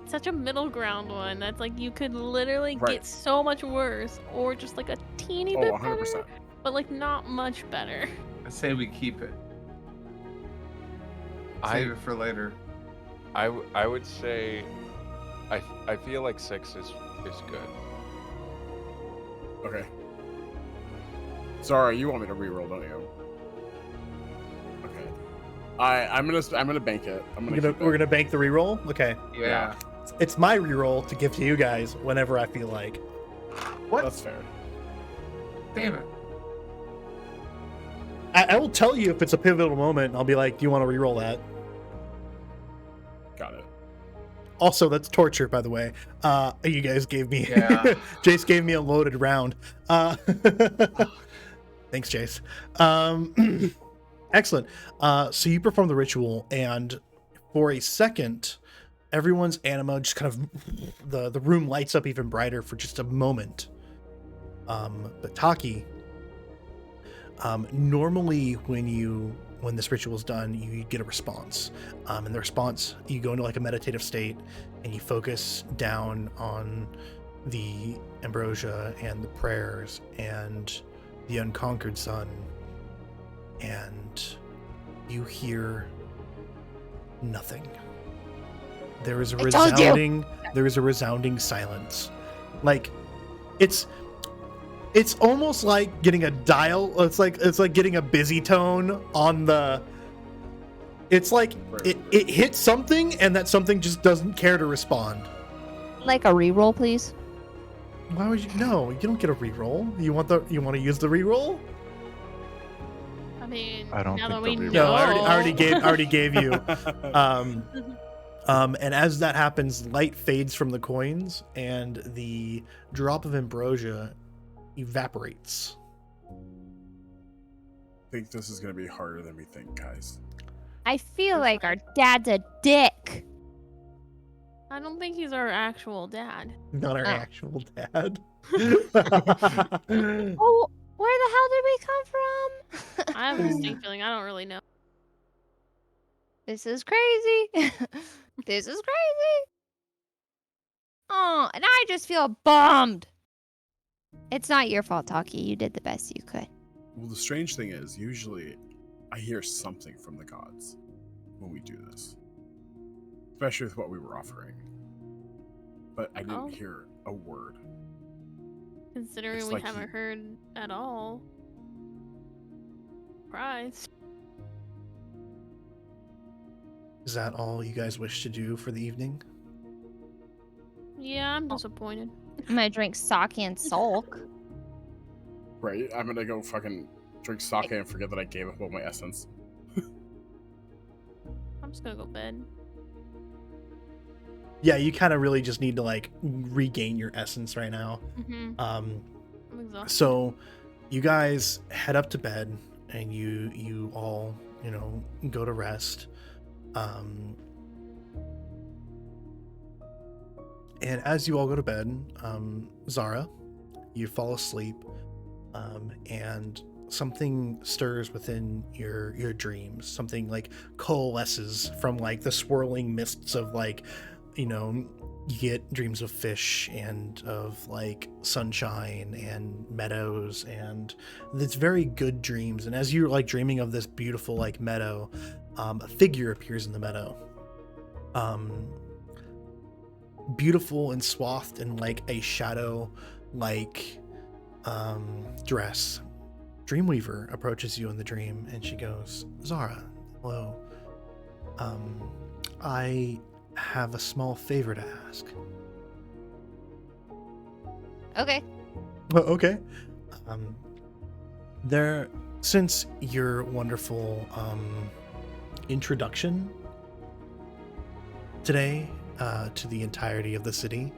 Such a middle ground one. That's like you could literally Right. get so much worse, or just like a teeny Oh, bit 100%. better, but like not much better. I say we keep it. Save it for later. I would say I feel like 6 is good. Okay. Sorry, you want me to reroll, don't you? Okay. I'm gonna bank it. We're gonna bank the reroll. Okay. Yeah. It's my reroll to give to you guys whenever I feel like. What? That's fair. Damn it. I will tell you if it's a pivotal moment. And I'll be like, "Do you want to reroll that?" Got it. Also, that's torture, by the way. You guys gave me. Yeah. Jace gave me a loaded round. Thanks, Jace. Excellent. So you perform the ritual, and for a second, everyone's anima just kind of the room lights up even brighter for just a moment. But Taki, normally when this ritual is done, you get a response. And the response, you go into like a meditative state and you focus down on the ambrosia and the prayers and the unconquered sun, and you hear nothing. There is a resounding silence. Like it's almost like getting a dial. It's like getting a busy tone on the. It's like it hits something and that something just doesn't care to respond. Like a reroll, please. Why would you? No, you don't get a reroll. You want to use the reroll? I mean, I don't now think that we the reroll- know, No, I already gave you. And as that happens, light fades from the coins, and the drop of ambrosia evaporates. I think this is gonna be harder than we think, guys. I feel like our dad's a dick. I don't think he's our actual dad. Not our Oh. actual dad. Oh, where the hell did we come from? I have a distinct feeling. I don't really know. This is crazy. This is crazy. Oh, and I just feel bummed. It's not your fault, Taki. You did the best you could. Well, the strange thing is, usually I hear something from the gods when we do this, especially with what we were offering. But I didn't hear a word. Considering It's we like haven't heard at all. Surprise. Is that all you guys wish to do for the evening? Yeah, I'm disappointed. I'm gonna drink sake and sulk. Right? I'm gonna go fucking drink sake and forget that I gave up all my essence. I'm just gonna go to bed. Yeah, you kind of really just need to like regain your essence right now. Mm-hmm. I'm exhausted. So you guys head up to bed and you all, go to rest. And as you all go to bed, Zara, you fall asleep, and something stirs within your dreams. Something like coalesces from like the swirling mists of like, you get dreams of fish and of like sunshine and meadows, and it's very good dreams. And as you're like dreaming of this beautiful like meadow, a figure appears in the meadow. Beautiful and swathed in like a shadow like dress. Dreamweaver approaches you in the dream and she goes, Zara, hello. I have a small favor to ask. Okay. Well, okay. Since your wonderful introduction today to the entirety of the city,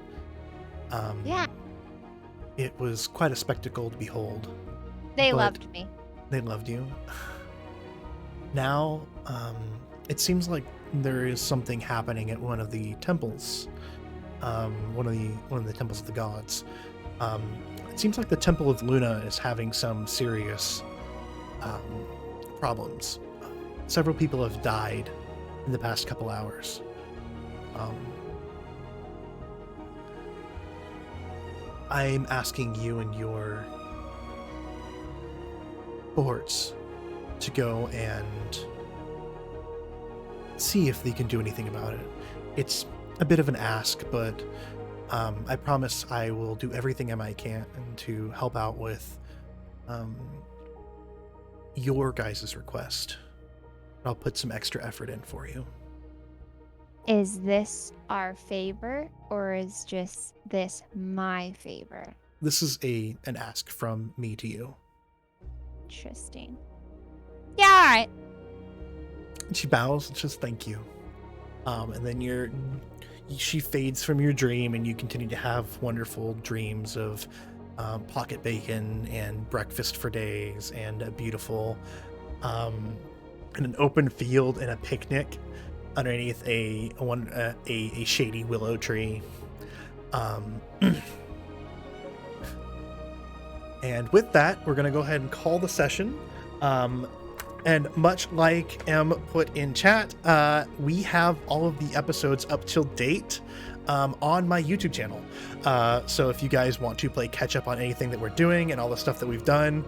Yeah. it was quite a spectacle to behold. They But- loved me. They loved you. Now, it seems like there is something happening at one of the temples, one of the temples of the gods. It seems like the Temple of Luna is having some serious problems. Several people have died in the past couple hours. I'm asking you and your boards to go and see if they can do anything about it. It's a bit of an ask, but I promise I will do everything I can to help out with your guys' request. I'll put some extra effort in for you. Is this our favor, or is just this my favor? This is an ask from me to you. Interesting. Yeah, all right. And she bows and says thank you. And then she fades from your dream, and you continue to have wonderful dreams of pocket bacon and breakfast for days and a beautiful and an open field and a picnic underneath a shady willow tree. And with that, we're going to go ahead and call the session. And much like M put in chat, we have all of the episodes up till date on my YouTube channel. So if you guys want to play catch up on anything that we're doing and all the stuff that we've done.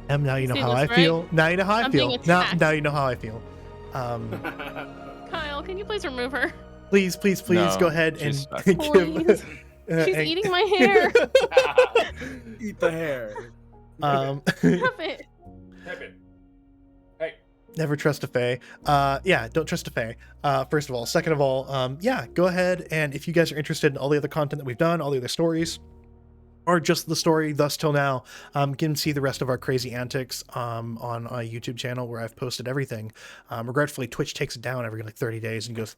M, now you know See how this, I right? feel. Now you know how I I'm feel. being Now attacked. you know how I feel. Kyle, can you please remove her? Please No, go ahead and she's stuck. give. Please. She's and- eating my hair. Eat the hair. Stop it. Hey. Never trust a fae. Yeah, don't trust a fae. First of all. Second of all, yeah, go ahead, and if you guys are interested in all the other content that we've done, all the other stories, or just the story thus till now, can see the rest of our crazy antics on our YouTube channel where I've posted everything. Regretfully, Twitch takes it down every like 30 days and goes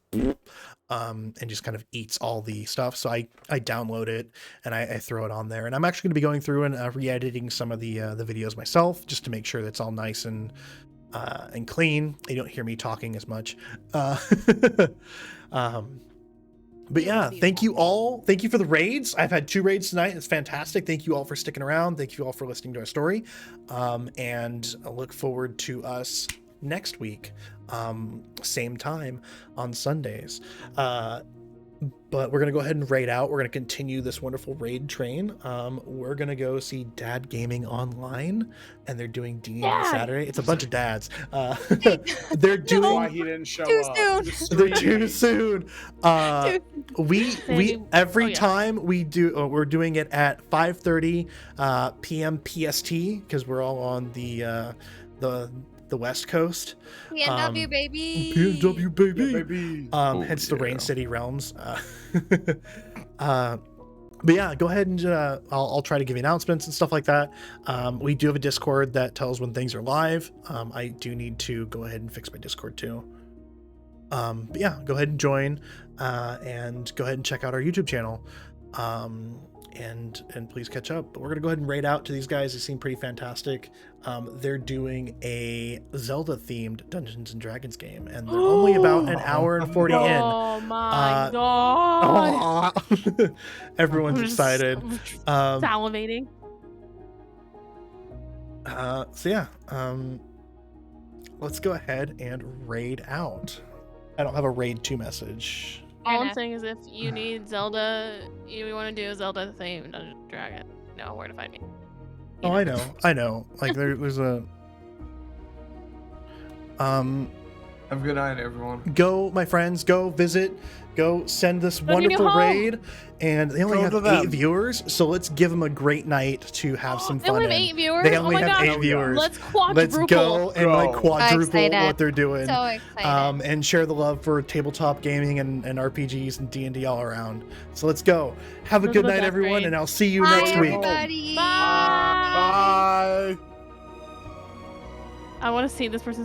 and just kind of eats all the stuff. So I download it and I throw it on there. And I'm actually going to be going through and re-editing some of the videos myself just to make sure that's all nice and clean. You don't hear me talking as much. But yeah, thank you all. Thank you for the raids. I've had 2 raids tonight. It's fantastic. Thank you all for sticking around. Thank you all for listening to our story. And I look forward to us next week, same time on Sundays. But we're going to go ahead and raid out. We're going to continue this wonderful raid train. We're going to go see Dad Gaming Online, and they're doing D&D Saturday. It's a bunch of dads. They're doing... Why he didn't show Too up. soon. They're too soon. We every Oh, yeah. time we do, we're doing it at 5:30 p.m. PST because we're all on the West Coast. PNW, baby. PNW baby. Yeah, baby. Hence the Rain yeah. City realms. But yeah, go ahead and I'll try to give you announcements and stuff like that. We do have a Discord that tells when things are live. I do need to go ahead and fix my Discord too. But yeah, go ahead and join, and go ahead and check out our YouTube channel. And please catch up. But we're gonna go ahead and raid out to these guys. They seem pretty fantastic. They're doing a Zelda themed Dungeons and Dragons game, and they're only about an hour and 40 in. Oh my god. Aw. Everyone's I'm just excited. Salivating. So yeah, let's go ahead and raid out. I don't have a raid 2 message. All I'm saying is if you need Zelda, you want to do a Zelda themed Dungeons and Dragon, know where to find me. Oh, I know. Like there's a Have a good night, everyone. go, my friends, go visit, go send this Go to your new wonderful home. raid, and they only Go have to 8 them. viewers, so let's give them a great night to have some They fun only have in. 8 viewers. They only oh my have god. 8 viewers. Let's Let's quadruple. go and like Go. quadruple excited. what they're doing. So excited. And share the love for tabletop gaming and RPGs and D&D all around. So let's go. Have a Those good are the night, best everyone, raids. and I'll see you Bye, next week. everybody. Bye. Bye. I want to see this person's